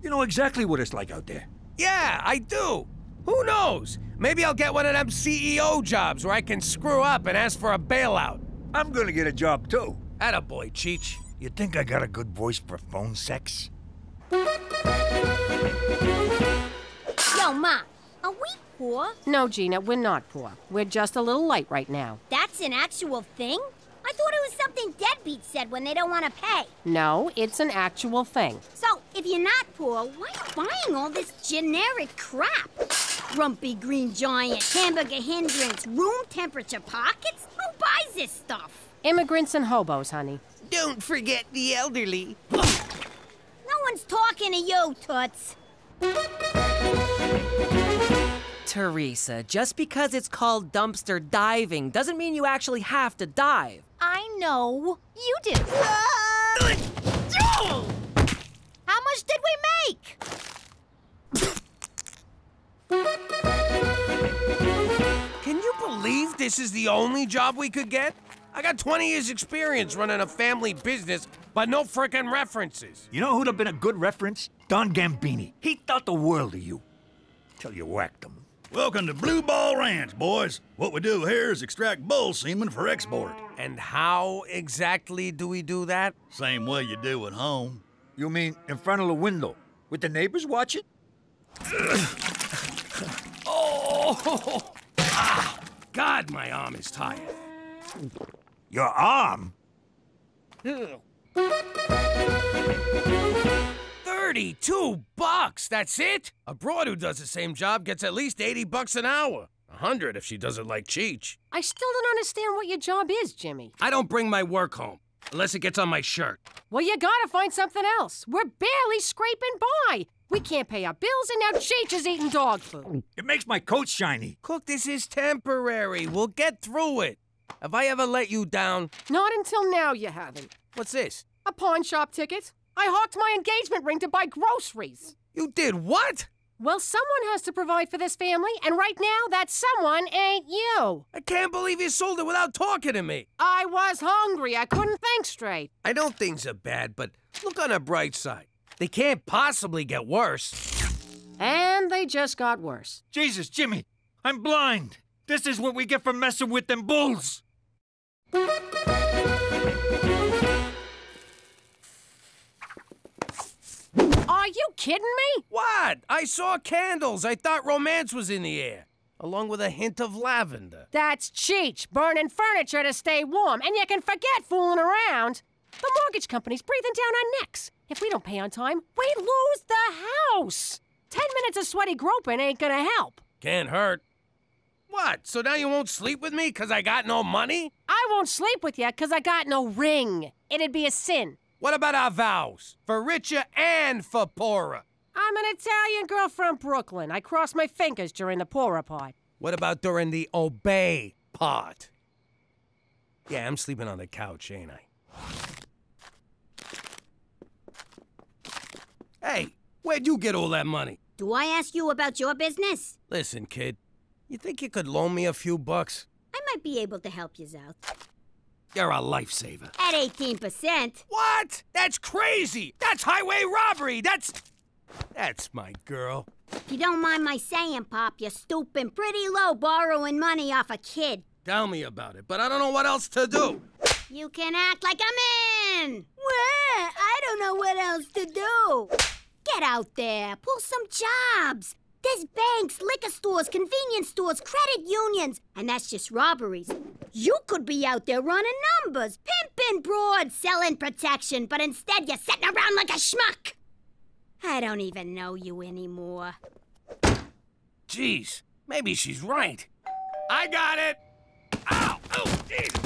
You know exactly what it's like out there. Yeah, I do. Who knows? Maybe I'll get one of them CEO jobs where I can screw up and ask for a bailout. I'm gonna get a job, too. Attaboy, Cheech. You think I got a good voice for phone sex? Yo, Ma, are we poor? No, Gina, we're not poor. We're just a little light right now. That's an actual thing? I thought it was something deadbeats said when they don't want to pay. No, it's an actual thing. So, if you're not poor, why are you buying all this generic crap? Grumpy green giant, hamburger hindrance, room temperature pockets? Who buys this stuff? Immigrants and hobos, honey. Don't forget the elderly. No one's talking to you, Toots. Teresa, just because it's called dumpster diving doesn't mean you actually have to dive. I know. You do. How much did we make? Can you believe this is the only job we could get? I got 20 years experience running a family business, but no frickin' references. You know who'd have been a good reference? Don Gambini. He thought the world of you. Till you whacked him. Welcome to Blue Ball Ranch, boys. What we do here is extract bull semen for export. And how exactly do we do that? Same way you do at home. You mean in front of the window, with the neighbors watching? Oh! Ah, God, my arm is tired. Your arm? 32 bucks, that's it? A broad who does the same job gets at least 80 bucks an hour. 100 if she does it like Cheech. I still don't understand what your job is, Jimmy. I don't bring my work home, unless it gets on my shirt. Well, you gotta find something else. We're barely scraping by. We can't pay our bills, and now Cheech is eating dog food. It makes my coat shiny. Cook, this is temporary. We'll get through it. Have I ever let you down? Not until now you haven't. What's this? A pawn shop ticket. I hawked my engagement ring to buy groceries. You did what? Well, someone has to provide for this family, and right now, that someone ain't you. I can't believe you sold it without talking to me. I was hungry. I couldn't think straight. I know things are bad, but look on the bright side. They can't possibly get worse. And they just got worse. Jesus, Jimmy, I'm blind. This is what we get for messing with them bulls. Are you kidding me? What? I saw candles. I thought romance was in the air, along with a hint of lavender. That's Cheech, burning furniture to stay warm, and you can forget fooling around. The mortgage company's breathing down our necks. If we don't pay on time, we lose the house. 10 minutes of sweaty groping ain't gonna help. Can't hurt. What? So now you won't sleep with me because I got no money? I won't sleep with you because I got no ring. It'd be a sin. What about our vows? For richer and for poorer? I'm an Italian girl from Brooklyn. I cross my fingers during the poorer part. What about during the obey part? Yeah, I'm sleeping on the couch, ain't I? Hey, where'd you get all that money? Do I ask you about your business? Listen, kid, you think you could loan me a few bucks? I might be able to help you out. You're a lifesaver. At 18%. What? That's crazy! That's highway robbery! That's my girl. If you don't mind my saying, Pop, you're stooping pretty low borrowing money off a kid. Tell me about it, but I don't know what else to do. You can act like a man. Well, I don't know what else to do. Get out there, pull some jobs. There's banks, liquor stores, convenience stores, credit unions, and that's just robberies. You could be out there running numbers, pimping broad, selling protection, but instead you're sitting around like a schmuck. I don't even know you anymore. Jeez, maybe she's right. I got it! Ow! Oh, Jesus!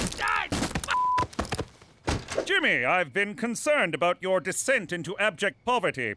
Jimmy, I've been concerned about your descent into abject poverty.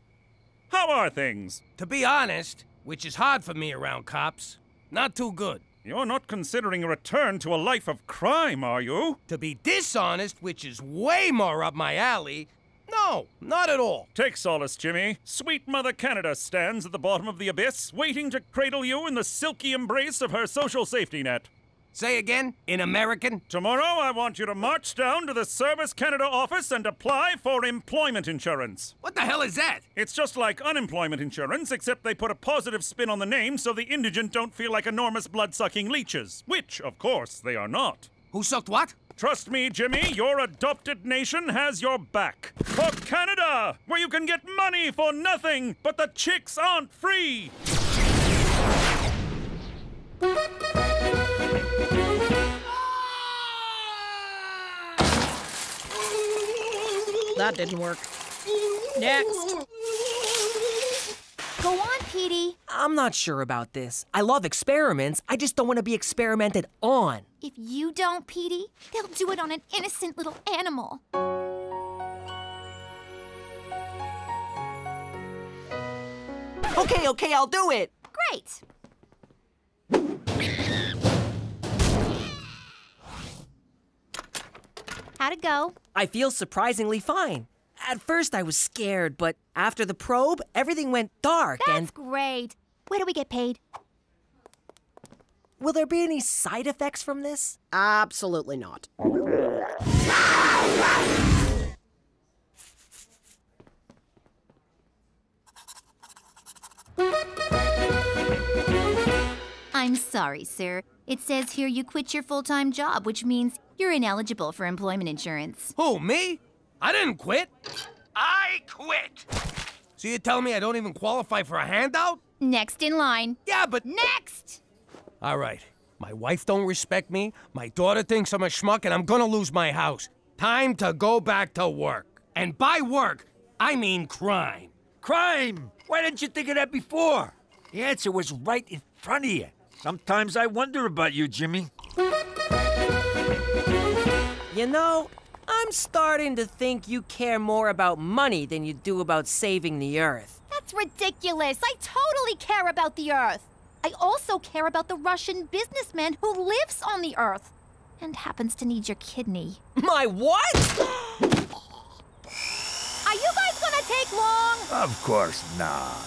How are things? To be honest, which is hard for me around cops, not too good. You're not considering a return to a life of crime, are you? To be dishonest, which is way more up my alley, no, not at all. Take solace, Jimmy. Sweet Mother Canada stands at the bottom of the abyss, waiting to cradle you in the silky embrace of her social safety net. Say again, in American? Tomorrow, I want you to march down to the Service Canada office and apply for employment insurance. What the hell is that? It's just like unemployment insurance, except they put a positive spin on the name so the indigent don't feel like enormous blood-sucking leeches. Which, of course, they are not. Who sucked what? Trust me, Jimmy, your adopted nation has your back. For Canada, where you can get money for nothing, but the chicks aren't free. That didn't work. Next. Go on, Petey. I'm not sure about this. I love experiments. I just don't want to be experimented on. If you don't, Petey, they'll do it on an innocent little animal. Okay, I'll do it. Great. How'd it go? I feel surprisingly fine. At first I was scared, but after the probe, everything went dark. That's great. Where do we get paid? Will there be any side effects from this? Absolutely not. I'm sorry, sir. It says here you quit your full-time job, which means you're ineligible for employment insurance. Who, me? I didn't quit. I quit. So you're telling me I don't even qualify for a handout? Next in line. Yeah, but... Next! All right. My wife don't respect me, my daughter thinks I'm a schmuck, and I'm gonna lose my house. Time to go back to work. And by work, I mean crime. Crime! Why didn't you think of that before? The answer was right in front of you. Sometimes I wonder about you, Jimmy. You know, I'm starting to think you care more about money than you do about saving the Earth. That's ridiculous. I totally care about the Earth. I also care about the Russian businessman who lives on the Earth and happens to need your kidney. My what? Are you guys gonna take long? Of course not.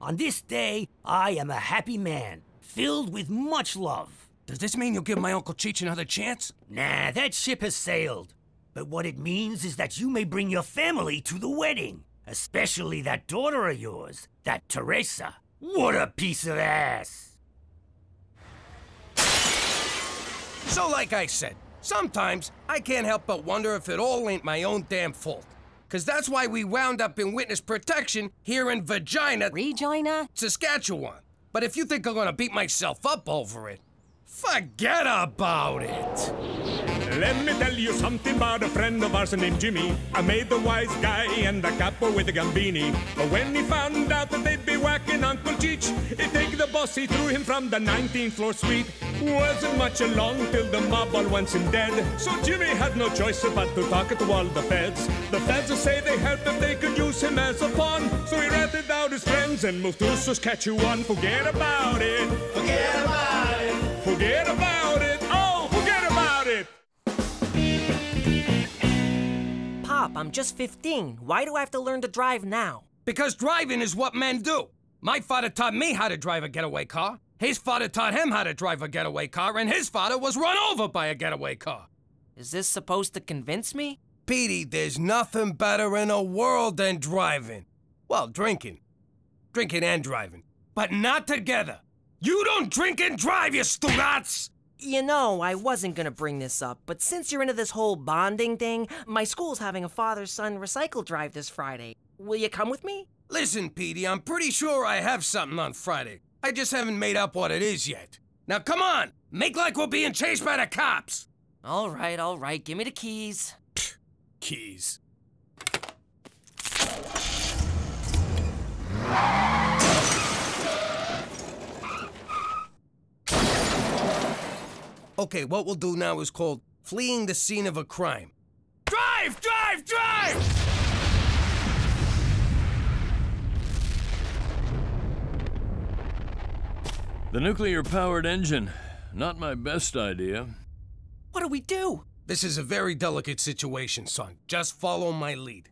On this day, I am a happy man, filled with much love. Does this mean you'll give my Uncle Cheech another chance? Nah, that ship has sailed. But what it means is that you may bring your family to the wedding. Especially that daughter of yours, that Teresa. What a piece of ass! So like I said, sometimes I can't help but wonder if it all ain't my own damn fault. 'Cause that's why we wound up in witness protection here in Regina, Saskatchewan. But if you think I'm gonna beat myself up over it, forget about it. Let me tell you something about a friend of ours named Jimmy. I made the wise guy and the capo with the gambini. But when he found out that they'd be whacking Uncle Cheech, he'd take the boss, he threw him from the 19th floor suite. Wasn't much along till the mob all wants him dead. So Jimmy had no choice but to talk to all the feds. The feds say they helped if they could use him as a pawn. So he ratted out his friends and moved to Saskatchewan. Forget about it. Forget about it. Forget about it. Oh, forget about it. Pop, I'm just 15. Why do I have to learn to drive now? Because driving is what men do. My father taught me how to drive a getaway car. His father taught him how to drive a getaway car, and his father was run over by a getaway car. Is this supposed to convince me? Petey, there's nothing better in the world than driving. Well, drinking. Drinking and driving. But not together. You don't drink and drive, you stugats! You know, I wasn't gonna bring this up, but since you're into this whole bonding thing, my school's having a father-son recycle drive this Friday. Will you come with me? Listen, Petey, I'm pretty sure I have something on Friday. I just haven't made up what it is yet. Now come on, make like we're being chased by the cops. All right, give me the keys. Keys. Okay, what we'll do now is called fleeing the scene of a crime. Drive, drive, drive! The nuclear-powered engine. Not my best idea. What do we do? This is a very delicate situation, son. Just follow my lead.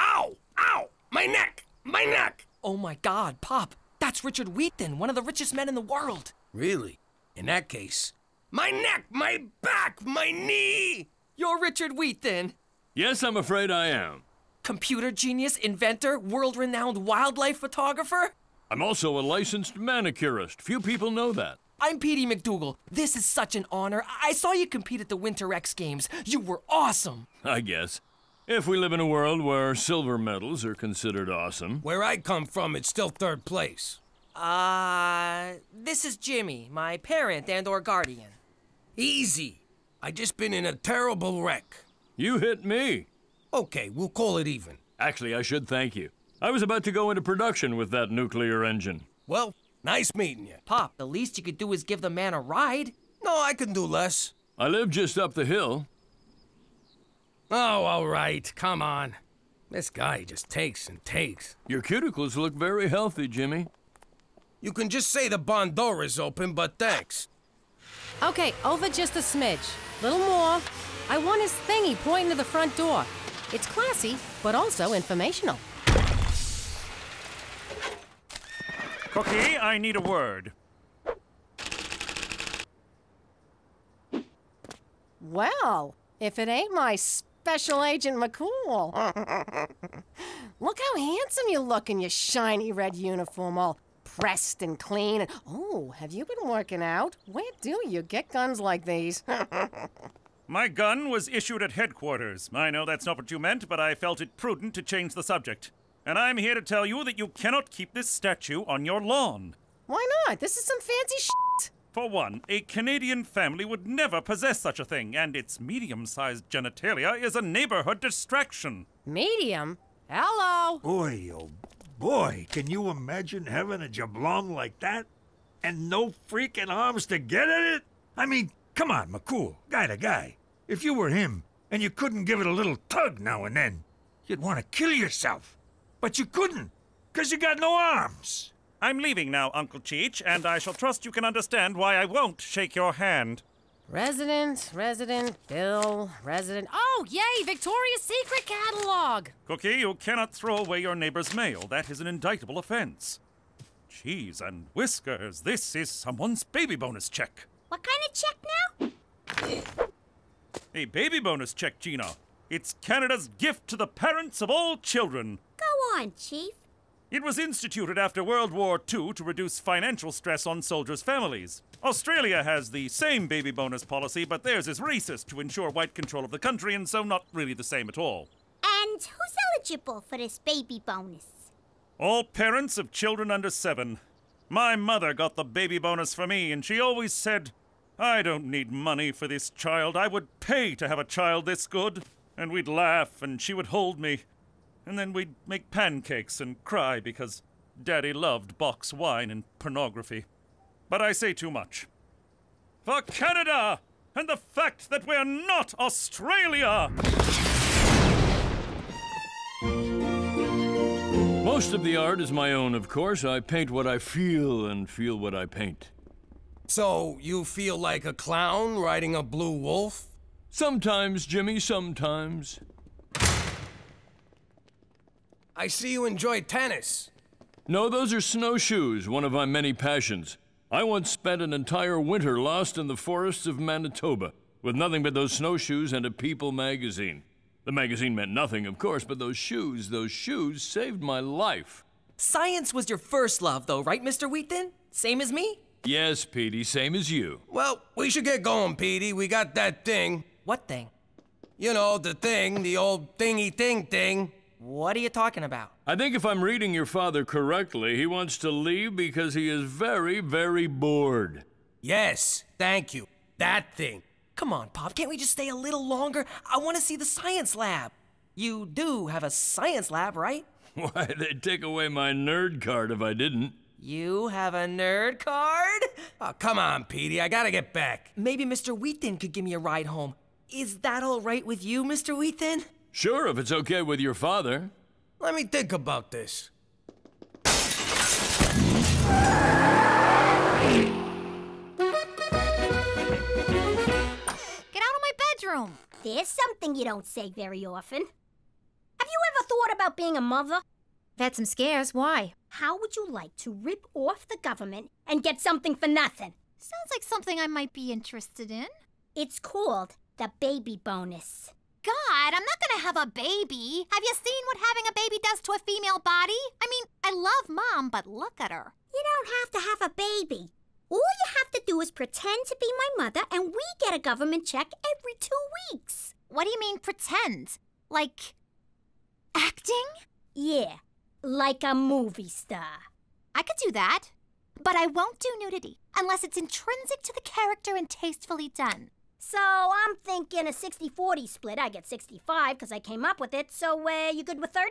Ow! Ow! My neck! My neck! Oh my God, Pop. That's Richard Wheaton, one of the richest men in the world. Really? In that case, my neck, my back, my knee! You're Richard Wheaton. Yes, I'm afraid I am. Computer genius, inventor, world-renowned wildlife photographer? I'm also a licensed manicurist. Few people know that. I'm Petey McDougal. This is such an honor. I saw you compete at the Winter X Games. You were awesome. I guess. If we live in a world where silver medals are considered awesome. Where I come from, it's still third place. This is Jimmy, my parent and/or guardian. Easy. I just been in a terrible wreck. You hit me. Okay, we'll call it even. Actually, I should thank you. I was about to go into production with that nuclear engine. Well, nice meeting you. Pop, the least you could do is give the man a ride. No, I can do less. I live just up the hill. Oh, all right. Come on. This guy just takes and takes. Your cuticles look very healthy, Jimmy. You can just say the barn door is open, but thanks. Okay, over just a smidge. Little more. I want his thingy pointing to the front door. It's classy, but also informational. Cookie, I need a word. Well, if it ain't my Special Agent McCool. Look how handsome you look in your shiny red uniform, all pressed and clean. And, oh, have you been working out? Where do you get guns like these? My gun was issued at headquarters. I know that's not what you meant, but I felt it prudent to change the subject. And I'm here to tell you that you cannot keep this statue on your lawn. Why not? This is some fancy shit. For one, a Canadian family would never possess such a thing, and its medium-sized genitalia is a neighborhood distraction. Medium? Hello? Boy, oh boy, can you imagine having a jablon like that? And no freaking arms to get at it? I mean, come on, McCool, guy to guy. If you were him, and you couldn't give it a little tug now and then, you'd want to kill yourself. But you couldn't, because you got no arms. I'm leaving now, Uncle Cheech, and I shall trust you can understand why I won't shake your hand. Resident, Bill, resident. Oh, yay, Victoria's Secret catalog! Cookie, you cannot throw away your neighbor's mail. That is an indictable offense. Cheese and whiskers, this is someone's baby bonus check. What kind of check now? A baby bonus check, Gina. It's Canada's gift to the parents of all children. Go on, Chief. It was instituted after World War II to reduce financial stress on soldiers' families. Australia has the same baby bonus policy, but theirs is racist to ensure white control of the country, and so not really the same at all. And who's eligible for this baby bonus? All parents of children under 7. My mother got the baby bonus for me, and she always said, I don't need money for this child. I would pay to have a child this good. And we'd laugh, and she would hold me. And then we'd make pancakes and cry because Daddy loved box wine and pornography. But I say too much. For Canada! And the fact that we're not Australia! Most of the art is my own, of course. I paint what I feel and feel what I paint. So, you feel like a clown riding a blue wolf? Sometimes, Jimmy, sometimes. I see you enjoy tennis. No, those are snowshoes, one of my many passions. I once spent an entire winter lost in the forests of Manitoba, with nothing but those snowshoes and a People magazine. The magazine meant nothing, of course, but those shoes saved my life. Science was your first love, though, right, Mr. Wheaton? Same as me? Yes, Petey, same as you. Well, we should get going, Petey. We got that thing. What thing? You know, the thing, the old thingy-thing thing. What are you talking about? I think if I'm reading your father correctly, he wants to leave because he is very, very bored. Yes, thank you. That thing. Come on, Pop, can't we just stay a little longer? I want to see the science lab. You do have a science lab, right? Why, they'd take away my nerd card if I didn't. You have a nerd card? Oh, come on, Petey, I gotta get back. Maybe Mr. Wheaton could give me a ride home. Is that all right with you, Mr. Wheaton? Sure, if it's okay with your father. Let me think about this. Get out of my bedroom. There's something you don't say very often. Have you ever thought about being a mother? I've had some scares. Why? How would you like to rip off the government and get something for nothing? Sounds like something I might be interested in. It's called the baby bonus. God, I'm not gonna have a baby. Have you seen what having a baby does to a female body? I mean, I love Mom, but look at her. You don't have to have a baby. All you have to do is pretend to be my mother, and we get a government check every 2 weeks. What do you mean, pretend? Like, acting? Yeah, like a movie star. I could do that, but I won't do nudity unless it's intrinsic to the character and tastefully done. So I'm thinking a 60-40 split. I get 65 because I came up with it. So you good with 30?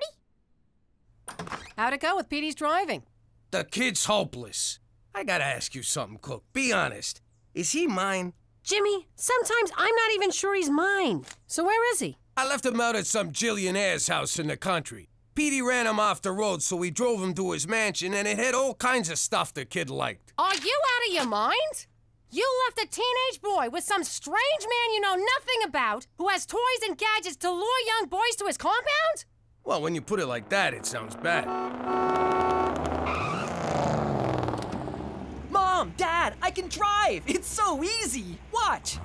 How'd it go with Petey's driving? The kid's hopeless. I gotta ask you something, Cook. Be honest. Is he mine? Jimmy, sometimes I'm not even sure he's mine. So where is he? I left him out at some jillionaire's house in the country. Petey ran him off the road, so we drove him to his mansion, and it had all kinds of stuff the kid liked. Are you out of your mind? You left a teenage boy with some strange man you know nothing about who has toys and gadgets to lure young boys to his compound? Well, when you put it like that, it sounds bad. Mom, Dad, I can drive! It's so easy! Watch!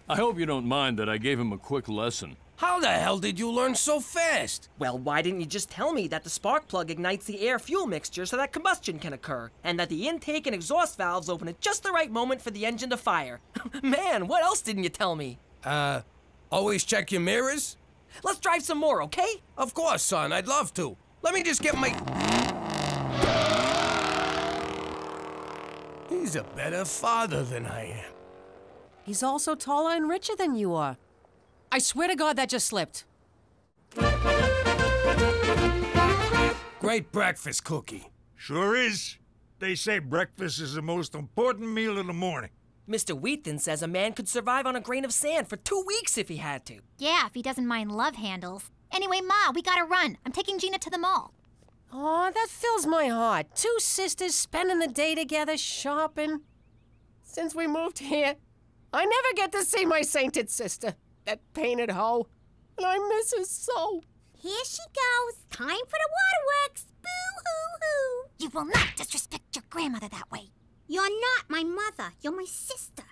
I hope you don't mind that I gave him a quick lesson. How the hell did you learn so fast? Well, why didn't you just tell me that the spark plug ignites the air-fuel mixture so that combustion can occur, and that the intake and exhaust valves open at just the right moment for the engine to fire? Man, what else didn't you tell me? Always check your mirrors? Let's drive some more, okay? Of course, son, I'd love to. Let me just get my... He's a better father than I am. He's also taller and richer than you are. I swear to God that just slipped. Great breakfast, Cookie. Sure is. They say breakfast is the most important meal in the morning. Mr. Wheaton says a man could survive on a grain of sand for 2 weeks if he had to. Yeah, if he doesn't mind love handles. Anyway, Ma, we gotta run. I'm taking Gina to the mall. Oh, that fills my heart. 2 sisters spending the day together shopping. Since we moved here, I never get to see my sainted sister, that painted hoe. And I miss her so. Here she goes. Time for the waterworks. Boo-hoo-hoo. You will not disrespect your grandmother that way. You're not my mother. You're my sister.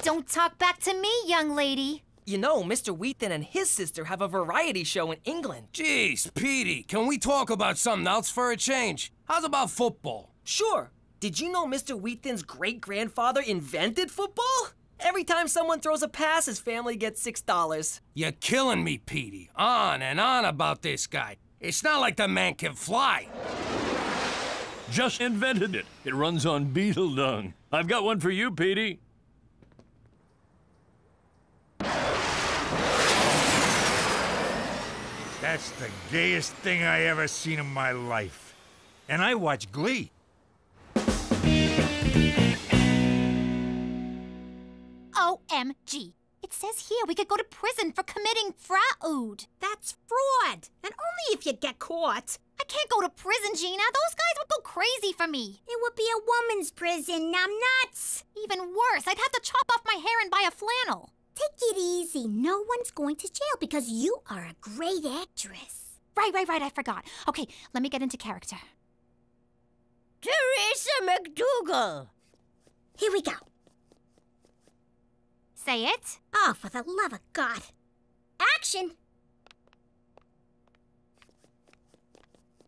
Don't talk back to me, young lady. You know, Mr. Wheaton and his sister have a variety show in England. Jeez, Petey, can we talk about something else for a change? How's about football? Sure. Did you know Mr. Wheaton's great-grandfather invented football? Every time someone throws a pass, his family gets $6. You're killing me, Petey. On and on about this guy. It's not like the man can fly. Just invented it. It runs on beetle dung. I've got one for you, Petey. That's the gayest thing I ever seen in my life. And I watch Glee. OMG. It says here we could go to prison for committing fraud. That's fraud. And only if you get caught. I can't go to prison, Gina. Those guys would go crazy for me. It would be a woman's prison, numbnuts. Even worse, I'd have to chop off my hair and buy a flannel. Take it easy. No one's going to jail because you are a great actress. Right, I forgot. Okay, let me get into character. Teresa McDougal. Here we go. Say it. Oh, for the love of God. Action!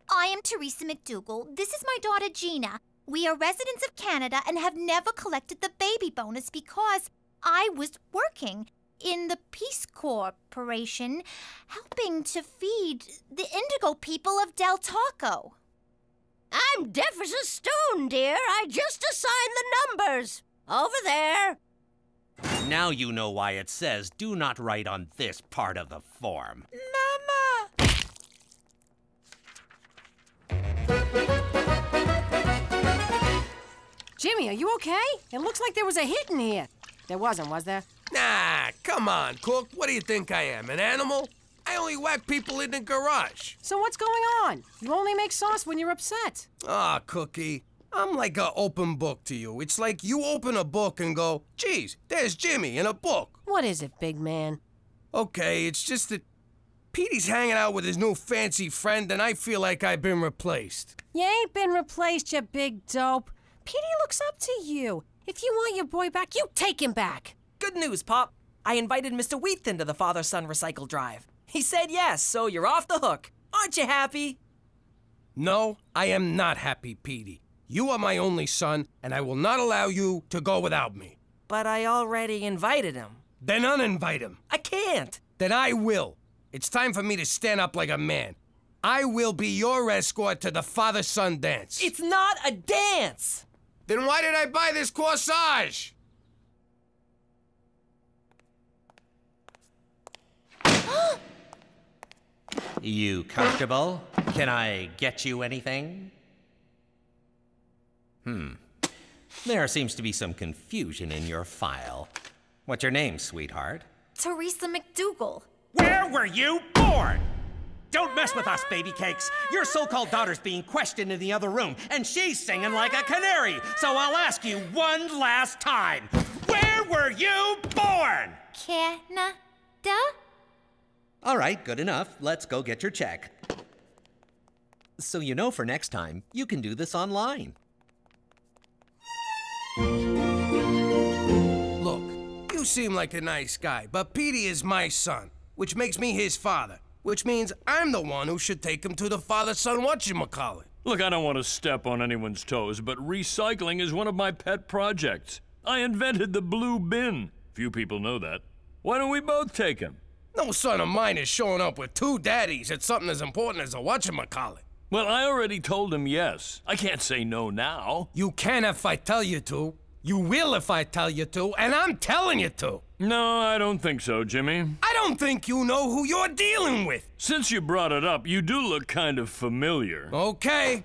I am Teresa McDougal. This is my daughter, Gina. We are residents of Canada and have never collected the baby bonus because I was working in the Peace Corporation helping to feed the indigo people of Del Taco. I'm deaf as a stone, dear. I just assigned the numbers. Over there. Now you know why it says do not write on this part of the form. Mama! Jimmy, are you okay? It looks like there was a hit in here. There wasn't, was there? Nah, come on, Cook. What do you think I am, an animal? I only whack people in the garage. So what's going on? You only make sauce when you're upset. Ah, Cookie. I'm like an open book to you. It's like you open a book and go, geez, there's Jimmy in a book. What is it, big man? Okay, it's just that Petey's hanging out with his new fancy friend and I feel like I've been replaced. You ain't been replaced, you big dope. Petey looks up to you. If you want your boy back, you take him back. Good news, Pop. I invited Mr. Wheaton to the father-son recycle drive. He said yes, so you're off the hook. Aren't you happy? No, I am not happy, Petey. You are my only son, and I will not allow you to go without me. But I already invited him. Then uninvite him. I can't. Then I will. It's time for me to stand up like a man. I will be your escort to the father-son dance. It's not a dance! Then why did I buy this corsage? You comfortable? Can I get you anything? There seems to be some confusion in your file. What's your name, sweetheart? Teresa McDougal. Where were you born? Don't mess with us, baby cakes. Your so-called daughter's being questioned in the other room, and she's singing like a canary. So I'll ask you one last time. Where were you born? Canada? All right, good enough. Let's go get your check. So you know for next time, you can do this online. Look, you seem like a nice guy, but Petey is my son, which makes me his father, which means I'm the one who should take him to the father-son whatchamacallit. Look, I don't want to step on anyone's toes, but recycling is one of my pet projects. I invented the blue bin. Few people know that. Why don't we both take him? No son of mine is showing up with 2 daddies at something as important as a whatchamacallit. Well, I already told him yes. I can't say no now. You can if I tell you to. You will if I tell you to, and I'm telling you to. No, I don't think so, Jimmy. I don't think you know who you're dealing with. Since you brought it up, you do look kind of familiar. Okay.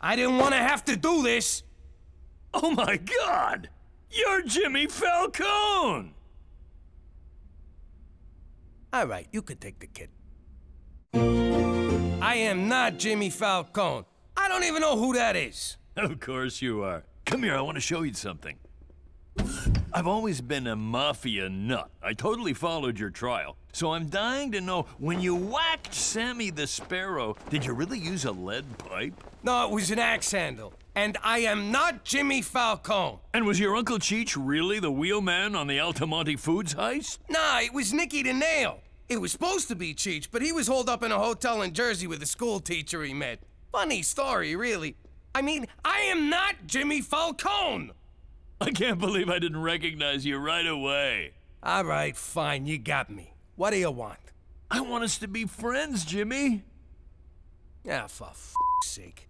I didn't want to have to do this, Oh my God! You're Jimmy Falcone! All right, you could take the kid. I am not Jimmy Falcone. I don't even know who that is. Of course you are. Come here, I want to show you something. I've always been a mafia nut. I totally followed your trial. So I'm dying to know, when you whacked Sammy the Sparrow, did you really use a lead pipe? No, it was an axe handle. And I am not Jimmy Falcone. And was your Uncle Cheech really the wheelman on the Altamonte Foods heist? Nah, it was Nicky the Nail. It was supposed to be Cheech, but he was holed up in a hotel in Jersey with a school teacher he met. Funny story, really. I mean, I am not Jimmy Falcone. I can't believe I didn't recognize you right away. All right, fine, you got me. What do you want? I want us to be friends, Jimmy. Ah, for f***'s sake.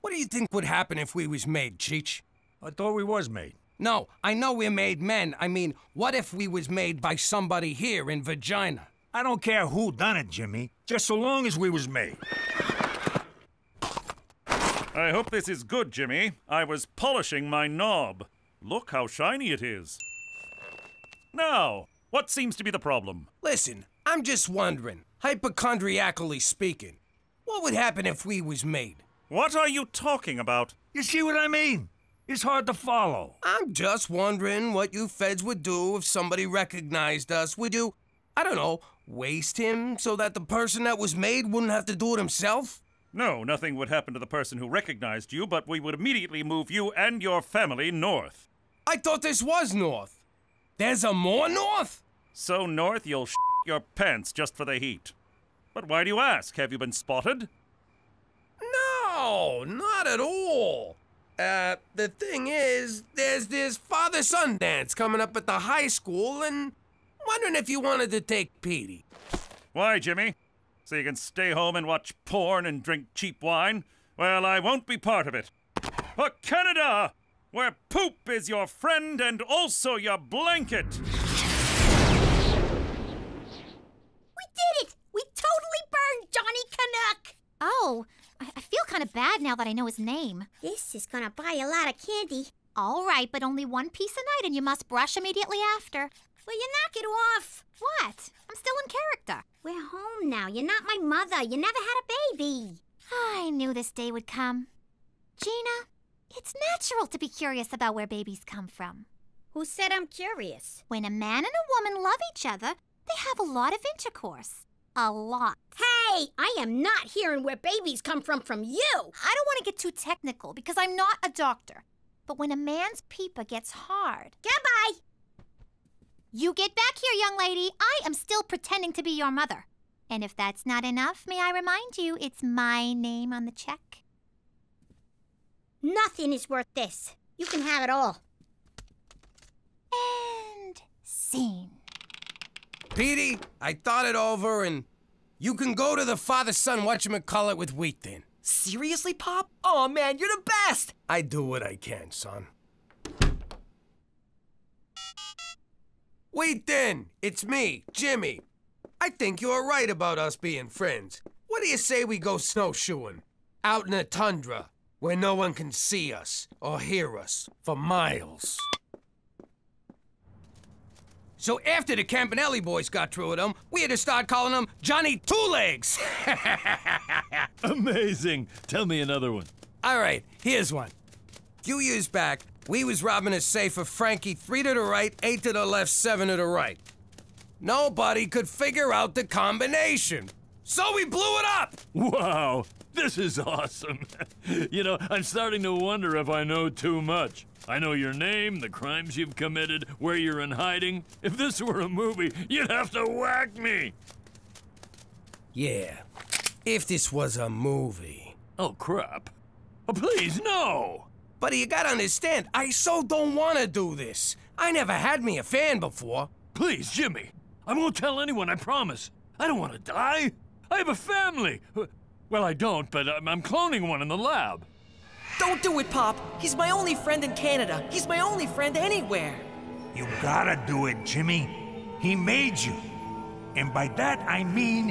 What do you think would happen if we was made, Cheech? I thought we was made. No, I know we're made men. I mean, what if we was made by somebody here in Vagina? I don't care who done it, Jimmy. Just so long as we was made. I hope this is good, Jimmy. I was polishing my knob. Look how shiny it is. Now, what seems to be the problem? Listen, I'm just wondering, hypochondriacally speaking, what would happen if we was made? What are you talking about? You see what I mean? It's hard to follow. I'm just wondering what you feds would do if somebody recognized us. Would you, I don't know, waste him so that the person that was made wouldn't have to do it himself? No, nothing would happen to the person who recognized you, but we would immediately move you and your family north. I thought this was north. There's a more north? So north you'll your pants just for the heat. But why do you ask? Have you been spotted? No, not at all. The thing is, there's this father-son dance coming up at the high school, and wondering if you wanted to take Petey. Why, Jimmy? So you can stay home and watch porn and drink cheap wine? Well, I won't be part of it. For Canada, where poop is your friend and also your blanket. We did it! We totally burned Johnny Canuck! Oh, I feel kind of bad now that I know his name. This is gonna buy a lot of candy. All right, but only one piece a night and you must brush immediately after. Will you knock it off? What? I'm still in character. We're home now. You're not my mother. You never had a baby. I knew this day would come. Gina, it's natural to be curious about where babies come from. Who said I'm curious? When a man and a woman love each other, they have a lot of intercourse. A lot. Hey, I am not hearing where babies come from you. I don't want to get too technical because I'm not a doctor. But when a man's peeper gets hard... Goodbye! You get back here, young lady. I am still pretending to be your mother. And if that's not enough, may I remind you, it's my name on the check. Nothing is worth this. You can have it all. And scene. Petey, I thought it over, and you can go to the father-son whatchamacallit with Wheat Thin. Seriously, Pop? Oh man, you're the best! I do what I can, son. Wheat Thin, it's me, Jimmy. I think you're right about us being friends. What do you say we go snowshoeing? Out in the tundra, where no one can see us or hear us for miles. So after the Campanelli boys got through with him, we had to start calling him Johnny Two Legs. Amazing. Tell me another one. All right, here's one. A few years back, we was robbing a safe of Frankie 3 to the right, 8 to the left, 7 to the right. Nobody could figure out the combination. So we blew it up! Wow, this is awesome. You know, I'm starting to wonder if I know too much. I know your name, the crimes you've committed, where you're in hiding. If this were a movie, you'd have to whack me. Yeah, if this was a movie. Oh, crap. Oh, please, no! But you gotta understand, I so don't wanna do this. I never had me a fan before. Please, Jimmy. I won't tell anyone, I promise. I don't want to die. I have a family. Well, I don't, but I'm cloning one in the lab. Don't do it, Pop. He's my only friend in Canada. He's my only friend anywhere. You gotta do it, Jimmy. He made you. And by that, I mean,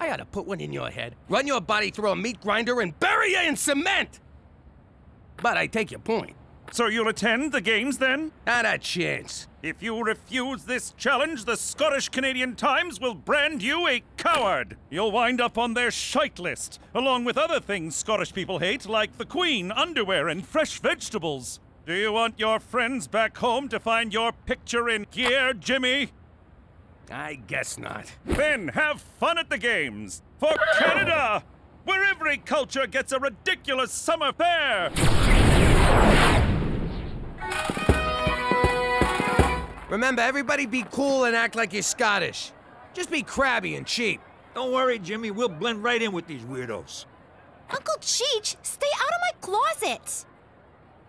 I ought to put one in your head, run your body through a meat grinder, and bury you in cement! But I take your point. So you'll attend the games then? Not a chance. If you refuse this challenge, the Scottish Canadian Times will brand you a coward. You'll wind up on their shite list, along with other things Scottish people hate, like the Queen, underwear, and fresh vegetables. Do you want your friends back home to find your picture in gear, Jimmy? I guess not. Then have fun at the games. For Canada, where every culture gets a ridiculous summer fair. Remember, everybody be cool and act like you're Scottish. Just be crabby and cheap. Don't worry, Jimmy. We'll blend right in with these weirdos. Uncle Cheech, stay out of my closet.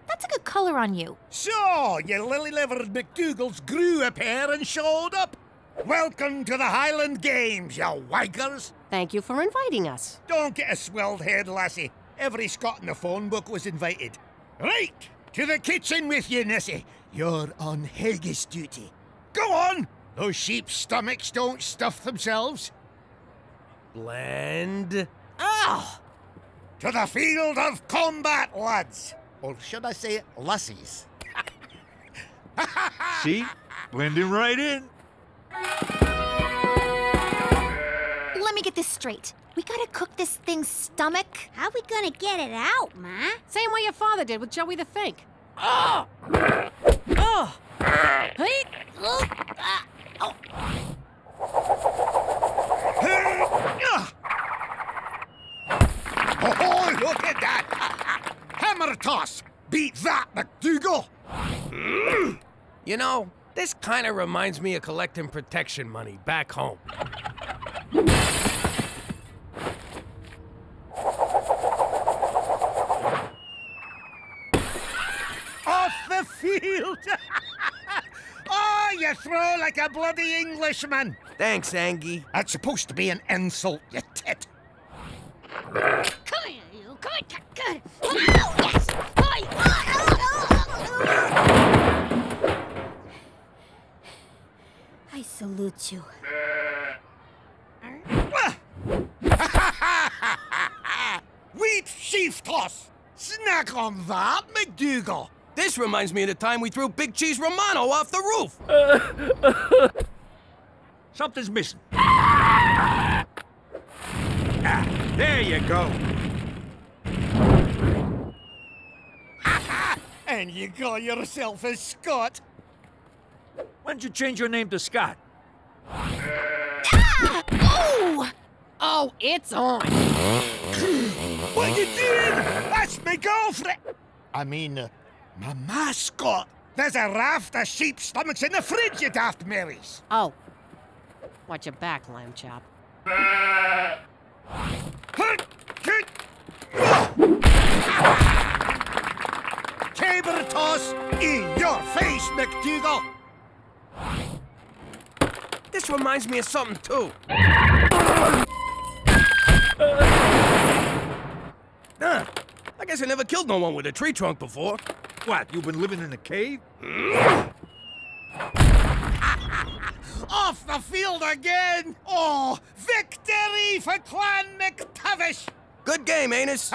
That's a good color on you. So, you lily-livered McDougalls grew a pair and showed up. Welcome to the Highland Games, you wankers. Thank you for inviting us. Don't get a swelled head, lassie. Every Scot in the phone book was invited. Right, to the kitchen with you, Nissie. You're on haggis duty. Go on! Those sheep's stomachs don't stuff themselves. Blend. Ow! To the field of combat, lads. Or should I say lassies? See? Blending right in. Let me get this straight. We gotta cook this thing's stomach. How we gonna get it out, Ma? Same way your father did with Joey the Fink. Oh! Oh! Hey! Oh! Oh, look at that! Hammer toss! Beat that, McDougal! You know, this kind of reminds me of collecting protection money back home. Off the field! Oh, you throw like a bloody Englishman! Thanks, Angie. That's supposed to be an insult, you tit. Come here, you. Come on, good. Oh, yes! I salute you. Wheat sheaf toss! Snack on that, McDougal! This reminds me of the time we threw Big Cheese Romano off the roof. Something's missing. There you go. And you call yourself a Scot? Why don't you change your name to Scott? Oh! Oh, it's on. What you doing? That's my girlfriend. I mean, my mascot. There's a raft of sheep stomachs in the fridge, you daft Marys. Oh. Watch your back, lamb chop. Caber toss in your face, McDougal. This reminds me of something, too. I guess I never killed no one with a tree trunk before. What, you've been living in a cave? Off the field again! Oh, victory for Clan McTavish! Good game, Anus.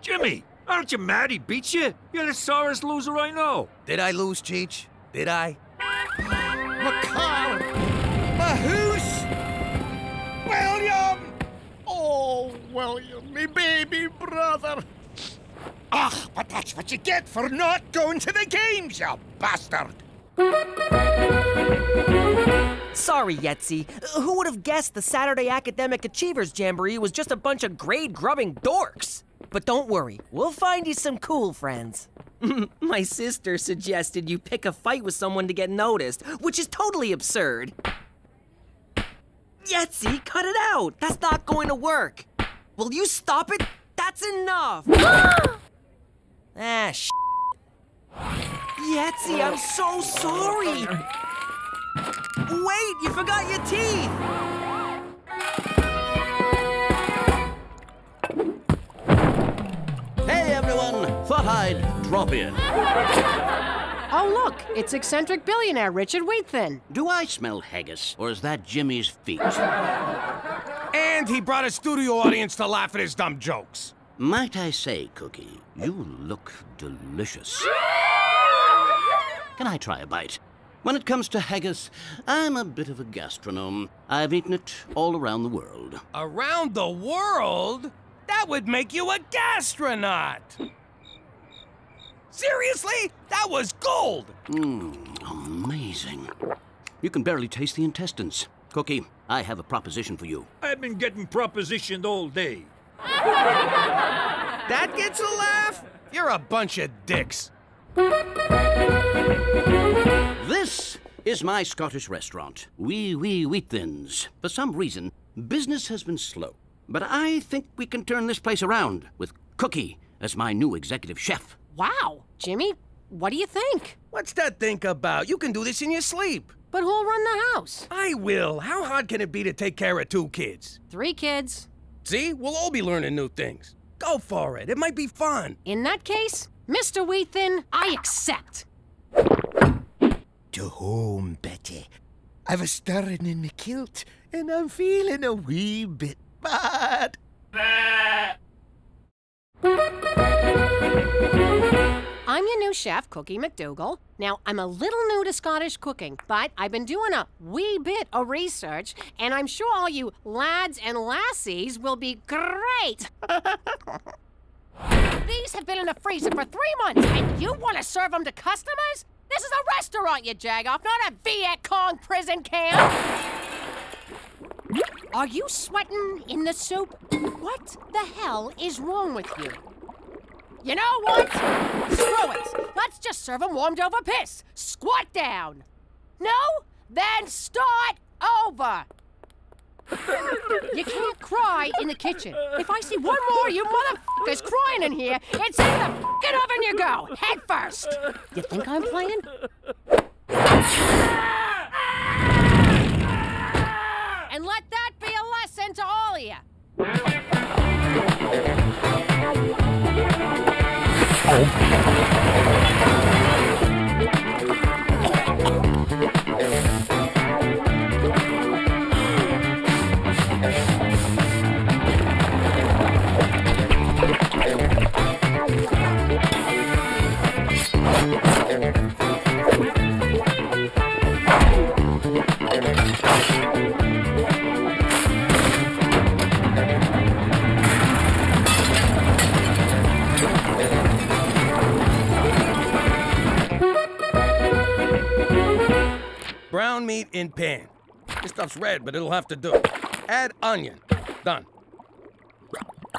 Jimmy, aren't you mad he beat you? You're the sorest loser I know. Did I lose, Cheech? Did I? McCall! Mahoose! William! Oh, William, me baby brother! Ah, but that's what you get for not going to the games, you bastard! Sorry, Yetzi. Who would have guessed the Saturday Academic Achievers Jamboree was just a bunch of grade-grubbing dorks? But don't worry, we'll find you some cool friends. My sister suggested you pick a fight with someone to get noticed, which is totally absurd. Yetzi, cut it out! That's not going to work! Will you stop it? That's enough! Ah, sh**. Yetzi, I'm so sorry! Wait, you forgot your teeth! Hey everyone, thought I'd drop in. Oh, look, it's eccentric billionaire Richard Wheatthin. Do I smell haggis, or is that Jimmy's feet? And he brought a studio audience to laugh at his dumb jokes. Might I say, Cookie, you look delicious. Can I try a bite? When it comes to haggis, I'm a bit of a gastronome. I've eaten it all around the world. Around the world? That would make you a gastronaut! Seriously? That was gold! Amazing. You can barely taste the intestines. Cookie, I have a proposition for you. I've been getting propositioned all day. That gets a laugh? You're a bunch of dicks. This is my Scottish restaurant, Wee Wheattins. For some reason, business has been slow. But I think we can turn this place around with Cookie as my new executive chef. Wow. Jimmy, what do you think? What's that think about? You can do this in your sleep. But who'll run the house? I will. How hard can it be to take care of 2 kids? 3 kids. See? We'll all be learning new things. Go for it. It might be fun. In that case, Mr. Wheatthin, I accept. To home, Betty. I've a stirring in the kilt, and I'm feeling a wee bit bad. I'm your new chef, Cookie McDougal. Now, I'm a little new to Scottish cooking, but I've been doing a wee bit of research, and I'm sure all you lads and lassies will be great. These have been in the freezer for 3 months, and you want to serve them to customers? This is a restaurant, you jagoff, not a Viet Cong prison camp. Are you sweating in the soup? What the hell is wrong with you? You know what? Screw it. Let's just serve them warmed over piss. Squat down. No? Then start over. You can't cry in the kitchen. If I see one more of you motherfuckers crying in here, it's in the fucking oven you go, head first. You think I'm playing? And let that be a lesson to all of you. Brown meat in pan. This stuff's red, but it'll have to do. Add onion. Done.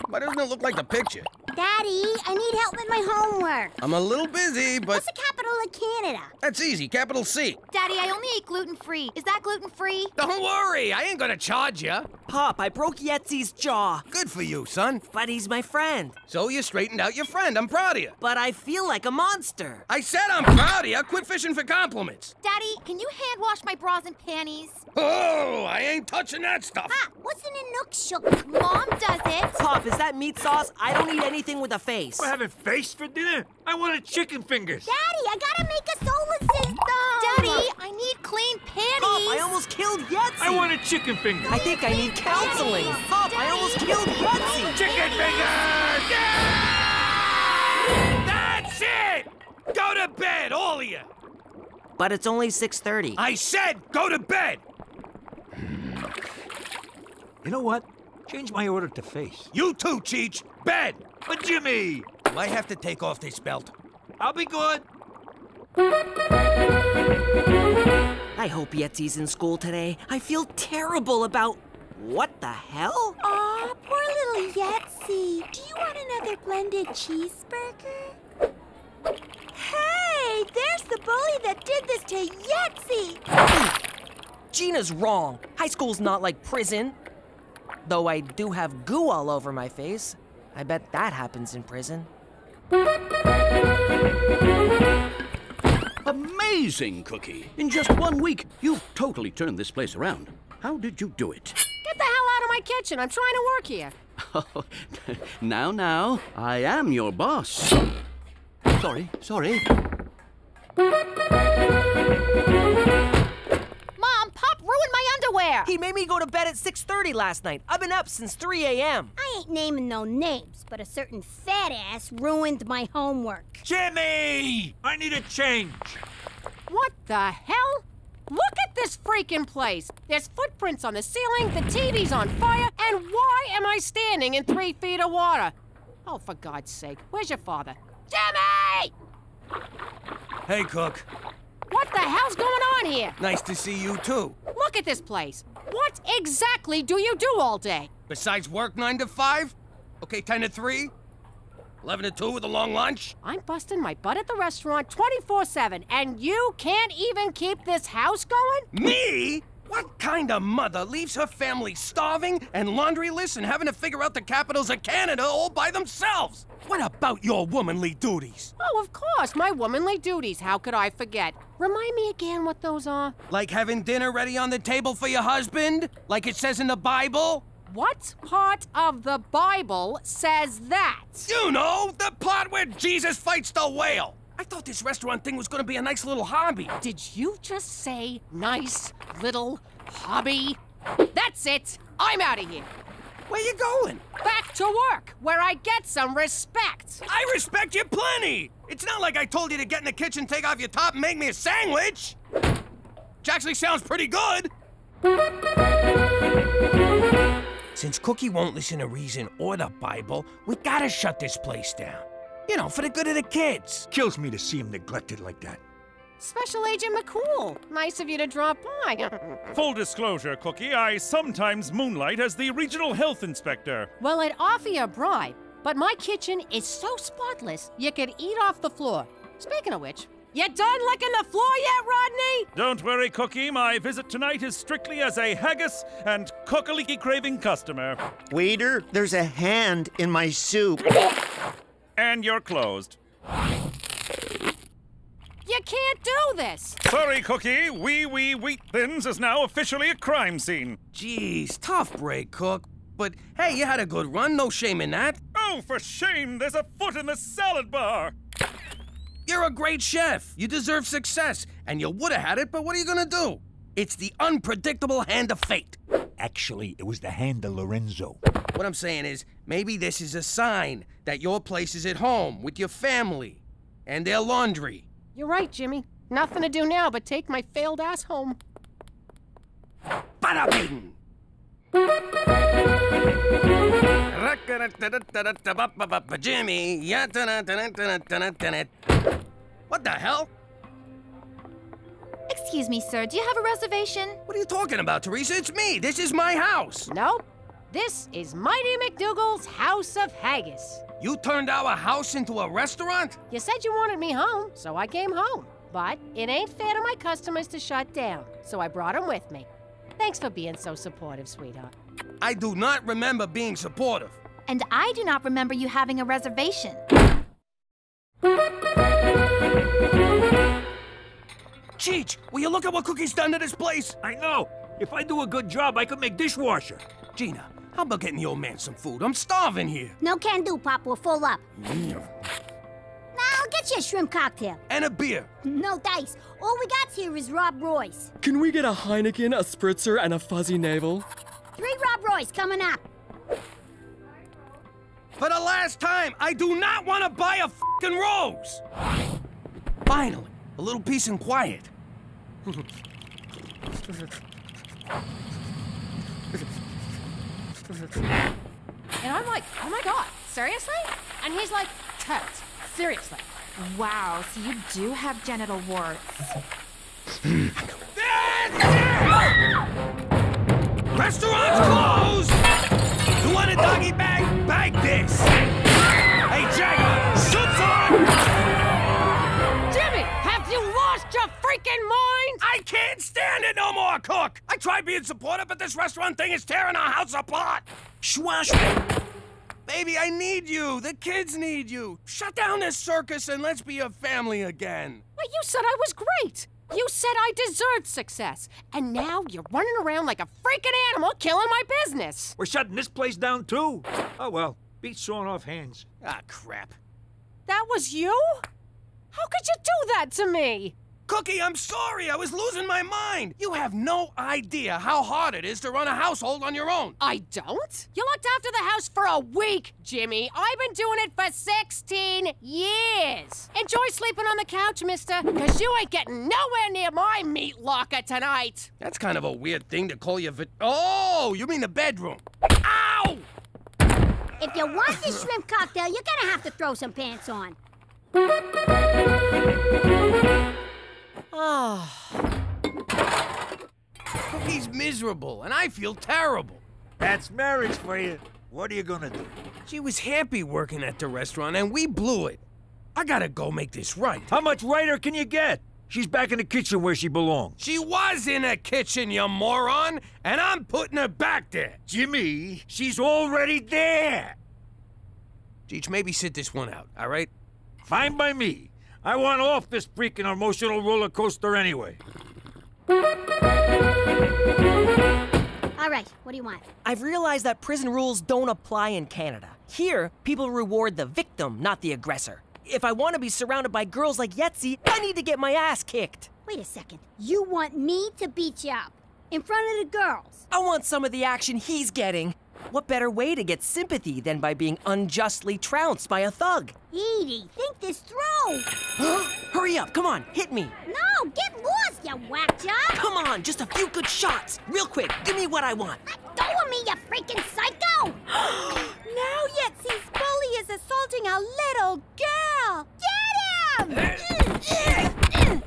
Why doesn't it look like the picture? Daddy, I need help with my homework. I'm a little busy, but... What's the capital of Canada? That's easy, capital C. Daddy, I only eat gluten-free. Is that gluten-free? Don't worry, I ain't gonna charge you. Pop, I broke Yetzi's jaw. Good for you, son. But he's my friend. So you straightened out your friend. I'm proud of you. But I feel like a monster. I said I'm proud of you. Quit fishing for compliments. Daddy, can you hand wash my bras and panties? Oh, I ain't touching that stuff. Ah, what's in a nook shook? Mom does it. Pop, is that meat sauce? I don't eat anything with a face. We're having face for dinner? I wanted chicken fingers. Daddy, I gotta make a solar system. Daddy, I need clean panties. Pop, I almost killed Yetzi. I wanted chicken fingers. I think I need counseling. Pop, I almost killed Yetzi. Chicken fingers! Yeah! That's it! Go to bed, all of you. But it's only 6:30. I said go to bed. You know what? Change my order to face. You too, Cheech. Bed. But Jimmy! Might have to take off this belt. I'll be good. I hope Yetzi's in school today. I feel terrible about... What the hell? Aw, poor little Yetzi. Do you want another blended cheeseburger? Hey, there's the bully that did this to Yetzi. Gina's wrong. High school's not like prison. Though I do have goo all over my face. I bet that happens in prison. Amazing, Cookie. In just 1 week, you've totally turned this place around. How did you do it? Get the hell out of my kitchen. I'm trying to work here. Now, I am your boss. Sorry. Mom, Pop ruined my underwear! He made me go to bed at 6:30 last night. I've been up since 3 a.m. I ain't naming no names, but a certain fat ass ruined my homework. Jimmy! I need a change. What the hell? Look at this freaking place. There's footprints on the ceiling, the TV's on fire, and why am I standing in 3 feet of water? Oh, for God's sake, where's your father? Jimmy! Hey, Cook. What the hell's going on here? Nice to see you, too. Look at this place. What exactly do you do all day? Besides work 9 to 5? Okay, 10 to 3? 11 to 2 with a long lunch? I'm busting my butt at the restaurant 24/7, and you can't even keep this house going? Me? What kind of mother leaves her family starving and laundryless and having to figure out the capitals of Canada all by themselves? What about your womanly duties? Oh, of course, my womanly duties. How could I forget? Remind me again what those are. Like having dinner ready on the table for your husband? Like it says in the Bible? What part of the Bible says that? You know, the part where Jesus fights the whale. I thought this restaurant thing was gonna be a nice little hobby. Did you just say nice little hobby? That's it. I'm out of here. Where you going? Back to work, where I get some respect. I respect you plenty. It's not like I told you to get in the kitchen, take off your top, and make me a sandwich. Which actually sounds pretty good. Since Cookie won't listen to reason or the Bible, we gotta shut this place down. You know, for the good of the kids. Kills me to see him neglected like that. Special Agent McCool, nice of you to drop by. Full disclosure, Cookie, I sometimes moonlight as the regional health inspector. Well, I'd offer you a bribe, but my kitchen is so spotless, you could eat off the floor. Speaking of which, you done licking the floor yet, Rodney? Don't worry, Cookie, my visit tonight is strictly as a haggis and cockaliki craving customer. Waiter, there's a hand in my soup. And you're closed. You can't do this! Sorry, Cookie. Wee Wheat Thins is now officially a crime scene. Jeez, tough break, Cook. But hey, you had a good run, no shame in that. Oh, for shame, there's a foot in the salad bar. You're a great chef. You deserve success. And you would have had it, but what are you gonna do? It's the unpredictable hand of fate. Actually, it was the hand of Lorenzo. What I'm saying is, maybe this is a sign that your place is at home with your family and their laundry. You're right, Jimmy. Nothing to do now but take my failed ass home. Bada bing! Jimmy, what the hell? Excuse me, sir. Do you have a reservation? What are you talking about, Teresa? It's me. This is my house. Nope. This is Mighty McDougal's House of Haggis. You turned our house into a restaurant? You said you wanted me home, so I came home. But it ain't fair to my customers to shut down, so I brought them with me. Thanks for being so supportive, sweetheart. I do not remember being supportive. And I do not remember you having a reservation. Cheech, will you look at what Cookie's done to this place? I know. If I do a good job, I could make dishwasher. Gina, how about getting the old man some food? I'm starving here. No can do, Pop. We're full up. Now, I'll get you a shrimp cocktail. And a beer. No dice. All we got here is Rob Royce. Can we get a Heineken, a Spritzer, and a Fuzzy Navel? 3 Rob Royce coming up. For the last time, I do not want to buy a f***ing rose. Finally, a little peace and quiet. And I'm like, oh my God, seriously? And he's like, totes, seriously. Wow, so you do have genital warts. Restaurant's closed! You want a doggy bag? Bag this! Hey, Jagger, soup's on! Jimmy, have you lost your freaking mind? I can't stand it no more, Cook! I tried being supportive, but this restaurant thing is tearing our house apart! Schwash! Baby, I need you! The kids need you! Shut down this circus and let's be a family again! Well, you said I was great! You said I deserved success, and now you're running around like a freaking animal killing my business! We're shutting this place down, too. Oh, well, beats sawing off hands. Ah, crap. That was you? How could you do that to me? Cookie, I'm sorry. I was losing my mind. You have no idea how hard it is to run a household on your own. I don't? You looked after the house for a week, Jimmy. I've been doing it for 16 years. Enjoy sleeping on the couch, mister, because you ain't getting nowhere near my meat locker tonight. That's kind of a weird thing to call your Oh, you mean the bedroom. Ow! If you want this shrimp cocktail, you're gonna have to throw some pants on. Cookie's miserable, and I feel terrible. That's marriage for you. What are you gonna do? She was happy working at the restaurant, and we blew it. I gotta go make this right. How much righter can you get? She's back in the kitchen where she belongs. She was in a kitchen, you moron, and I'm putting her back there. Jimmy, she's already there. Cheech, maybe sit this one out, all right? Fine by me. I want off this freaking emotional roller coaster anyway. All right, what do you want? I've realized that prison rules don't apply in Canada. Here, people reward the victim, not the aggressor. If I want to be surrounded by girls like Yetzi, I need to get my ass kicked. Wait a second. You want me to beat you up in front of the girls? I want some of the action he's getting. What better way to get sympathy than by being unjustly trounced by a thug? Edie, think this through. Hurry up, come on, hit me. No, get lost, you whack job. Come on, just a few good shots. Real quick, give me what I want. Let go of me, you freaking psycho! Now Yetzi's bully is assaulting a little girl. Get him!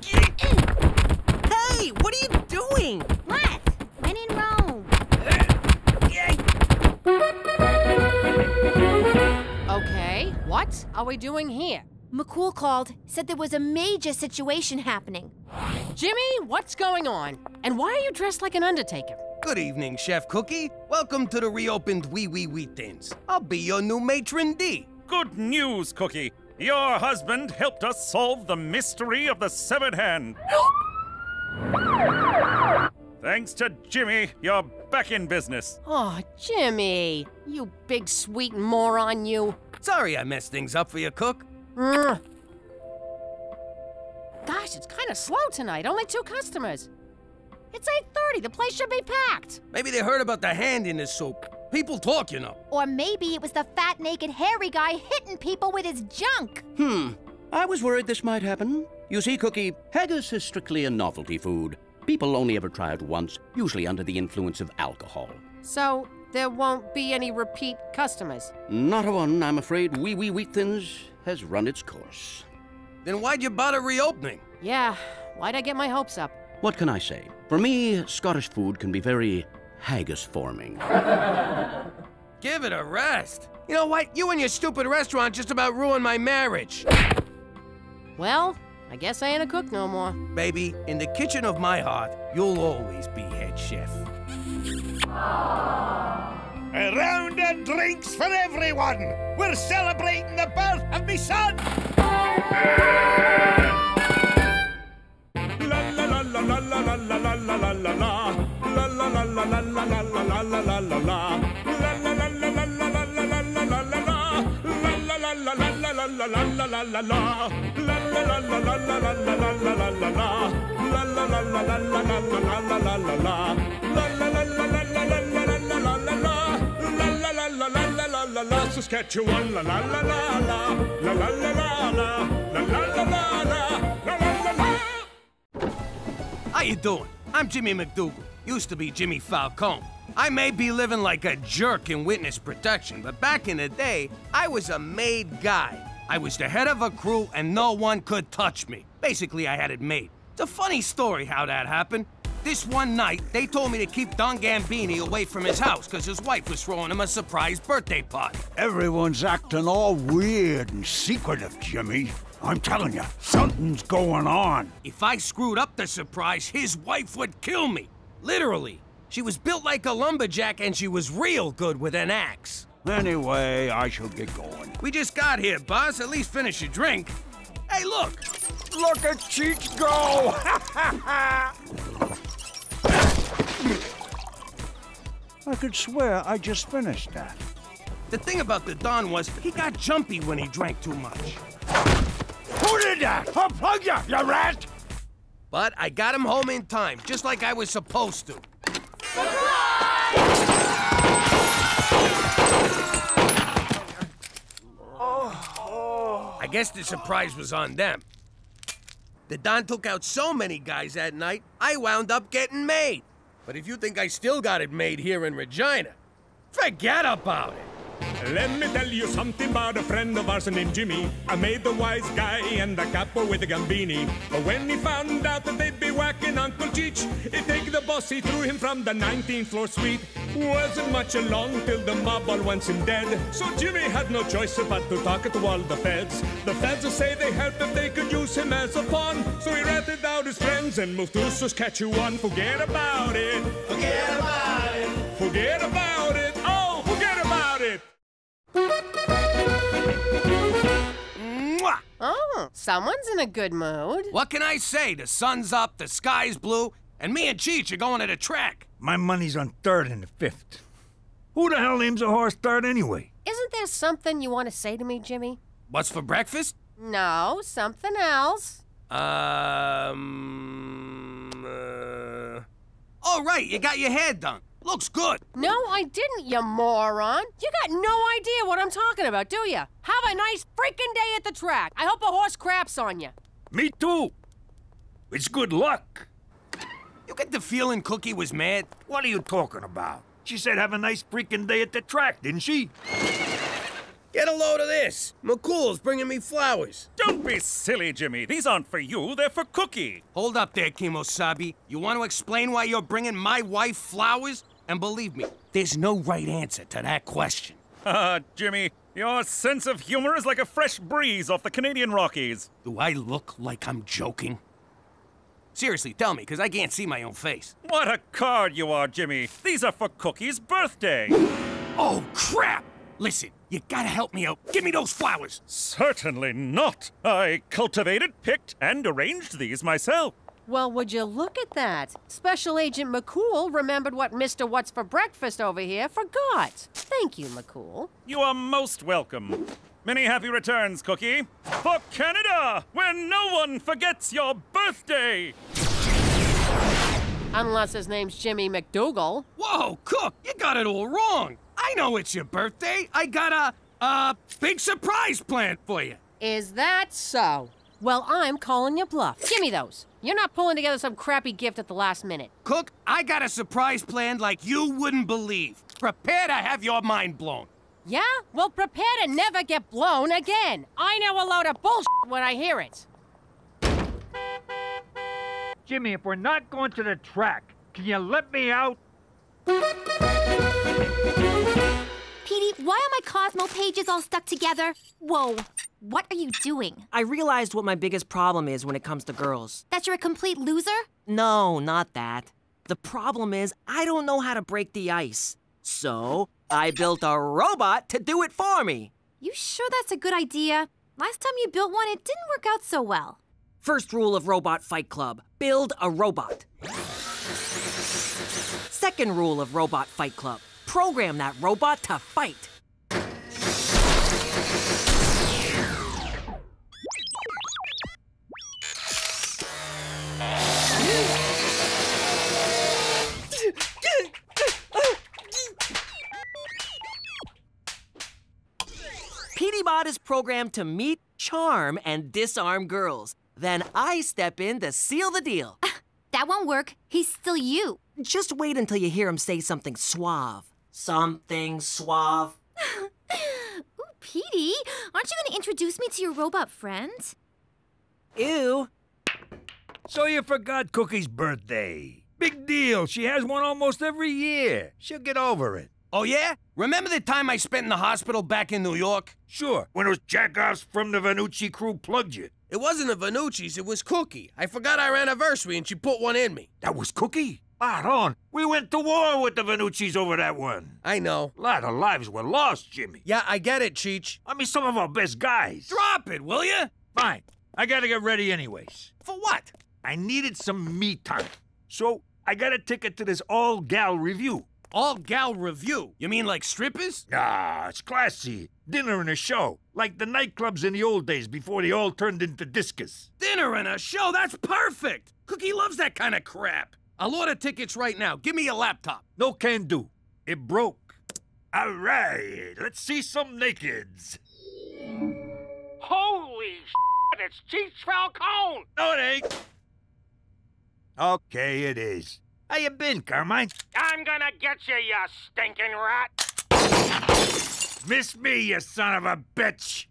Hey, what are you doing? What? When in Rome. Okay, what are we doing here? McCool called, said there was a major situation happening. Jimmy, what's going on? And why are you dressed like an undertaker? Good evening, Chef Cookie. Welcome to the reopened Wee Wee Wheat Thins. I'll be your new matron D. Good news, Cookie. Your husband helped us solve the mystery of the severed hand. Thanks to Jimmy, you're back in business. Oh, Jimmy, you big sweet moron, you. Sorry I messed things up for you, Cook. Gosh, it's kind of slow tonight. Only 2 customers. It's 8:30. The place should be packed. Maybe they heard about the hand in the soup. People talk, you know. Or maybe it was the fat, naked, hairy guy hitting people with his junk. I was worried this might happen. You see, Cookie, haggis is strictly a novelty food. People only ever try it once, usually under the influence of alcohol. So there won't be any repeat customers? Not a one, I'm afraid. Wee Wee Wheat Thins has run its course. Then why'd you bother reopening? Yeah, why'd I get my hopes up? What can I say? For me, Scottish food can be very haggis-forming. Give it a rest. You know what? You and your stupid restaurant just about ruined my marriage. Well, I guess I ain't a cook no more. Baby, in the kitchen of my heart, you'll always be head chef. A round of drinks for everyone. We're celebrating the birth of me son. Saskatchewan, la la la la la, la la la la la, la la la la la, la la la. How you doing? I'm Jimmy McDougal. Used to be Jimmy Falcone. I may be living like a jerk in witness protection, but back in the day, I was a made guy. I was the head of a crew and no one could touch me. Basically, I had it made. It's a funny story how that happened. This one night, they told me to keep Don Gambini away from his house because his wife was throwing him a surprise birthday party. Everyone's acting all weird and secretive, Jimmy. I'm telling you, something's going on. If I screwed up the surprise, his wife would kill me. Literally. She was built like a lumberjack and she was real good with an axe. Anyway, I shall get going. We just got here, boss. At least finish your drink. Hey, look! Look at Cheech go! I could swear I just finished that. The thing about the Don was he got jumpy when he drank too much. Who did that! Unplug ya, you rat! But I got him home in time, just like I was supposed to. I guess the surprise was on them. The Don took out so many guys that night, I wound up getting made. But if you think I still got it made here in Regina, forget about it. Let me tell you something about a friend of ours named Jimmy. I made the wise guy and the capo with the gambini. But when he found out that they'd be whacking Uncle Cheech, he'd take the boss, he threw him from the 19th floor suite. Wasn't much along till the mob all wants him dead. So Jimmy had no choice but to talk to all the feds. The feds say they help if they could use him as a pawn. So he ratted out his friends and moved to Saskatchewan. Forget about it. Forget about it. Forget about it. Oh, forget about it. Mwah! Oh, someone's in a good mood. What can I say? The sun's up, the sky's blue, and me and Cheech are going to the track. My money's on third and the fifth. Who the hell names a horse third anyway? Isn't there something you want to say to me, Jimmy? What's for breakfast? No, something else. Oh, right, you got your hair done. Looks good. No, I didn't, you moron. You got no idea what I'm talking about, do you? Have a nice freaking day at the track. I hope a horse craps on you. Me too. It's good luck. You get the feeling Cookie was mad? What are you talking about? She said have a nice freaking day at the track, didn't she? Get a load of this. McCool's bringing me flowers. Don't be silly, Jimmy. These aren't for you, they're for Cookie. Hold up there, Kimosabi. You want to explain why you're bringing my wife flowers? And believe me, there's no right answer to that question. Jimmy, your sense of humor is like a fresh breeze off the Canadian Rockies. Do I look like I'm joking? Seriously, tell me, because I can't see my own face. What a card you are, Jimmy. These are for Cookie's birthday. Oh, crap! Listen, you gotta help me out. Give me those flowers. Certainly not. I cultivated, picked, and arranged these myself. Well, would you look at that? Special Agent McCool remembered what Mr. What's for Breakfast over here forgot. Thank you, McCool. You are most welcome. Many happy returns, Cookie. For Canada, where no one forgets your birthday! Unless his name's Jimmy McDougal. Whoa, Cook, you got it all wrong. I know it's your birthday. I got a big surprise planned for you. Is that so? Well, I'm calling you bluff. Give me those. You're not pulling together some crappy gift at the last minute. Cook, I got a surprise planned like you wouldn't believe. Prepare to have your mind blown. Yeah? Well, prepare to never get blown again. I know a load of bullshit when I hear it. Jimmy, if we're not going to the track, can you let me out? Petey, why are my Cosmo pages all stuck together? Whoa, what are you doing? I realized what my biggest problem is when it comes to girls. That you're a complete loser? No, not that. The problem is I don't know how to break the ice. So, I built a robot to do it for me. You sure that's a good idea? Last time you built one, it didn't work out so well. First rule of Robot Fight Club, build a robot. Second rule of Robot Fight Club, program that robot to fight. Petey-Bot is programmed to meet, charm, and disarm girls. Then I step in to seal the deal. That won't work. He's still you. Just wait until you hear him say something suave. Something suave. Ooh, Petey, aren't you going to introduce me to your robot friend? Ew. So you forgot Cookie's birthday. Big deal. She has one almost every year. She'll get over it. Oh, yeah? Remember the time I spent in the hospital back in New York? Sure, when those jackoffs from the Vanucci crew plugged you. It wasn't the Vanucci's, it was Cookie. I forgot our anniversary and she put one in me. That was Cookie? Spot on. We went to war with the Vanucci's over that one. I know. A lot of lives were lost, Jimmy. Yeah, I get it, Cheech. I mean, some of our best guys. Drop it, will you? Fine. I gotta get ready anyways. For what? I needed some me time. So I got a ticket to this all-gal review. all-gal review. You mean like strippers? Nah, it's classy. Dinner and a show. Like the nightclubs in the old days before they all turned into discos. Dinner and a show, that's perfect! Cookie loves that kind of crap. I'll order tickets right now. Give me your laptop. No can do. It broke. All right, let's see some nakeds. Holy shit, it's Chief Falcone! No, it ain't. Okay, it is. How you been, Carmine? I'm gonna get you, you stinking rat! Miss me, you son of a bitch!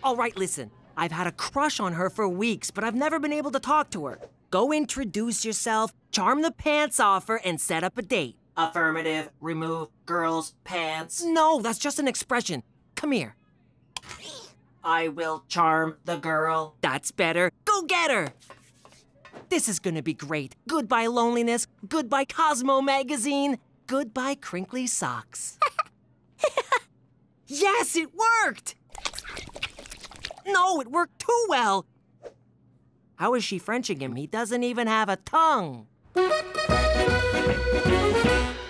All right, listen. I've had a crush on her for weeks, but I've never been able to talk to her. Go introduce yourself, charm the pants off her, and set up a date. Affirmative. Remove girls' pants. No, that's just an expression. Come here. I will charm the girl. That's better. Go get her! This is gonna be great. Goodbye, loneliness. Goodbye, Cosmo magazine. Goodbye, crinkly socks. Yes, it worked! No, it worked too well. How is she Frenching him? He doesn't even have a tongue.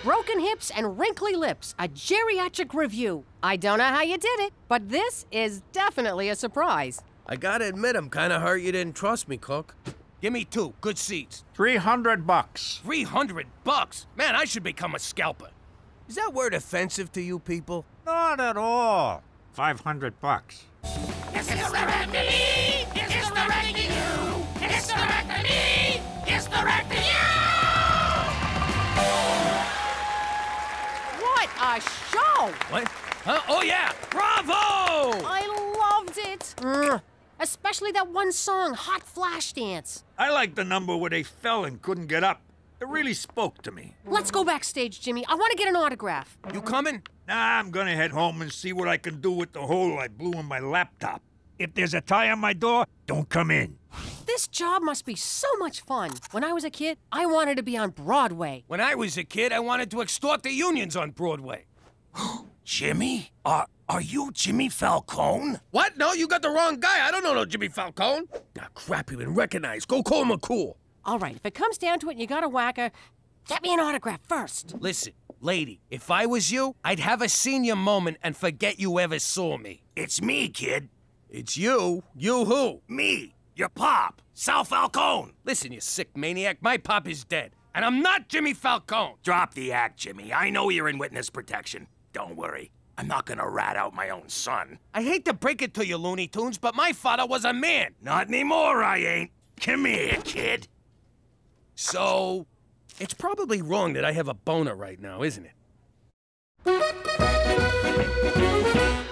Broken hips and wrinkly lips, a geriatric review. I don't know how you did it, but this is definitely a surprise. I gotta admit, I'm kinda hurt you didn't trust me, Cook. Give me 2 good seats. $300. $300? Man, I should become a scalper. Is that word offensive to you people? Not at all. $500. It's directed to me! It's directed to you! It's directed to me! It's directed to you! What a show! What? Huh? Oh, yeah! Bravo! I loved it! Especially that one song, Hot Flash Dance. I like the number where they fell and couldn't get up. It really spoke to me. Let's go backstage, Jimmy. I want to get an autograph. You coming? Nah, I'm gonna head home and see what I can do with the hole I blew in my laptop. If there's a tie on my door, don't come in. This job must be so much fun. When I was a kid, I wanted to be on Broadway. When I was a kid, I wanted to extort the unions on Broadway. Jimmy? Are you Jimmy Falcone? What? No, you got the wrong guy. I don't know no Jimmy Falcone. Ah, crap, you been recognized. Go call McCool. All right, if it comes down to it and you got a whacker, get me an autograph first. Listen, lady, if I was you, I'd have a senior moment and forget you ever saw me. It's me, kid. It's you? You who? Me, your pop, Sal Falcone. Listen, you sick maniac, my pop is dead. And I'm not Jimmy Falcone. Drop the act, Jimmy. I know you're in witness protection. Don't worry. I'm not gonna rat out my own son. I hate to break it to you, Looney Tunes, but my father was a man. Not anymore, I ain't. Come here, kid. So, it's probably wrong that I have a boner right now, isn't it?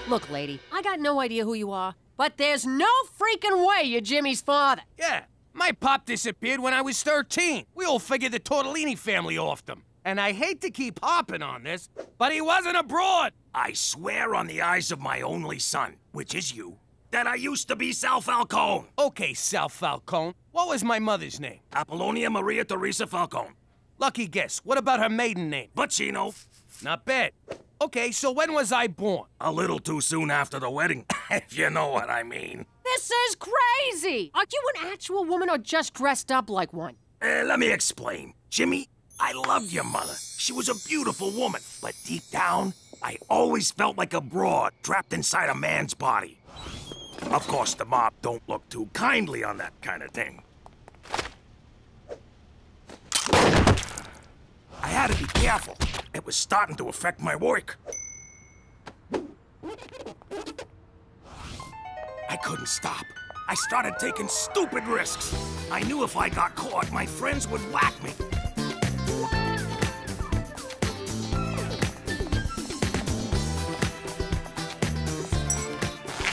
Look, lady, I got no idea who you are, but there's no freaking way you're Jimmy's father. Yeah, my pop disappeared when I was 13. We all figured the Tortellini family offed him. And I hate to keep harping on this, but he wasn't abroad. I swear on the eyes of my only son, which is you, that I used to be Sal Falcone. Okay, Sal Falcone. What was my mother's name? Apollonia Maria Teresa Falcone. Lucky guess. What about her maiden name? Bacino. Not bad. Okay, so when was I born? A little too soon after the wedding, if you know what I mean. This is crazy! Are you an actual woman or just dressed up like one? Let me explain. Jimmy, I loved your mother. She was a beautiful woman, but deep down, I always felt like a broad trapped inside a man's body. Of course, the mob don't look too kindly on that kind of thing. I had to be careful. It was starting to affect my work. I couldn't stop. I started taking stupid risks. I knew if I got caught, my friends would whack me.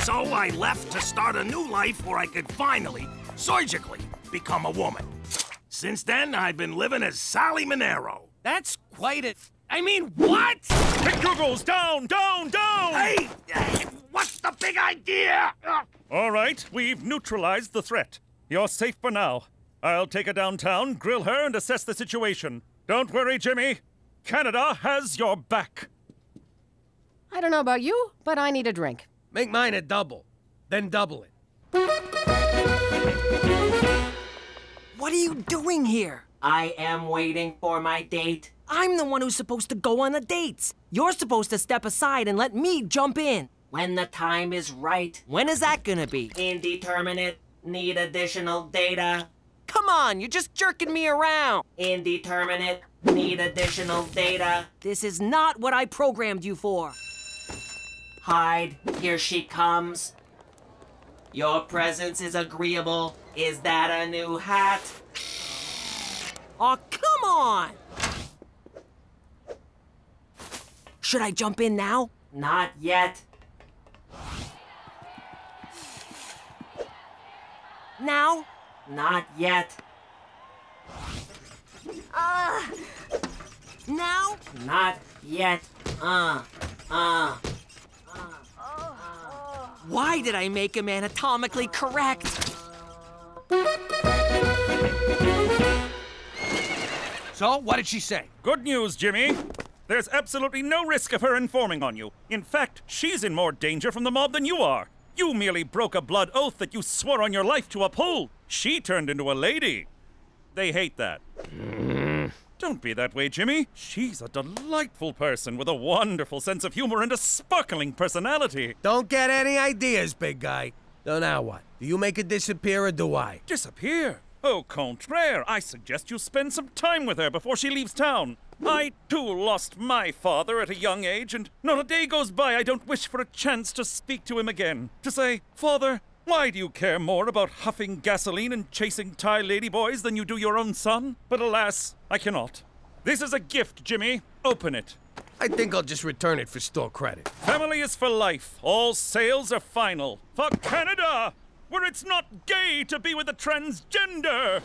So I left to start a new life where I could finally, surgically, become a woman. Since then, I've been living as Sally Monero. That's quite a... I mean, what? McDougal's down, down, down! Hey, what's the big idea? All right, we've neutralized the threat. You're safe for now. I'll take her downtown, grill her, and assess the situation. Don't worry, Jimmy. Canada has your back. I don't know about you, but I need a drink. Make mine a double, then double it. What are you doing here? I am waiting for my date. I'm the one who's supposed to go on the dates. You're supposed to step aside and let me jump in. When the time is right. When is that gonna be? Indeterminate. Need additional data. Come on, you're just jerking me around. Indeterminate. Need additional data. This is not what I programmed you for. Hide. Here she comes. Your presence is agreeable. Is that a new hat? Oh, come on! Should I jump in now? Not yet. Now? Not yet. Now? Not yet. Why did I make him anatomically correct? So, what did she say? Good news, Jimmy. There's absolutely no risk of her informing on you. In fact, she's in more danger from the mob than you are. You merely broke a blood oath that you swore on your life to uphold. She turned into a lady. They hate that. Don't be that way, Jimmy. She's a delightful person with a wonderful sense of humor and a sparkling personality. Don't get any ideas, big guy. So now what? Do you make her disappear or do I? Disappear? Au contraire, I suggest you spend some time with her before she leaves town. I, too, lost my father at a young age, and not a day goes by I don't wish for a chance to speak to him again. To say, Father, why do you care more about huffing gasoline and chasing Thai ladyboys than you do your own son? But alas, I cannot. This is a gift, Jimmy. Open it. I think I'll just return it for store credit. Family is for life. All sales are final. For Canada, where it's not gay to be with a transgender.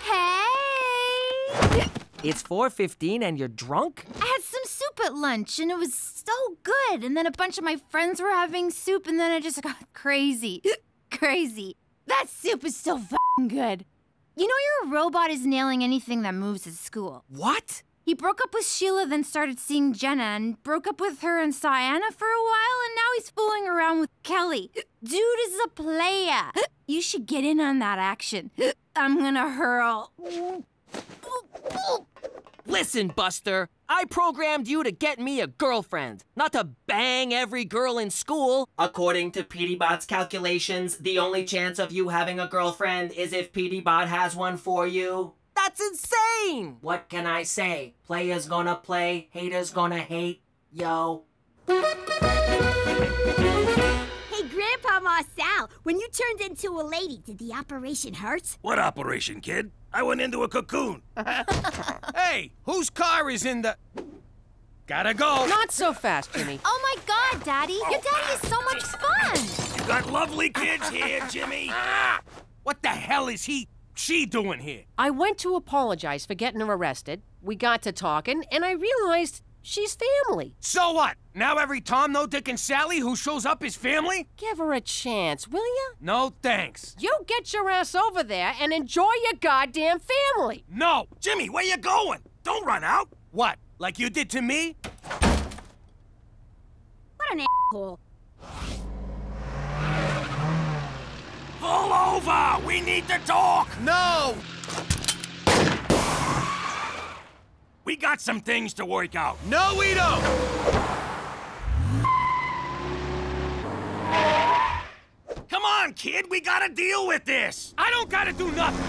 Hey! It's 4:15 and you're drunk? I had some soup at lunch and it was so good. And then a bunch of my friends were having soup and then I just got crazy. Crazy. That soup is so f***ing good. You know your robot is nailing anything that moves at school. What? He broke up with Sheila, then started seeing Jenna, and broke up with her and saw Anna for a while, and now he's fooling around with Kelly. Dude is a player. You should get in on that action. I'm gonna hurl. Listen, Buster, I programmed you to get me a girlfriend, not to bang every girl in school. According to PDBot's calculations, the only chance of you having a girlfriend is if PDBot has one for you. That's insane! What can I say? Players gonna play, haters gonna hate. Yo. Hey, Grandpa Marcel, when you turned into a lady, did the operation hurt? What operation, kid? I went into a cocoon. Hey, whose car is in the... Gotta go. Not so fast, Jimmy. Oh my God, Daddy! Your daddy is so much fun! You got lovely kids here, Jimmy. What the hell is she doing here? I went to apologize for getting her arrested. We got to talking, and I realized she's family. So what? Now every Tom, no Dick, and Sally who shows up is family? Give her a chance, will ya? No, thanks. You get your ass over there and enjoy your goddamn family. No. Jimmy, where you going? Don't run out. What? Like you did to me? What an asshole. Pull over! We need to talk! No! We got some things to work out. No, we don't! Come on, kid, we gotta deal with this! I don't gotta do nothing!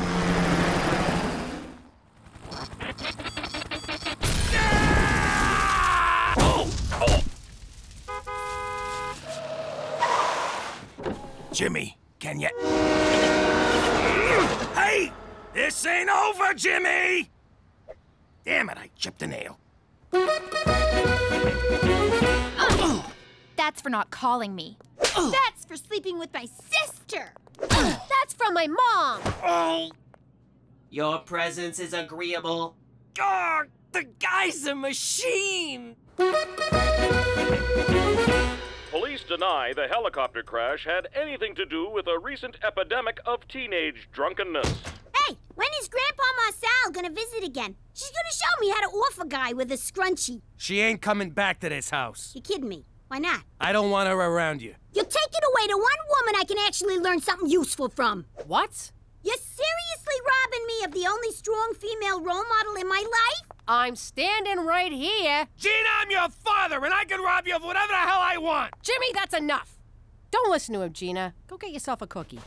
Jimmy, can you... Hey! This ain't over, Jimmy! Damn it, I chipped a nail. That's for not calling me. That's for sleeping with my sister. That's from my mom. Oh! Your presence is agreeable. God, the guy's a machine! Police deny the helicopter crash had anything to do with a recent epidemic of teenage drunkenness. Hey, when is Grandpa Marcel gonna visit again? She's gonna show me how to off a guy with a scrunchie. She ain't coming back to this house. You kidding me? Why not? I don't want her around you. You're taking away the one woman I can actually learn something useful from. What? You're seriously robbing me of the only strong female role model in my life? I'm standing right here. Gina, I'm your father, and I can rob you of whatever the hell I want. Jimmy, that's enough. Don't listen to him, Gina. Go get yourself a cookie.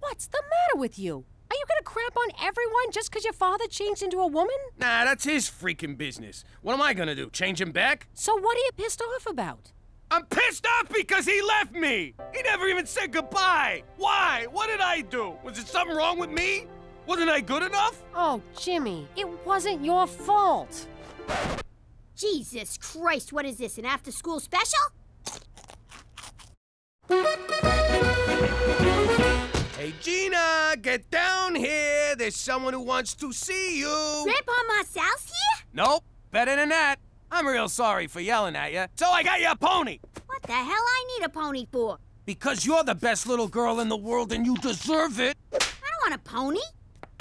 What's the matter with you? Are you gonna crap on everyone just because your father changed into a woman? Nah, that's his freaking business. What am I gonna do, change him back? So what are you pissed off about? I'm pissed off because he left me! He never even said goodbye! Why? What did I do? Was it something wrong with me? Wasn't I good enough? Oh, Jimmy, it wasn't your fault. Jesus Christ, what is this, an after-school special? Hey, Gina, get down here. There's someone who wants to see you. Grandpa Marcel's here? Nope, better than that. I'm real sorry for yelling at you, so I got you a pony. What the hell I need a pony for? Because you're the best little girl in the world and you deserve it. I don't want a pony.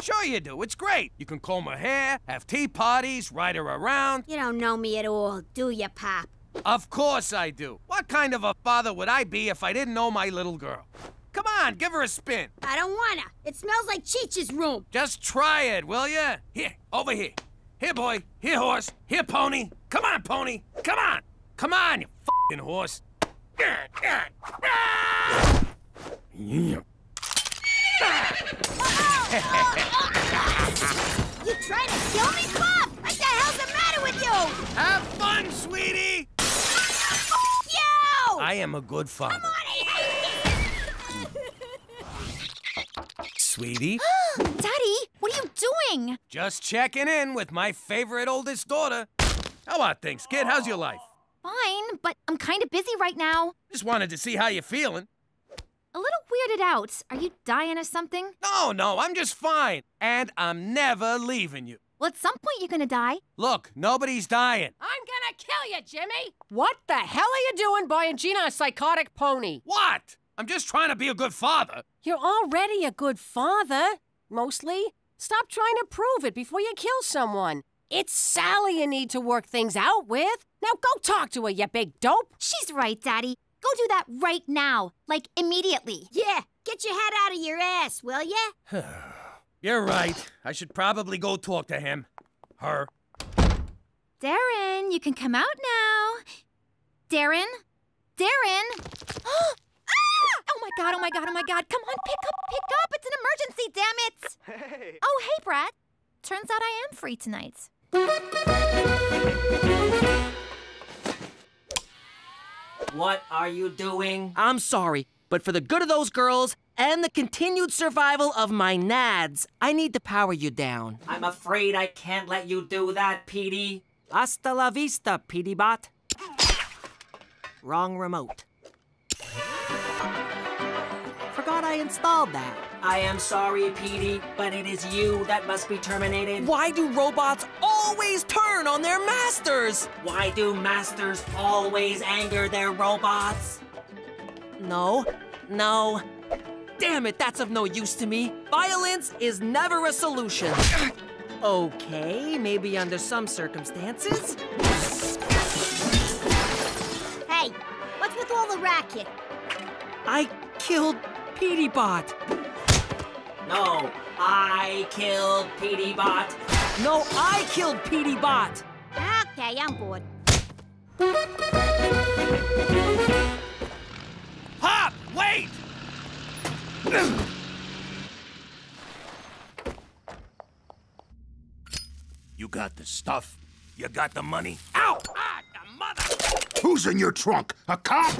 Sure you do, it's great. You can comb her hair, have tea parties, ride her around. You don't know me at all, do you, Pop? Of course I do. What kind of a father would I be if I didn't know my little girl? Come on, give her a spin. I don't wanna. It smells like Cheech's room. Just try it, will ya? Here, over here. Here, boy. Here, horse. Here, pony. Come on, pony. Come on. Come on, you f***ing horse. You trying to kill me, Pop? What the hell's the matter with you? Have fun, sweetie. You! I am a good father. Come on, I hate this. Sweetie? Daddy, what are you doing? Just checking in with my favorite oldest daughter. How about things, kid? How's your life? Fine, but I'm kind of busy right now. Just wanted to see how you're feeling. A little weirded out. Are you dying or something? No, I'm just fine. And I'm never leaving you. Well, at some point you're gonna die. Look, nobody's dying. I'm gonna kill you, Jimmy! What the hell are you doing buying Gina a psychotic pony? What? I'm just trying to be a good father. You're already a good father, mostly. Stop trying to prove it before you kill someone. It's Sally you need to work things out with. Now go talk to her, you big dope. She's right, Daddy. Go do that right now. Like, immediately. Yeah, get your head out of your ass, will ya? You're right. I should probably go talk to him. Her. Darren, you can come out now. Darren? Darren? Ah! Oh my god, oh my god, oh my god. Come on, pick up. It's an emergency, damn it. Hey. Oh, hey, Brad. Turns out I am free tonight. What are you doing? I'm sorry, but for the good of those girls and the continued survival of my nads, I need to power you down. I'm afraid I can't let you do that, Petey. Hasta la vista, Petey Bot. Wrong remote. Forgot I installed that. I am sorry, Petey, but it is you that must be terminated. Why do robots always turn on their masters? Why do masters always anger their robots? No. Damn it, that's of no use to me. Violence is never a solution. Okay, maybe under some circumstances. Hey, what's with all the racket? I killed Petey Bot. No, I killed Petey Bot. No, I killed Petey Bot. Okay, I'm bored. Pop, wait! You got the stuff? You got the money? Ow! Ah, the mother! Who's in your trunk? A cop?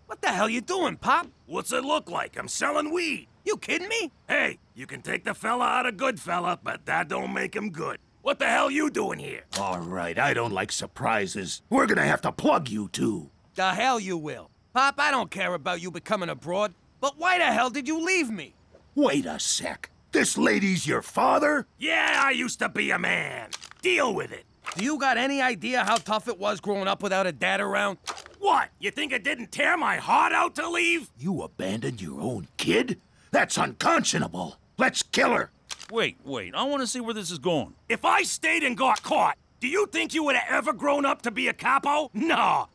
What the hell you doing, Pop? What's it look like? I'm selling weed. You kidding me? Hey, you can take the fella out of good fella, but that don't make him good. What the hell you doing here? All right, I don't like surprises. We're gonna have to plug you two. The hell you will. Pop, I don't care about you becoming a broad, but why the hell did you leave me? Wait a sec. This lady's your father? Yeah, I used to be a man. Deal with it. Do you got any idea how tough it was growing up without a dad around? What? You think it didn't tear my heart out to leave? You abandoned your own kid? That's unconscionable. Let's kill her. Wait, I want to see where this is going. If I stayed and got caught, do you think you would have ever grown up to be a capo? No,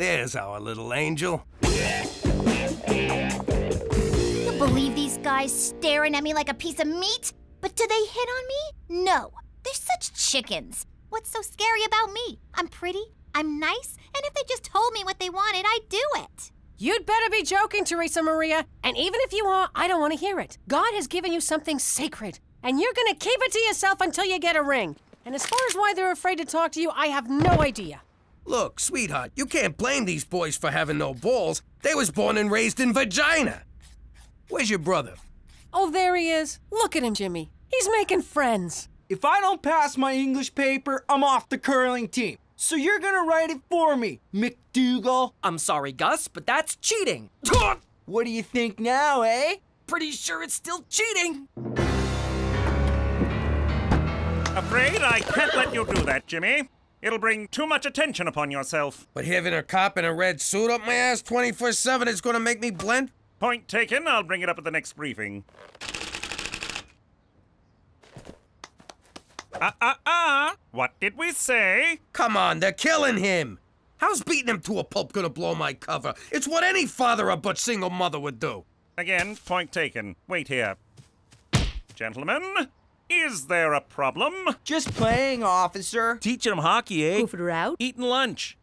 There's our little angel. You believe these guys staring at me like a piece of meat? But do they hit on me? No. They're such chickens. What's so scary about me? I'm pretty, I'm nice, and if they just told me what they wanted, I'd do it. You'd better be joking, Teresa Maria. And even if you are, I don't want to hear it. God has given you something sacred, and you're gonna keep it to yourself until you get a ring. And as far as why they're afraid to talk to you, I have no idea. Look, sweetheart, you can't blame these boys for having no balls. They was born and raised in vagina. Where's your brother? Oh, there he is. Look at him, Jimmy. He's making friends. If I don't pass my English paper, I'm off the curling team. So you're gonna write it for me, McDougal. I'm sorry, Gus, but that's cheating. What do you think now, eh? Pretty sure it's still cheating. Afraid I can't let you do that, Jimmy. It'll bring too much attention upon yourself. But having a cop in a red suit up my ass 24/7 is gonna make me blend? Point taken. I'll bring it up at the next briefing. What did we say? Come on, they're killing him. How's beating him to a pulp gonna blow my cover? It's what any father of but single mother would do. Again, point taken. Wait here. Gentlemen, is there a problem? Just playing, officer. Teaching them hockey, eh? Goofing around? Eating lunch.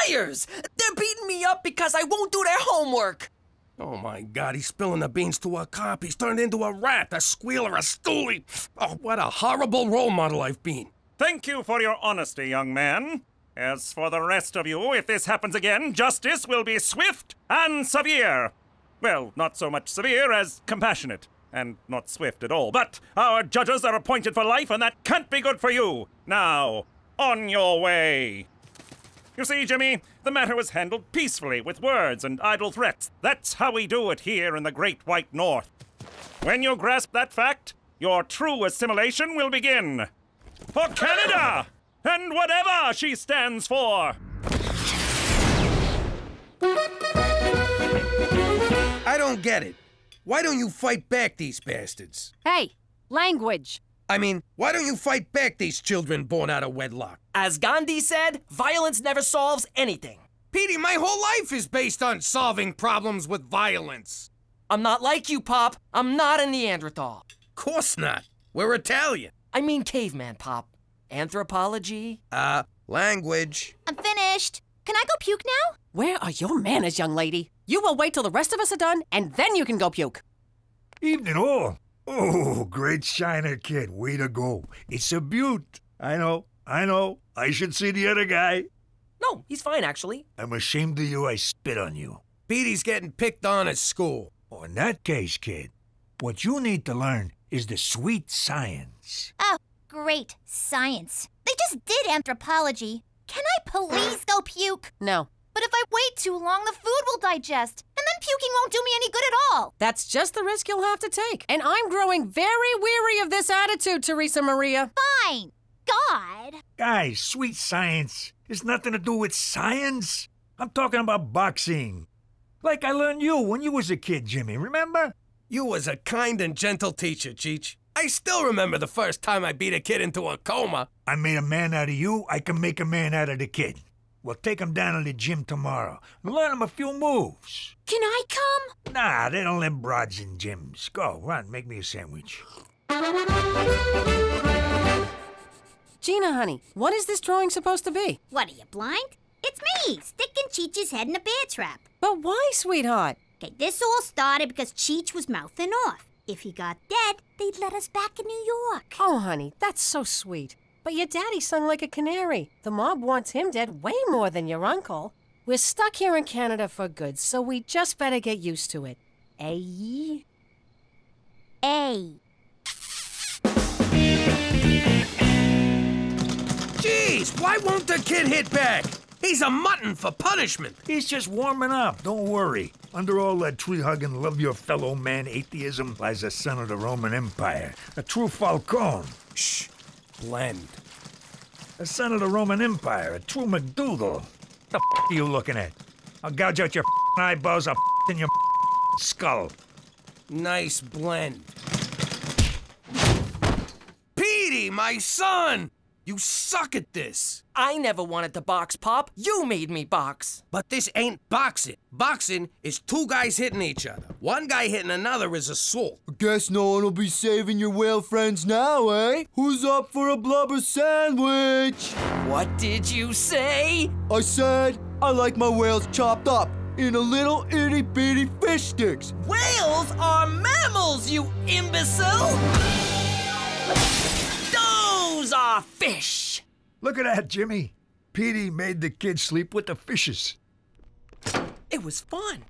Liars! They're beating me up because I won't do their homework. Oh my God, he's spilling the beans to a cop. He's turned into a rat, a squealer, a stoolie. Oh, what a horrible role model I've been. Thank you for your honesty, young man. As for the rest of you, if this happens again, justice will be swift and severe. Well, not so much severe as compassionate. And not swift at all. But our judges are appointed for life, and that can't be good for you. Now, on your way. You see, Jimmy, the matter was handled peacefully with words and idle threats. That's how we do it here in the Great White North. When you grasp that fact, your true assimilation will begin. For Canada! And whatever she stands for! I don't get it. Why don't you fight back these bastards? Hey, language. I mean, why don't you fight back these children born out of wedlock? As Gandhi said, violence never solves anything. Petey, my whole life is based on solving problems with violence. I'm not like you, Pop. I'm not a Neanderthal. Course not. We're Italian. I mean caveman, Pop. Anthropology. Language. I'm finished. Can I go puke now? Where are your manners, young lady? You will wait till the rest of us are done, and then you can go puke. Evening all. Oh, great shiner, kid. Way to go. It's a beaut. I know. I should see the other guy. No, he's fine, actually. I'm ashamed of you. I spit on you. Petey's getting picked on at school. Oh, in that case, kid, what you need to learn is the sweet science. Oh, great. Science. They just did anthropology. Can I please go puke? No. But if I wait too long, the food will digest, and then puking won't do me any good at all. That's just the risk you'll have to take. And I'm growing very weary of this attitude, Teresa Maria. Fine. God. Guys, sweet science has nothing to do with science. I'm talking about boxing. Like I learned you when you was a kid, Jimmy, remember? You was a kind and gentle teacher, Cheech. I still remember the first time I beat a kid into a coma. I made a man out of you, I can make a man out of the kid. We'll take him down to the gym tomorrow and learn him a few moves. Can I come? Nah, they don't let broads in gyms. Go, run, make me a sandwich. Gina, honey, what is this drawing supposed to be? What, are you blind? It's me, sticking Cheech's head in a bear trap. But why, sweetheart? Okay, this all started because Cheech was mouthing off. If he got dead, they'd let us back in New York. Oh, honey, that's so sweet. But your daddy sung like a canary. The mob wants him dead way more than your uncle. We're stuck here in Canada for good, so we just better get used to it. Eh? Jeez, why won't the kid hit back? He's a mutton for punishment. He's just warming up, don't worry. Under all that tree-hugging, love-your-fellow-man atheism lies a son of the Roman Empire, a true Falcone. Shh, blend. A son of the Roman Empire, a true McDougal. The are you looking at? I'll gouge out your eyeballs, I'll in your skull. Nice blend. Petey, my son! You suck at this. I never wanted to box, Pop. You made me box. But this ain't boxing. Boxing is two guys hitting each other. One guy hitting another is assault. I guess no one will be saving your whale friends now, eh? Who's up for a blubber sandwich? What did you say? I said I like my whales chopped up in a little itty-bitty fish sticks. Whales are mammals, you imbecile! Those are fish! Look at that, Jimmy. Petey made the kids sleep with the fishes. It was fun.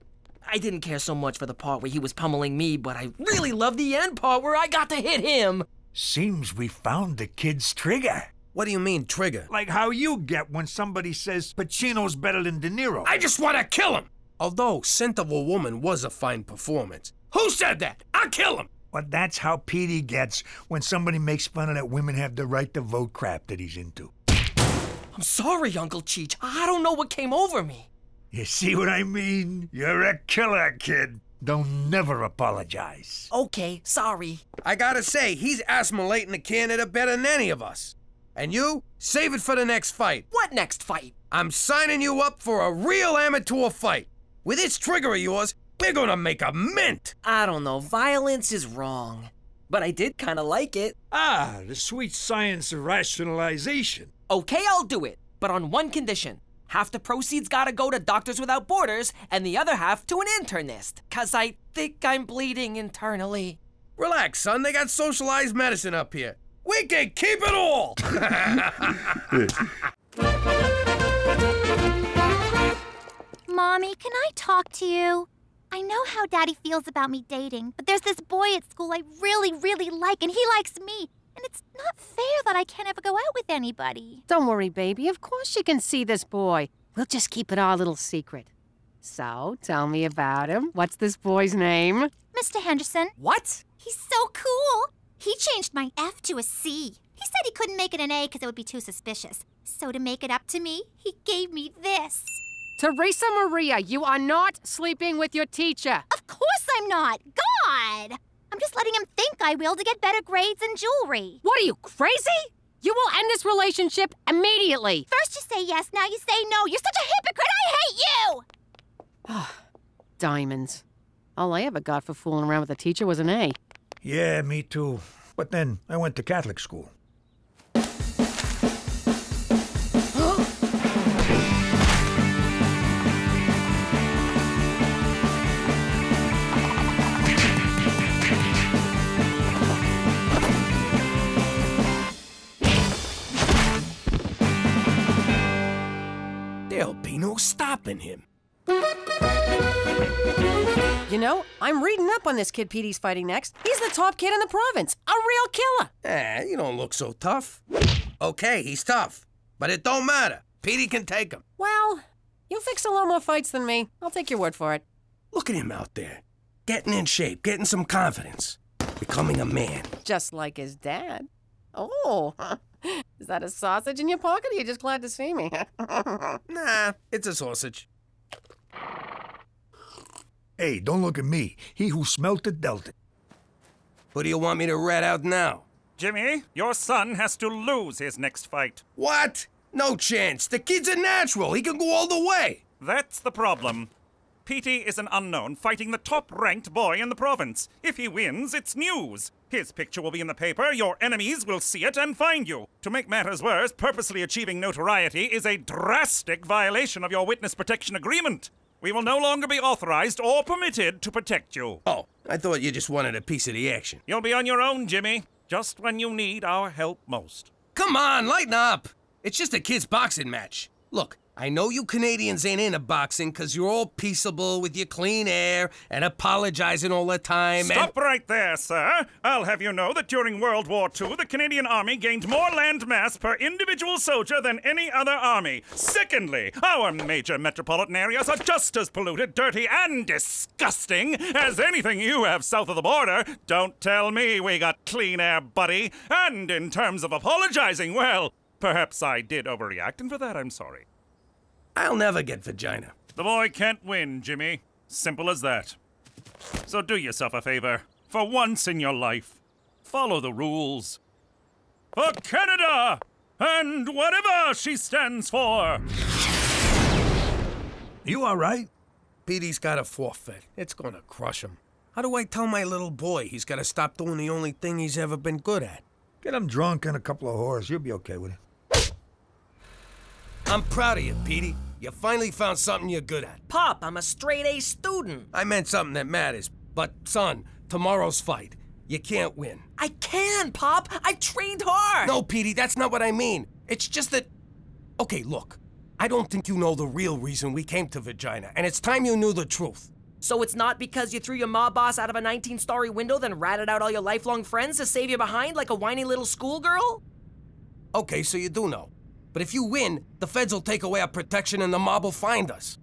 I didn't care so much for the part where he was pummeling me, but I really loved the end part where I got to hit him. Seems we found the kid's trigger. What do you mean, trigger? Like how you get when somebody says Pacino's better than De Niro. I just want to kill him! Although Scent of a Woman was a fine performance. Who said that? I'll kill him! But that's how Petey gets when somebody makes fun of that women have the right to vote crap that he's into. I'm sorry, Uncle Cheech. I don't know what came over me. You see what I mean? You're a killer, kid. Don't never apologize. Okay, sorry. I gotta say, he's assimilating the Canada better than any of us. And you, save it for the next fight. What next fight? I'm signing you up for a real amateur fight. With this trigger of yours, we're gonna make a mint. I don't know, violence is wrong. But I did kind of like it. Ah, the sweet science of rationalization. Okay, I'll do it, but on one condition. Half the proceeds gotta go to Doctors Without Borders, and the other half to an internist, 'cause I think I'm bleeding internally. Relax, son, they got socialized medicine up here. We can keep it all! Mommy, can I talk to you? I know how Daddy feels about me dating, but there's this boy at school I really, really like, and he likes me. And it's not fair that I can't ever go out with anybody. Don't worry, baby. Of course you can see this boy. We'll just keep it our little secret. So, tell me about him. What's this boy's name? Mr. Henderson. What? He's so cool. He changed my F to a C. He said he couldn't make it an A because it would be too suspicious. So to make it up to me, he gave me this. Teresa Maria, you are not sleeping with your teacher. Of course I'm not. God! I'm just letting him think I will to get better grades and jewelry. What are you, crazy? You will end this relationship immediately. First you say yes, now you say no. You're such a hypocrite. I hate you! Diamonds. All I ever got for fooling around with a teacher was an A. Yeah, me too. But then I went to Catholic school. There'll be no stopping him. You know, I'm reading up on this kid Petey's fighting next. He's the top kid in the province. A real killer. You don't look so tough. Okay, he's tough. But it don't matter. Petey can take him. Well, you fix a lot more fights than me. I'll take your word for it. Look at him out there. Getting in shape, getting some confidence. Becoming a man. Just like his dad. Oh, is that a sausage in your pocket or are you just glad to see me? Nah, it's a sausage. Hey, don't look at me. He who smelt it dealt it. Who do you want me to rat out now? Jimmy, your son has to lose his next fight. What? No chance. The kid's a natural. He can go all the way. That's the problem. Petey is an unknown fighting the top-ranked boy in the province. If he wins, it's news. His picture will be in the paper, your enemies will see it and find you. To make matters worse, purposely achieving notoriety is a drastic violation of your witness protection agreement. We will no longer be authorized or permitted to protect you. Oh, I thought you just wanted a piece of the action. You'll be on your own, Jimmy, just when you need our help most. Come on, lighten up. It's just a kid's boxing match. Look, I know you Canadians ain't into boxing because you're all peaceable with your clean air and apologizing all the time. Stop right there, sir. I'll have you know that during World War II, the Canadian Army gained more land mass per individual soldier than any other army. Secondly, our major metropolitan areas are just as polluted, dirty, and disgusting as anything you have south of the border. Don't tell me we got clean air, buddy. And in terms of apologizing, well, perhaps I did overreact, and for that I'm sorry. I'll never get vagina. The boy can't win, Jimmy. Simple as that. So do yourself a favor. For once in your life, follow the rules. For Canada! and whatever she stands for. You all right? Petey's got a forfeit. It's gonna crush him. How do I tell my little boy he's gotta stop doing the only thing he's ever been good at? Get him drunk and a couple of whores. You'll be okay with it. I'm proud of you, Petey. You finally found something you're good at. Pop, I'm a straight-A student. I meant something that matters. But, son, tomorrow's fight. You can't win. I can, Pop. I've trained hard. No, Petey, that's not what I mean. It's just that... Okay, look. I don't think you know the real reason we came to Vagina, and it's time you knew the truth. So it's not because you threw your mob boss out of a 19-story window, then ratted out all your lifelong friends to save you behind like a whiny little schoolgirl? Okay, so you do know. But if you win, the feds will take away our protection and the mob will find us.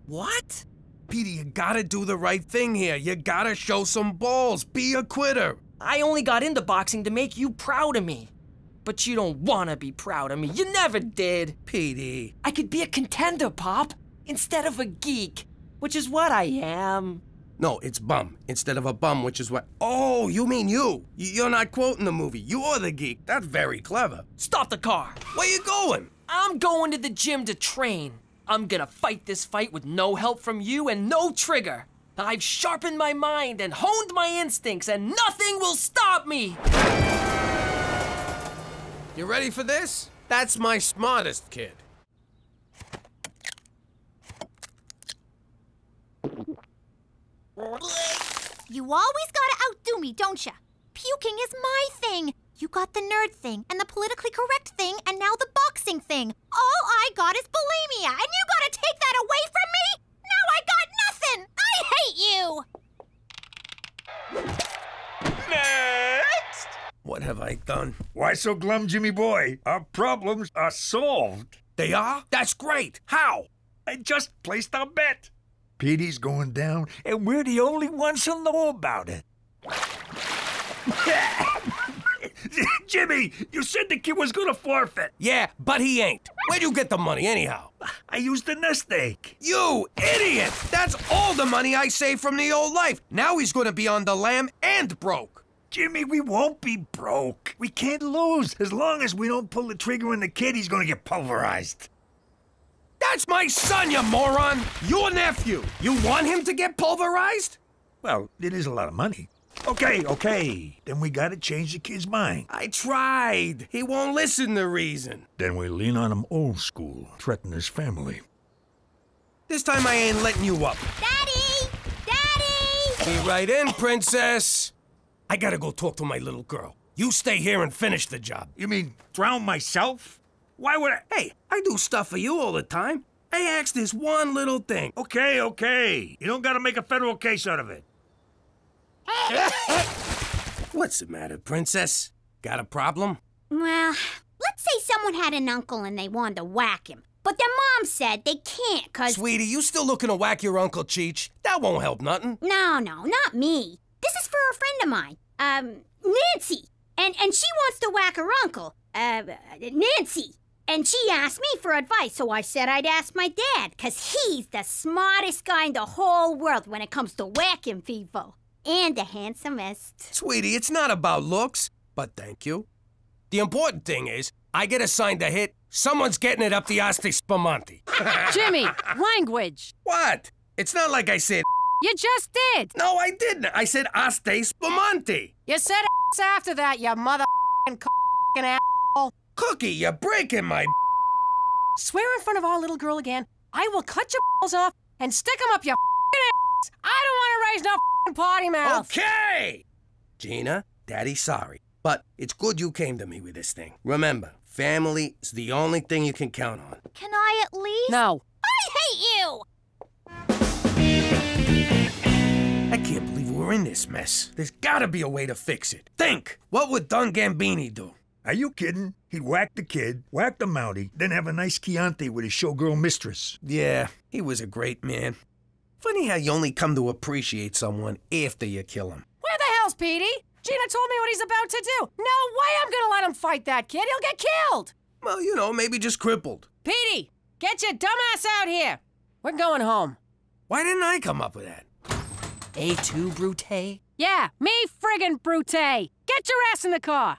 What? Petey, you gotta do the right thing here. You gotta show some balls. Be a quitter. I only got into boxing to make you proud of me. But you don't want to be proud of me. You never did. Petey. I could be a contender, Pop, instead of a geek, which is what I am. No, it's bum instead of a bum, which is what... Oh, you mean you. You're not quoting the movie. You're the geek. That's very clever. Stop the car. Where you going? I'm going to the gym to train. I'm gonna fight this fight with no help from you and no trigger. I've sharpened my mind and honed my instincts, and nothing will stop me. You ready for this? That's my smartest kid. You always gotta outdo me, don't ya? Puking is my thing. You got the nerd thing, and the politically correct thing, and now the boxing thing. All I got is bulimia, and you gotta take that away from me? Now I got nothing! I hate you! Next! What have I done? Why so glum, Jimmy boy? Our problems are solved. They are? That's great. How? I just placed our bet. Petey's going down, and we're the only ones who'll know about it. Jimmy, you said the kid was gonna forfeit. Yeah, but he ain't. Where'd you get the money anyhow? I used the nest egg. You idiot! That's all the money I saved from the old life. Now he's gonna be on the lam and broke. Jimmy, we won't be broke. We can't lose. As long as we don't pull the trigger on the kid, he's gonna get pulverized. That's my son, you moron! Your nephew! You want him to get pulverized? Well, it is a lot of money. Okay. Then we gotta change the kid's mind. I tried. He won't listen to reason. Then we lean on him old school, threaten his family. This time I ain't letting you up. Daddy! Daddy! Be right in, princess. I gotta go talk to my little girl. You stay here and finish the job. You mean drown myself? Why would I? Hey, I do stuff for you all the time. I asked this one little thing. Okay. You don't gotta make a federal case out of it. What's the matter, princess? Got a problem? Well, let's say someone had an uncle and they wanted to whack him. But their mom said they can't, 'cause... Sweetie, you still looking to whack your Uncle Cheech? That won't help nothing. No, not me. This is for a friend of mine, Nancy. And she wants to whack her uncle, Nancy. And she asked me for advice, so I said I'd ask my dad, 'cause he's the smartest guy in the whole world when it comes to whacking people. And the handsomest. Sweetie, it's not about looks, but thank you. The important thing is, I get assigned a hit, someone's getting it up the Asti Spumante. Jimmy, language. What? It's not like I said You just did. No, I didn't. I said Asti Spumante. You said ass after that, you mother***ing asshole. Cookie, you're breaking my Swear in front of our little girl again, I will cut your balls off and stick them up your ass. I don't want to raise no potty mouth. Okay! Gina, Daddy's sorry, but it's good you came to me with this thing. Remember, family is the only thing you can count on. Can I at least? No. I hate you! I can't believe we're in this mess. There's gotta be a way to fix it. Think! What would Don Gambini do? Are you kidding? He'd whack the kid, whack the Mountie, then have a nice Chianti with his showgirl mistress. Yeah, he was a great man. Funny how you only come to appreciate someone after you kill him. Where the hell's Petey? Gina told me what he's about to do. No way I'm gonna let him fight that kid. He'll get killed. Well, you know, maybe just crippled. Petey, get your dumb ass out here. We're going home. Why didn't I come up with that? A2, Brute? Yeah, me friggin' Brute. Get your ass in the car.